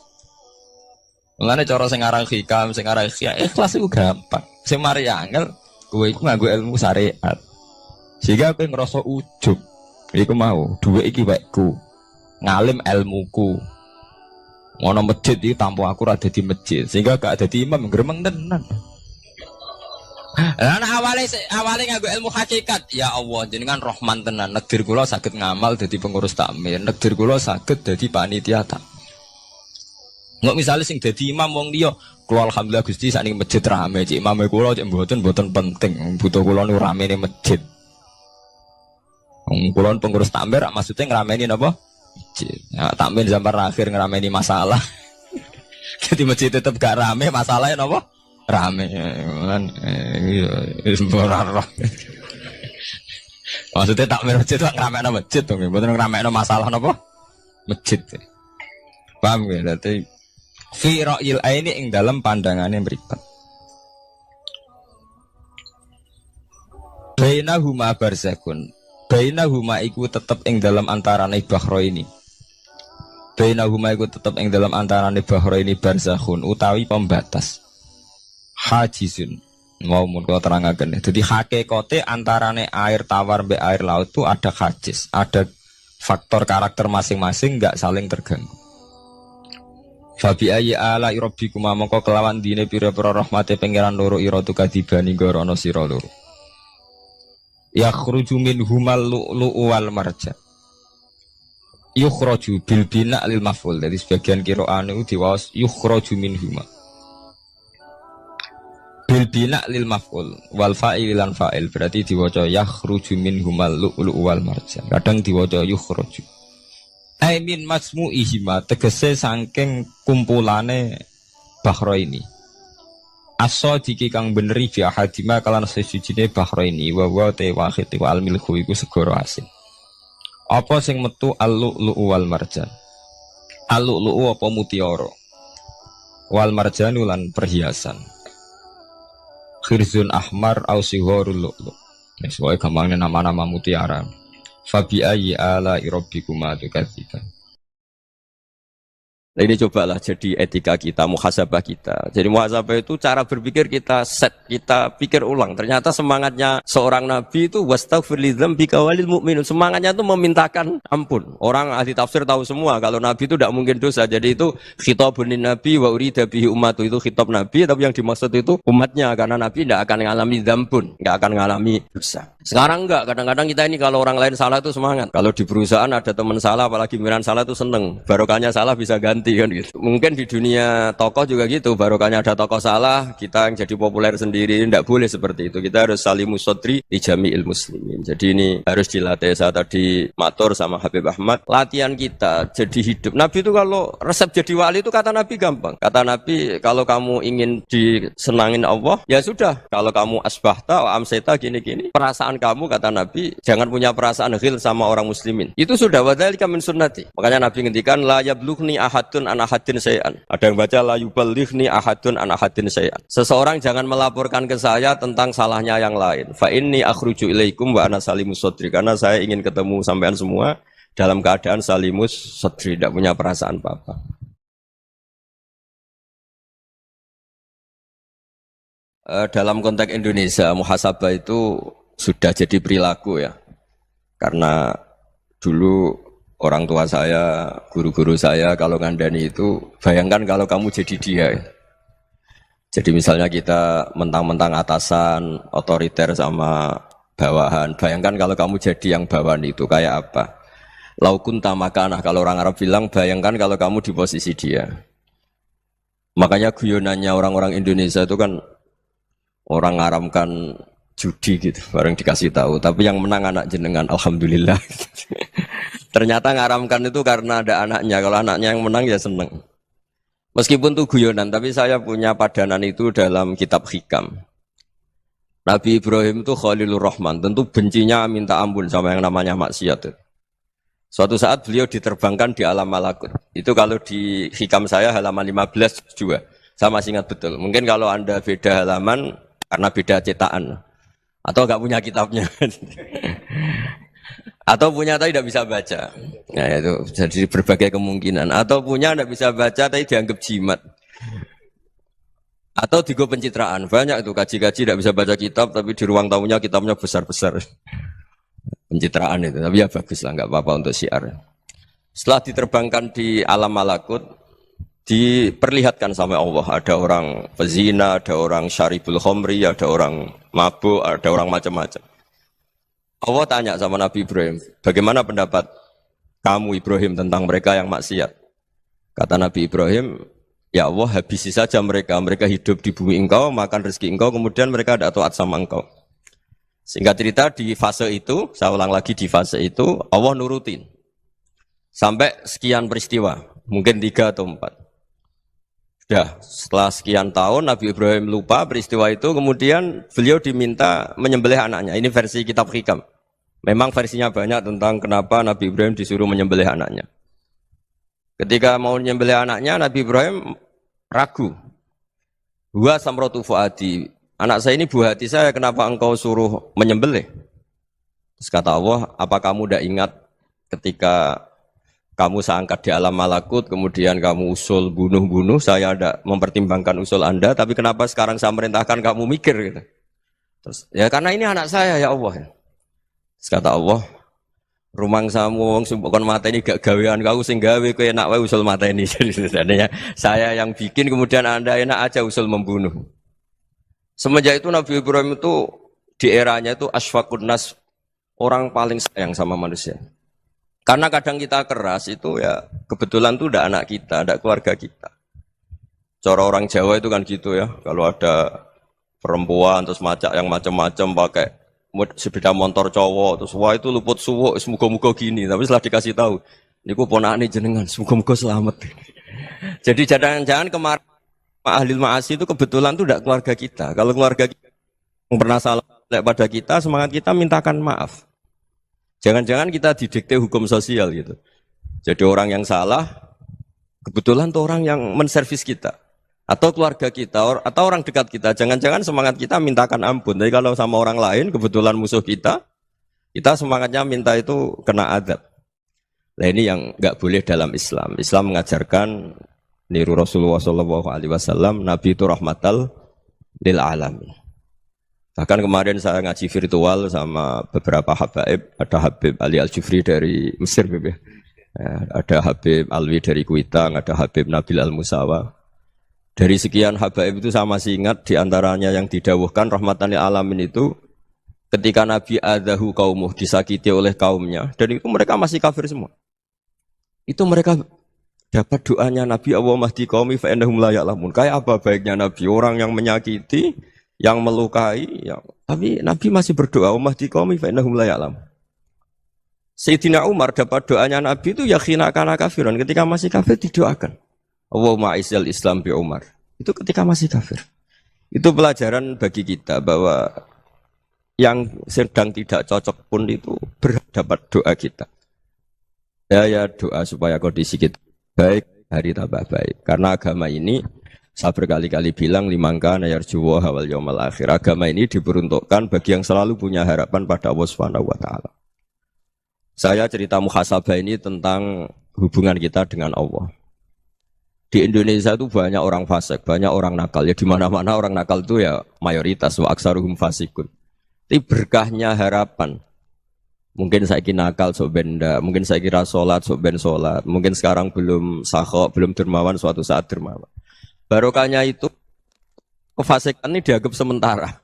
Mulane cara sing aran hikam, sing aran ikhlas iku gampang. Sing mari angel kowe iku nganggo ilmu syariat. Sehingga aku ngerasa ujub. Iku mau, duwe iki wekku. Ngalim ilmuku. Ngono masjid iki tanpa aku ora dadi masjid. Sehingga gak dadi imam gremeng tenan. Lah awale nganggo ilmu hakikat. Ya Allah, jenengan Rahman tenan. Negdir kula saged ngamal dadi pengurus takmir. Negdir kula saged dadi panitia tak. Nggak misalnya sing dadi imam wong liya, kula alhamdulillah Gusti sakniki masjid rame. Cik imame kula cek mboten penting. Butuh kula nu ramene masjid. Kulon pengurus takmir maksudnya ngerameni apa? Masjid. Ya, takmir zaman akhir ngerameni masalah. Jadi masjid tetap gak rame, masalahnya apa? Rame. Kan maksudnya takmir masjid itu ngerameni masjid dong, bukan ngerameni masalah apa? Masjid. Paham ya? Jadi fi ra'yil aini ing dalam pandangannya mripat. Bainahuma barzakhun. Bainahuma iku tetep ing dalam antarane bahro ini. Bainahuma iku tetep ing dalam antarane bahro ini barzakhun utawi pembatas. Hajizun. Mau mun kula terangaken. Jadi hakikate antarane air tawar mbek air laut itu ada hajiz, ada faktor karakter masing-masing enggak saling terganggu. Fabi ayyi ala rabbikuma mongko kelawan dine pira-pira rahmate pangeran loro ira tukadibani gorono sira loro. Yakhruju minhumal lu'lu'u wal marjan. Yukhraju bil bina lil maf'ul. Dadi sebagian qira'ane diwaos yukhraju minhuma. Bil bina lil maf'ul wal fa'il lan fa'il berarti diwaca yakhruju minhumal lu'lu'u wal marjan. Kadang diwaca yukhraju. Aimin masmu'ihima tegese saking kumpulane bahro ini. As-sadiqi kang beneri fi ahadima kalan sesujine bahro ini wa wa te wahid wa al-milhu iku segara asin. Apa sing metu al-lu'lu'u wal marjan? Al-lu'lu'u apa mutiara? Wal marjan lan perhiasan. Khirzun ahmar au sigharul lu'lu'. Wis wae gampangnya nama-nama mutiara. Fabi ayyi ala rabbikuma tukadziban. Nah ini cobalah jadi etika kita, muhasabah kita. Jadi muhasabah itu cara berpikir kita set, kita pikir ulang. Ternyata semangatnya seorang nabi itu wastaghfir lidzambika walil mu'minun. Semangatnya itu memintakan ampun. Orang ahli tafsir tahu semua kalau nabi itu tidak mungkin dosa. Jadi itu khitabun nabi wa urida bihi ummatu, itu khitab nabi, tapi yang dimaksud itu umatnya, karena nabi tidak akan mengalami dzambun, tidak akan mengalami dosa. Sekarang enggak, kadang-kadang kita ini kalau orang lain salah itu semangat. Kalau di perusahaan ada teman salah, apalagi pimpinan salah itu seneng. Barokahnya salah bisa ganti kan gitu. Mungkin di dunia tokoh juga gitu, barokahnya ada tokoh salah, kita yang jadi populer sendiri. Tidak boleh seperti itu. Kita harus salimus sodri di jami'il muslimin. Jadi ini harus dilatih. Saya tadi matur sama Habib Ahmad, latihan kita jadi hidup. Nabi itu kalau resep jadi wali itu kata Nabi gampang. Kata Nabi, kalau kamu ingin disenangin Allah, ya sudah. Kalau kamu asbahta wa amseta gini-gini, perasaan kamu, kata Nabi, jangan punya perasaan ghil sama orang muslimin. Itu sudah wadzalika min sunnati. Makanya Nabi ngendikan la yablughni ahadun an ahadin syai'an. Ada yang baca la yuballighni ahadun an ahadin syai'an. Seseorang jangan melaporkan ke saya tentang salahnya yang lain. Fa inni akhruju ilaikum wa ana salimus sadri. Karena saya ingin ketemu sampean semua dalam keadaan salimus sadri, tidak punya perasaan apa-apa. Dalam konteks Indonesia, muhasabah itu sudah jadi perilaku ya, karena dulu orang tua saya, guru-guru saya kalau ngandani itu, bayangkan kalau kamu jadi dia ya. Jadi misalnya kita mentang-mentang atasan, otoriter sama bawahan, bayangkan kalau kamu jadi yang bawahan itu kayak apa. Laukun tamakanah, kalau orang Arab bilang, bayangkan kalau kamu di posisi dia. Makanya guyonannya orang-orang Indonesia itu kan orang ngaramkan judi gitu, bareng dikasih tahu. Tapi yang menang anak jenengan, alhamdulillah. Ternyata ngaramkan itu karena ada anaknya. Kalau anaknya yang menang ya seneng. Meskipun itu guyonan, tapi saya punya padanan itu dalam kitab Hikam. Nabi Ibrahim itu Khalilur Rahman, tentu bencinya minta ampun sama yang namanya maksiat. Suatu saat beliau diterbangkan di alam malakut. Itu kalau di Hikam saya halaman 15 juga. Saya masih ingat betul. Mungkin kalau Anda beda halaman karena beda cetakan. Atau enggak punya kitabnya. Atau punya tapi tidak bisa baca. Nah itu jadi berbagai kemungkinan. Atau punya tidak bisa baca tapi dianggap jimat. Atau digo pencitraan. Banyak itu kaji-kaji tidak bisa baca kitab tapi di ruang tamunya kitabnya besar-besar. Pencitraan itu. Tapi ya bagus lah, enggak apa-apa untuk syiar. Setelah diterbangkan di alam malakut, diperlihatkan sama Allah, ada orang pezina, ada orang syaribul khomri, ada orang mabuk, ada orang macam-macam. Allah tanya sama Nabi Ibrahim, bagaimana pendapat kamu Ibrahim tentang mereka yang maksiat? Kata Nabi Ibrahim, ya Allah habisi saja mereka, mereka hidup di bumi engkau, makan rezeki engkau, kemudian mereka tidak taat sama engkau. Singkat cerita di fase itu, saya ulang lagi di fase itu, Allah nurutin. Sampai sekian peristiwa, mungkin 3 atau 4. Sudah, setelah sekian tahun Nabi Ibrahim lupa peristiwa itu, kemudian beliau diminta menyembelih anaknya. Ini versi kitab Hikam. Memang versinya banyak tentang kenapa Nabi Ibrahim disuruh menyembelih anaknya. Ketika mau menyembelih anaknya, Nabi Ibrahim ragu. Wa samratu fuadi, anak saya ini buah hati saya, kenapa engkau suruh menyembelih? Terus kata Allah, apa kamu tidak ingat ketika kamu saya angkat di alam malakut, kemudian kamu usul bunuh-bunuh, saya ada mempertimbangkan usul Anda, tapi kenapa sekarang saya merintahkan kamu mikir gitu. Terus, ya karena ini anak saya ya Allah. Terus kata Allah, Rumangsamu wong sing kon mateni gak gawean kau sing gawe kowe enak wae usul mateni. Jadi sebenarnya saya yang bikin kemudian Anda enak aja usul membunuh. Semenjak itu Nabi Ibrahim itu di eranya itu asfaqun nas, orang paling sayang sama manusia. Karena kadang kita keras itu ya kebetulan tuh udah anak kita, ada keluarga kita. Cara orang Jawa itu kan gitu ya, kalau ada perempuan terus macak yang macam-macam pakai sepeda motor cowok terus wah itu luput suwuk semoga-moga gini, tapi setelah dikasih tahu niku ponakane jenengan semoga-moga selamat. Jadi jangan-jangan kemarin ahli ma'asi itu kebetulan tuh tidak keluarga kita. Kalau keluarga kita yang pernah salah pada kita, semangat kita mintakan maaf. Jangan-jangan kita didikte hukum sosial gitu. Jadi orang yang salah kebetulan tuh orang yang menservis kita. Atau keluarga kita, atau orang dekat kita. Jangan-jangan semangat kita mintakan ampun. Jadi kalau sama orang lain, kebetulan musuh kita semangatnya minta itu kena adab. Nah ini yang nggak boleh dalam Islam. Islam mengajarkan niru Rasulullah SAW, Nabi itu rahmatal lil alamin. Bahkan kemarin saya ngaji virtual sama beberapa habaib. Ada Habib Ali Al-Jufri dari Mesir, ya. Ada Habib Alwi dari Kuitang, ada Habib Nabil Al-Musawa. Dari sekian habaib itu saya masih ingat diantaranya yang didawuhkan rahmatan lil alamin itu ketika Nabi adahu kaumuh, disakiti oleh kaumnya, dan itu mereka masih kafir semua. Itu mereka dapat doanya Nabi Allahumma hdi qaumi fa innahum la ya'lamun. Kayak apa baiknya Nabi, orang yang menyakiti, yang melukai, tapi Nabi masih berdoa Allahumma hdi qaumi fa innahum la ya'lamun. Sayyidina Umar dapat doanya Nabi itu yakhina kana kafiran, ketika masih kafir didoakan Allahumma izzal Islam bi Umar. Itu ketika masih kafir. Itu pelajaran bagi kita bahwa yang sedang tidak cocok pun itu berdapat doa kita. Ya doa supaya kondisi kita baik, hari tambah baik. Karena agama ini saya berkali-kali bilang limangka nayarjuwa hawal yaumal akhir. Agama ini diperuntukkan bagi yang selalu punya harapan pada Allah Subhanahu wa taala. Saya cerita muhasabah ini tentang hubungan kita dengan Allah. Di Indonesia itu banyak orang fasik, banyak orang nakal. Ya di mana-mana orang nakal itu ya mayoritas, wa aksaruhum fasikun. Tapi berkahnya harapan. Mungkin saya kira nakal sok benda, mungkin saya kira sholat sok ben sholat, mungkin sekarang belum sakhok, belum dermawan, suatu saat dermawan. Barokahnya itu kefasikan ini dianggap sementara.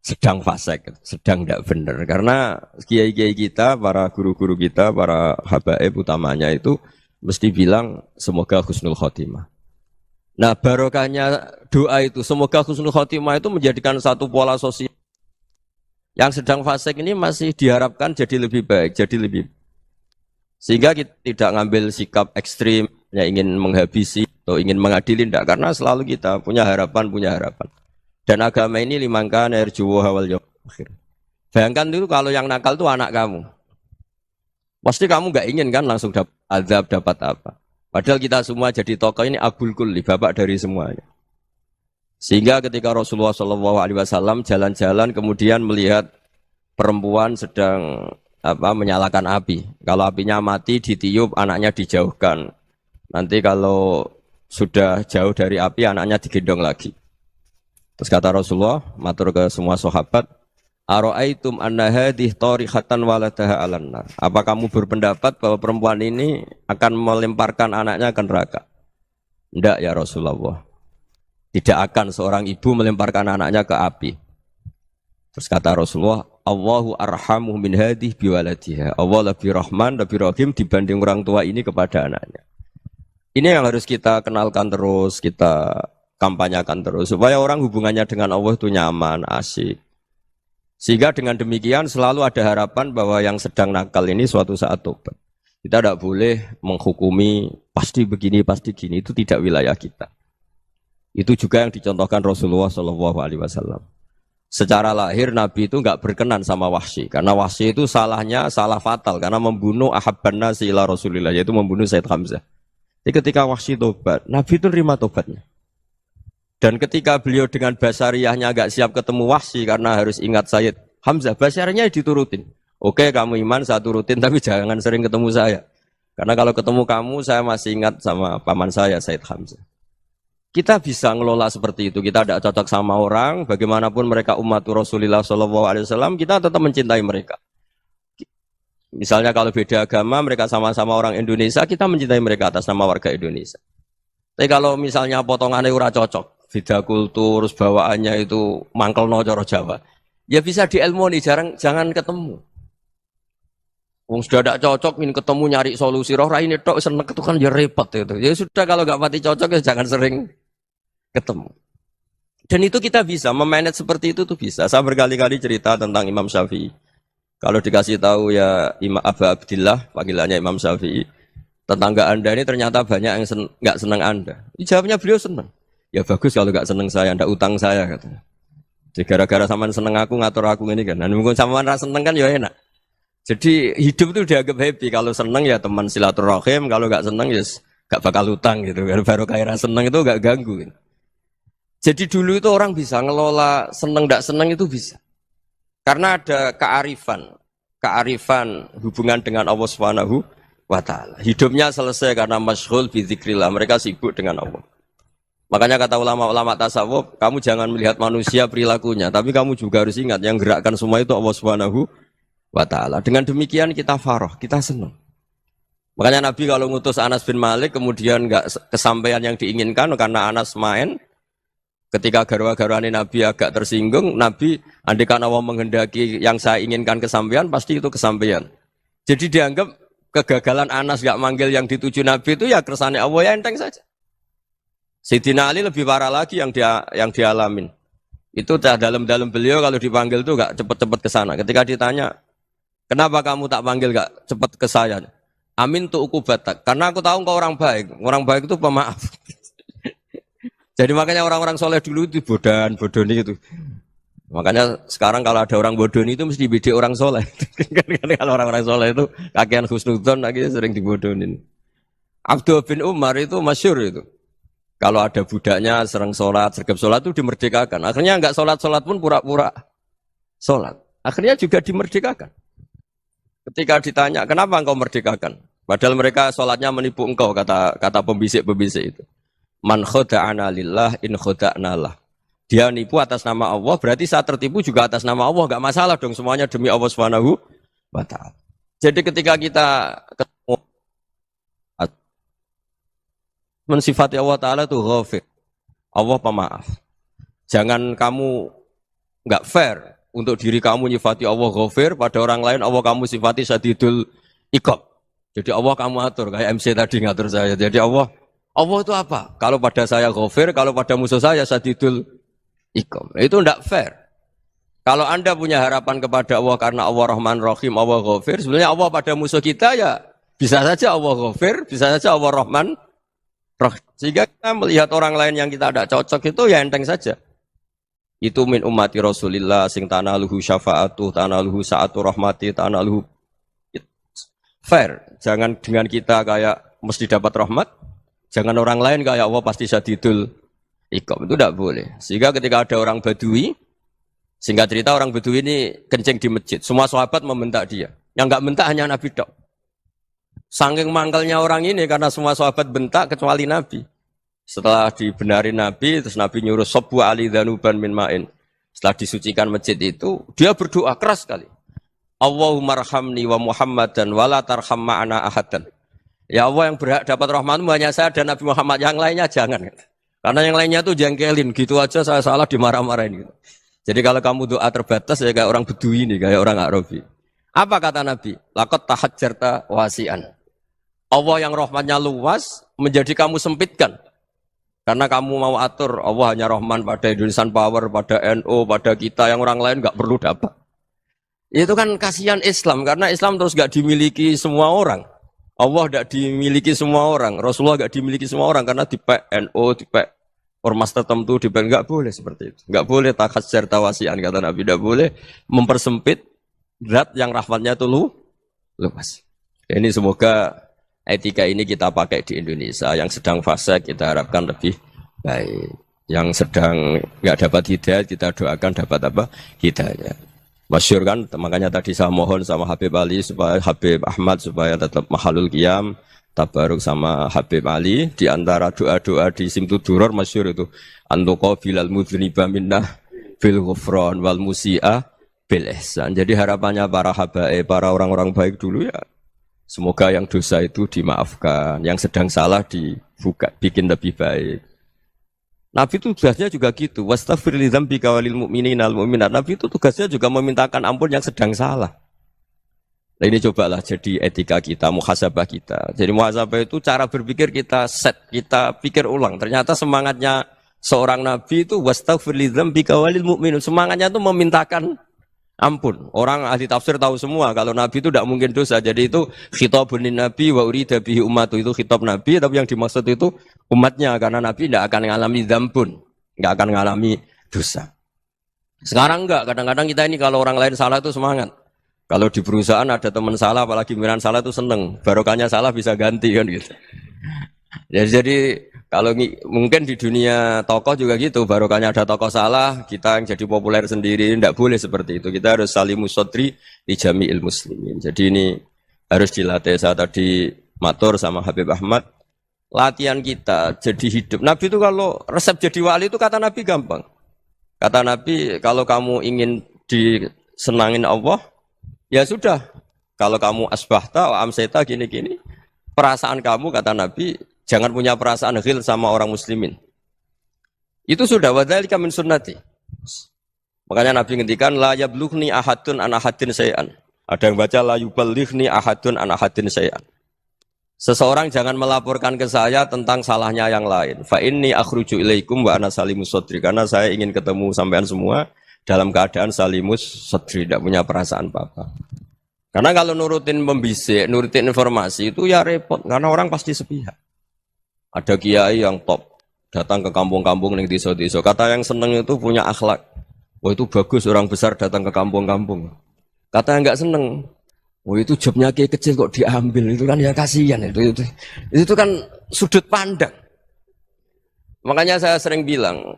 Sedang fasik, sedang tidak benar. Karena kiai-kiai kita, para guru-guru kita, para habaib utamanya itu mesti bilang semoga husnul khotimah. Nah barokahnya doa itu semoga husnul khotimah itu menjadikan satu pola sosial. Yang sedang fasik ini masih diharapkan jadi lebih baik, jadi lebih. Sehingga kita tidak ngambil sikap ekstrim, yang ingin menghabisi atau ingin mengadili, tidak. Karena selalu kita punya harapan. Dan agama ini limangka nerjuwa hawal yaumil akhir. Bayangkan itu kalau yang nakal itu anak kamu. Pasti kamu nggak ingin kan langsung dapat azab, dapat apa. Padahal kita semua jadi tokoh ini abul kulli, bapak dari semuanya. Sehingga ketika Rasulullah SAW jalan-jalan kemudian melihat perempuan sedang menyalakan api. Kalau apinya mati ditiup, anaknya dijauhkan. Nanti kalau sudah jauh dari api, anaknya digendong lagi. Terus kata Rasulullah, matur ke semua sahabat, Aro'aitum anna hadih tarihatan waladaha alan nar. Apa kamu berpendapat bahwa perempuan ini akan melemparkan anaknya ke neraka? Tidak ya Rasulullah. Tidak akan seorang ibu melemparkan anaknya ke api. Terus kata Rasulullah, Allahu arhamu min hadih biwaladiha. Allah lebih rahman, lebih rahim dibanding orang tua ini kepada anaknya. Ini yang harus kita kenalkan terus, kita kampanyakan terus. Supaya orang hubungannya dengan Allah itu nyaman, asik. Sehingga dengan demikian selalu ada harapan bahwa yang sedang nakal ini suatu saat tobat. Kita tidak boleh menghukumi pasti begini, pasti gini. Itu tidak wilayah kita. Itu juga yang dicontohkan Rasulullah SAW. Secara lahir Nabi itu nggak berkenan sama Wahsy. Karena Wahsy itu salahnya salah fatal. Karena membunuh ahabban nasi ila Rasulillah. Yaitu membunuh Said Hamzah. Jadi ketika Wahsy tobat, Nabi itu nerima tobatnya. Dan ketika beliau dengan basariyahnya agak siap ketemu Wahsy karena harus ingat Sayyid Hamzah, basariyahnya diturutin. Oke, kamu iman, saya turutin, tapi jangan sering ketemu saya. Karena kalau ketemu kamu, saya masih ingat sama paman saya, Sayyid Hamzah. Kita bisa ngelola seperti itu. Kita tidak cocok sama orang, bagaimanapun mereka umat Rasulullah SAW, kita tetap mencintai mereka. Misalnya kalau beda agama, mereka sama-sama orang Indonesia, kita mencintai mereka atas nama warga Indonesia. Tapi kalau misalnya potongannya ora cocok, beda kultur, bawaannya itu mangkelno cara Jawa, ya bisa diilmoni, jangan ketemu. Wong sudah tidak cocok, ingin ketemu nyari solusi. Roh ini tok seneng itu kan ya repot itu. Ya sudah kalau nggak pati cocok ya jangan sering ketemu. Dan itu kita bisa memanage seperti itu tuh bisa. Saya berkali-kali cerita tentang Imam Syafi'i. Kalau dikasih tahu ya Imam Aba Abdillah, panggilannya Imam Syafi'i, tetangga Anda ini ternyata banyak yang nggak senang Anda. Jawabnya beliau senang. Ya bagus kalau nggak senang saya, Anda utang saya katanya. Jadi gara-gara sampean seneng aku ngatur aku ini kan. Nah, mungkin sampean rasa seneng kan ya enak. Jadi hidup itu dianggap happy. Kalau seneng ya teman silaturahim, kalau nggak seneng ya nggak bakal utang gitu. Baru kayak seneng itu nggak ganggu. Gitu. Jadi dulu itu orang bisa ngelola seneng nggak seneng itu bisa. Karena ada kearifan hubungan dengan Allah Subhanahu wa Ta'ala. Hidupnya selesai karena masyghul bi dzikrillah. Mereka sibuk dengan Allah. Makanya kata ulama-ulama tasawuf, kamu jangan melihat manusia perilakunya, tapi kamu juga harus ingat yang gerakkan semua itu Allah Subhanahu wa Ta'ala. Dengan demikian kita faroh, kita senang. Makanya Nabi kalau ngutus Anas bin Malik kemudian enggak kesampaian yang diinginkan karena Anas main, ketika garwa-garwane Nabi agak tersinggung, Nabi andaikan Allah menghendaki yang saya inginkan kesampaian, pasti itu kesampaian. Jadi dianggap kegagalan Anas enggak manggil yang dituju Nabi itu ya kersane Allah, ya enteng saja. Sayyidina Ali lebih parah lagi yang dialamin. Itu dalam beliau kalau dipanggil itu enggak cepat-cepat ke sana. Ketika ditanya, kenapa kamu tak panggil gak cepat ke saya? Amin tu ukubatak. Karena aku tahu engkau orang baik. Orang baik itu pemaaf. Jadi makanya orang-orang soleh dulu itu bodoni itu. Makanya sekarang kalau ada orang bodoni itu mesti bidik orang soleh. Kalau orang-orang soleh itu kakean husnudzon lagi sering dibodonin. Abdul bin Umar itu masyhur itu. Kalau ada budaknya sering sholat, sergap sholat itu dimerdekakan. Akhirnya enggak sholat pun pura-pura sholat. Akhirnya juga dimerdekakan. Ketika ditanya, kenapa engkau merdekakan? Padahal mereka sholatnya menipu engkau, kata pembisik-pembisik itu. Man khoda'ana lillah in khoda'na lah. Dia nipu atas nama Allah, berarti saya tertipu juga atas nama Allah. Enggak masalah dong, semuanya demi Allah Subhanahu wa Ta'ala. Jadi ketika kita ketemu mensifati Allah Ta'ala itu ghafir. Allah pemaaf. Jangan kamu enggak fair. Untuk diri kamu nyifati Allah ghafir, pada orang lain Allah kamu sifati syadidul iqab. Jadi Allah kamu atur, kayak MC tadi ngatur saya. Jadi Allah itu apa? Kalau pada saya ghafir, kalau pada musuh saya syadidul iqab. Itu tidak fair. Kalau Anda punya harapan kepada Allah karena Allah Rahman Rahim, Allah ghafir, sebenarnya Allah pada musuh kita ya bisa saja Allah ghafir, bisa saja Allah Rahman Rahim. Sehingga kita melihat orang lain yang kita tidak cocok itu ya enteng saja. Itu min ummati Rasulillah sing tanaluhu syafa'atu, tanaluhu sa'atu rahmati, tanaluhu fair. Jangan dengan kita kayak mesti dapat rahmat, jangan orang lain kayak Allah pasti syadidul iqab. Itu tidak boleh. Sehingga ketika ada orang Badui, singkat cerita orang Badui ini kencing di masjid, semua sahabat membentak dia. Yang enggak bentak hanya Nabi tok. Saking mangkelnya orang ini karena semua sahabat bentak kecuali Nabi. Setelah dibenarin Nabi, terus Nabi nyuruh sobu ali dhanuban min ma'in. Setelah disucikan masjid itu, dia berdoa keras sekali. Allahumma arhamni wa Muhammadan wa la tarham ma'ana ahadan. Ya Allah yang berhak dapat rahmatmu hanya saya dan Nabi Muhammad, yang lainnya jangan. Karena yang lainnya tuh jengkelin, gitu aja saya salah dimarah-marahin gitu. Jadi kalau kamu doa terbatas ya kayak orang Bedui ini, kayak orang Arabi. Apa kata Nabi? Laqad tahajjarta wasi'an. Allah yang rahmatnya luas menjadi kamu sempitkan. Karena kamu mau atur, Allah hanya Rahman pada Indonesian Power, pada NU, pada kita, yang orang lain nggak perlu dapat. Itu kan kasihan Islam, karena Islam terus nggak dimiliki semua orang. Allah nggak dimiliki semua orang, Rasulullah nggak dimiliki semua orang, karena di NU, di ormas tertentu, di nggak boleh seperti itu. Nggak boleh takhasyar tawasian, kata Nabi, nggak boleh mempersempit zat yang rahmatnya itu luas. Ini semoga etika ini kita pakai di Indonesia. Yang sedang fase kita harapkan lebih baik. Yang sedang nggak dapat hidayah kita doakan dapat apa? Hidayah. Masyhur kan, makanya tadi saya mohon sama Habib Ali supaya Habib Ahmad supaya tetap mahalul qiyam, tabaruk sama Habib Ali. Di antara doa-doa di Simtuduror masyhur itu antuqa bilal mudhniba minnah bil ghufran wal musi'ah bil ihsan. Jadi harapannya para habaib, para orang-orang baik dulu ya, semoga yang dosa itu dimaafkan, yang sedang salah dibuka, bikin lebih baik. Nabi itu tugasnya juga gitu. Wastaghfir li dzambika walil mu'minina wal mu'minat. Nabi itu tugasnya juga memintakan ampun yang sedang salah. Nah ini cobalah jadi etika kita, muhasabah kita. Jadi muhasabah itu cara berpikir kita set, kita pikir ulang. Ternyata semangatnya seorang nabi itu wastaghfir li dzambika walil mu'minun. Semangatnya itu memintakan ampun. Orang ahli tafsir tahu semua kalau nabi itu tidak mungkin dosa. Jadi itu khitabun nabi wa urida bihi ummatu, itu khitab nabi, tapi yang dimaksud itu umatnya, karena nabi tidak akan mengalami dzambun, tidak akan mengalami dosa. Sekarang enggak, kadang-kadang kita ini kalau orang lain salah itu semangat. Kalau di perusahaan ada teman salah, apalagi miran salah itu seneng. Barokahnya salah bisa ganti kan gitu. Jadi kalau mungkin di dunia tokoh juga gitu, barokahnya ada tokoh salah, kita yang jadi populer sendiri, tidak boleh seperti itu. Kita harus salimus sodri di jami'il muslimin. Jadi ini harus dilatih. Saya tadi matur sama Habib Ahmad, latihan kita jadi hidup. Nabi itu kalau resep jadi wali itu kata Nabi gampang. Kata Nabi, kalau kamu ingin disenangin Allah, ya sudah. Kalau kamu asbahta, amseta gini-gini, perasaan kamu kata Nabi, jangan punya perasaan ghil sama orang muslimin. Itu sudah wadzalika min sunnati. Makanya Nabi ngendikan la yablughni ahadun an ahadin syai'an. Ada yang baca la yuballighni ahadun an ahadin syai'an. Seseorang jangan melaporkan ke saya tentang salahnya yang lain. Fa inni akhruju ilaikum wa ana salimus sadri. Karena saya ingin ketemu sampean semua dalam keadaan salimus sadri, tidak punya perasaan apa-apa. Karena kalau nurutin membisik, nurutin informasi itu ya repot, karena orang pasti sepihak. Ada kiai yang top, datang ke kampung-kampung ning desa-desa. Kata yang seneng itu punya akhlak. Wah itu bagus orang besar datang ke kampung-kampung. Kata yang enggak seneng, wah itu jobnya kiai kecil kok diambil, itu kan ya kasihan itu kan sudut pandang. Makanya saya sering bilang,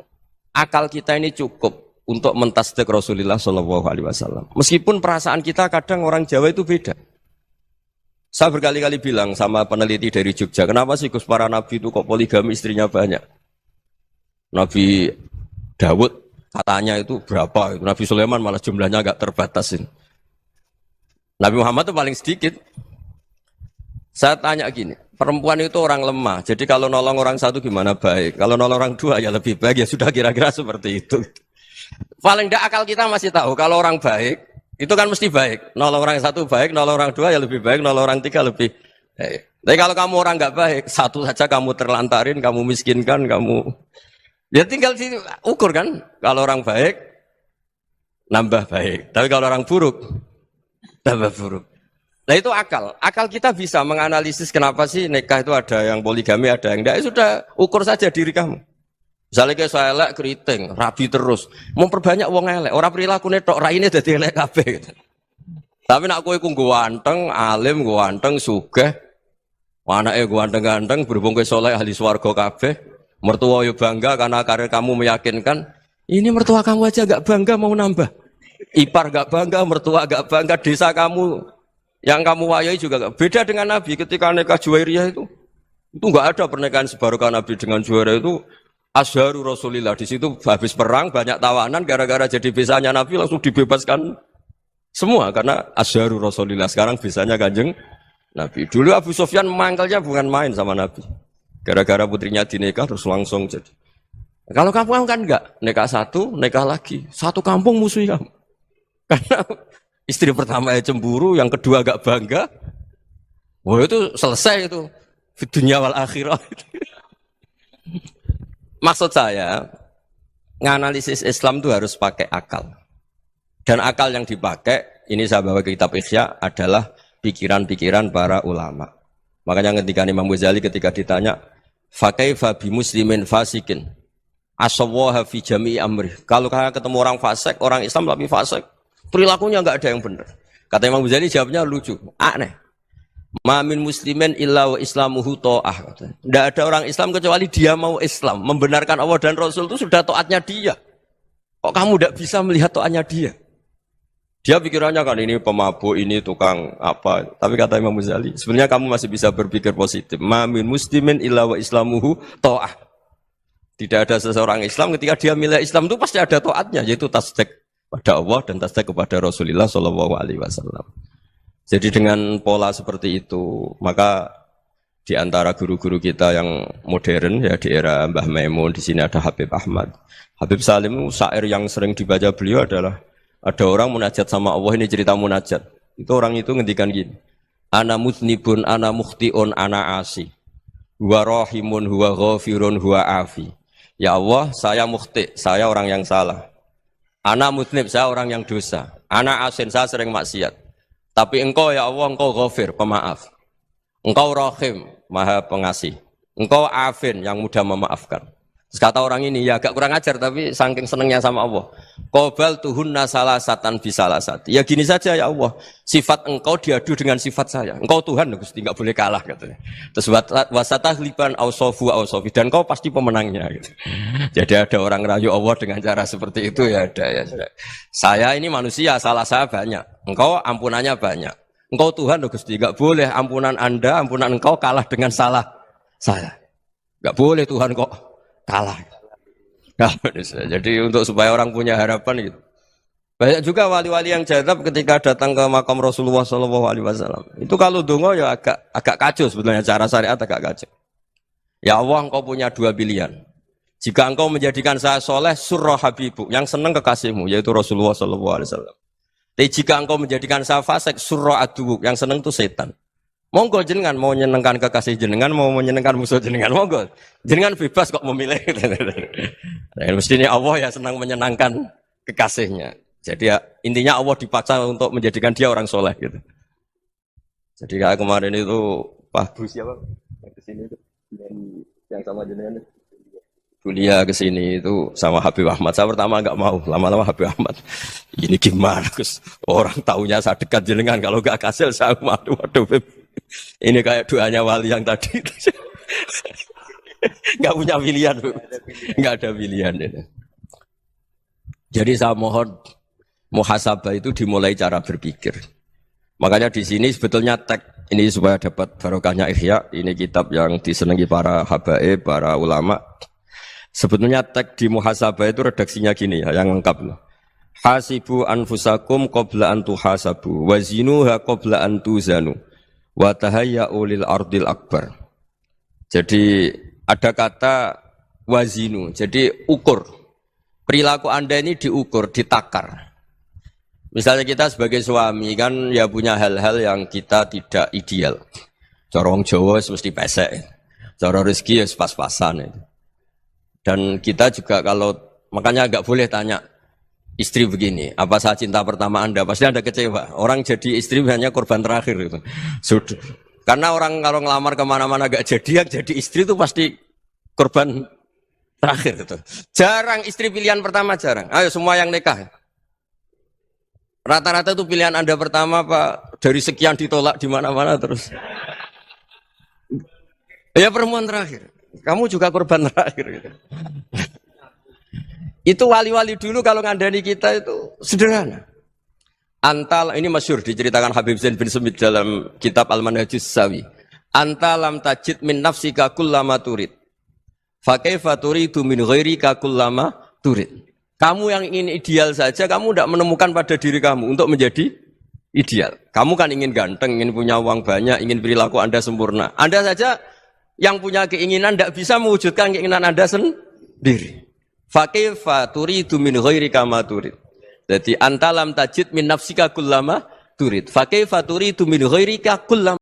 akal kita ini cukup untuk mentasdik Rasulullah SAW. Meskipun perasaan kita kadang orang Jawa itu beda. Saya berkali-kali bilang sama peneliti dari Jogja, kenapa sih Gus para nabi itu kok poligami istrinya banyak? Nabi Dawud katanya itu berapa? Nabi Sulaiman malah jumlahnya agak terbatasin. Nabi Muhammad itu paling sedikit. Saya tanya gini, perempuan itu orang lemah, jadi kalau nolong orang satu gimana baik? Kalau nolong orang dua ya lebih baik, ya sudah kira-kira seperti itu. Paling tidak akal kita masih tahu kalau orang baik itu kan mesti baik. Nolong orang satu baik, nolong orang dua ya lebih baik, nolong orang tiga lebih baik. Tapi kalau kamu orang nggak baik, satu saja kamu terlantarin, kamu miskinkan, kamu ya tinggal diukur kan. Kalau orang baik nambah baik, tapi kalau orang buruk tambah buruk. Nah itu akal. Akal kita bisa menganalisis kenapa sih nikah itu ada yang poligami, ada yang enggak. Sudah ukur saja diri kamu. Misalnya kayak saya elek keriting, rabi terus, memperbanyak wong elek, orang perilaku netok raine dadi elek kabeh gitu. Tapi nak kowe ku ganteng, alim ganteng, sugih, anake ganteng-ganteng, berhubung kowe saleh ahli swarga kabeh, mertua yo bangga karena karir kamu meyakinkan. Ini mertua kamu aja gak bangga mau nambah. Ipar gak bangga, mertua gak bangga, desa kamu yang kamu wayai juga gak. Beda dengan Nabi ketika nikah Juwairiyah itu gak ada pernikahan sebarokah Nabi dengan Juwairiyah itu. Azharu Rasulillah, di situ habis perang banyak tawanan, gara-gara jadi bisanya Nabi langsung dibebaskan semua karena Azharu Rasulillah. Sekarang bisanya Kanjeng Nabi. Dulu Abu Sufyan mangkelnya bukan main sama Nabi, gara-gara putrinya dinikah terus langsung jadi. Kalau kamu kan enggak, nikah satu, nikah lagi, satu kampung musuh kamu. Karena istri pertama ya cemburu, yang kedua agak bangga. Wah itu selesai itu, dunia wal akhirah. Maksud saya, nganalisis Islam itu harus pakai akal. Dan akal yang dipakai, ini saya bawa ke kitab Ihya, adalah pikiran-pikiran para ulama. Makanya ketika Imam Ghazali ketika ditanya, fakaifa bi muslimin fasikin, asawwaha fi jami'i amri. Kalau kalian ketemu orang fasik, orang Islam tapi fasik, perilakunya enggak ada yang benar. Kata Imam Ghazali jawabnya lucu, aneh. Ma min muslimin illa wa islamuhu ta'ah. Tidak ada orang Islam kecuali dia mau Islam, membenarkan Allah dan Rasul itu sudah taatnya dia. Kok kamu tidak bisa melihat taatnya dia? Dia pikirannya kan ini pemabuk, ini tukang apa. Tapi kata Imam Ghazali, sebenarnya kamu masih bisa berpikir positif. Ma min muslimin illa wa islamuhu ta'ah. Tidak ada seseorang Islam ketika dia milih Islam itu pasti ada taatnya, yaitu tasdik pada Allah dan tasdik kepada Rasulullah Shallallahu Alaihi Wasallam. Jadi dengan pola seperti itu, maka di antara guru-guru kita yang modern ya di era Mbah Maimun, di sini ada Habib Ahmad. Habib Salim, syair yang sering dibaca beliau adalah ada orang munajat sama Allah, ini cerita munajat. Itu orang itu ngendikan gini. Ana mutnibun, ana mukhtiun, ana asi. Huwa rahimun, huwa ghafirun, huwa afi. Ya Allah, saya mukhti, saya orang yang salah. Ana mutnib, saya orang yang dosa. Ana asin, saya sering maksiat. Tapi engkau ya Allah, engkau ghafir, pemaaf. Engkau rahim, maha pengasih. Engkau afin, yang mudah memaafkan. Terus kata orang ini, ya agak kurang ajar, tapi saking senengnya sama Allah. Qobal tuhunna salasatan bisalasati. Ya gini saja ya Allah, sifat engkau diadu dengan sifat saya. Engkau Tuhan, Gusti, enggak boleh kalah katanya. Terus wasatahliban ausofu ausofi, dan engkau pasti pemenangnya gitu. Jadi ada orang rayu Allah dengan cara seperti itu ya ada ya. Saya ini manusia, salah saya banyak. Engkau ampunannya banyak. Engkau Tuhan, Gusti, enggak boleh ampunan Anda, ampunan engkau kalah dengan salah saya. Enggak boleh Tuhan kok kalah. Nah, jadi untuk supaya orang punya harapan gitu. Banyak juga wali-wali yang jadab ketika datang ke makam Rasulullah SAW. Itu kalau dongo ya agak kacau sebetulnya, cara syariat agak kacau. Ya Allah, engkau punya dua pilihan. Jika engkau menjadikan saya soleh, surah habibu, yang senang kekasihmu, yaitu Rasulullah SAW. Tapi jika engkau menjadikan saya fasik, surah aduwuk, yang senang itu setan. Monggo jenengan mau menyenangkan kekasih jenengan, mau menyenangkan musuh jenengan, monggo. Jenengan bebas kok memilih. Nah, mestinya Allah ya senang menyenangkan kekasihnya. Jadi ya, intinya Allah dipaksa untuk menjadikan dia orang soleh gitu. Jadi kayak kemarin itu Pak Bu siapa? Yang kesini itu yang sama jenengan. Kuliah kesini itu sama Habib Ahmad. Saya pertama enggak mau, lama-lama Habib Ahmad. Ini gimana Gus? Orang taunya saya dekat jenengan, kalau enggak kasil saya waduh. Ini kayak doanya wali yang tadi. Enggak punya pilihan, Bu. Enggak ada pilihan ini. Jadi saya mohon muhasabah itu dimulai cara berpikir. Makanya di sini sebetulnya teks ini supaya dapat barokahnya Ihya. Ini kitab yang disenangi para habaib, para ulama. Sebetulnya teks di muhasabah itu redaksinya gini ya, yang lengkap. Hasibu anfusakum qabla an tuhasabu, wazinuha qabla an tuzanu, wa tahayya'u lil ardil akbar. Jadi ada kata wazinu, jadi ukur. Perilaku Anda ini diukur, ditakar. Misalnya kita sebagai suami kan ya punya hal-hal yang kita tidak ideal. Cara wong Jawa mesti pesek. Cara rezeki ya pas-pasan itu. Dan kita juga kalau, makanya enggak boleh tanya istri begini, apa saya cinta pertama Anda? Pasti Anda kecewa. Orang jadi istri hanya korban terakhir itu. Sudah. Karena orang kalau ngelamar kemana-mana enggak jadi, yang jadi istri itu pasti korban terakhir itu. Jarang istri pilihan pertama, jarang. Ayo semua yang nikah. Rata-rata itu pilihan Anda pertama Pak, dari sekian ditolak di mana-mana terus. Ya perempuan terakhir. Kamu juga korban terakhir gitu. Itu wali-wali dulu kalau ngandani kita itu sederhana. Antal, ini masyhur diceritakan Habib Zain bin Semit dalam kitab Al-Manhajus Sawi. Antalam tajid min nafsika kullama turid. Fa kaifa turidu min ghairika kullama turid. Kamu yang ingin ideal saja, kamu tidak menemukan pada diri kamu untuk menjadi ideal. Kamu kan ingin ganteng, ingin punya uang banyak, ingin perilaku Anda sempurna. Anda saja yang punya keinginan tidak bisa mewujudkan keinginan Anda sendiri. Fa kaifa turidu min ghairika ma turid. Jadi antalam tajid min nafsika kullama turid. Fa kaifa turidu min ghairika kullama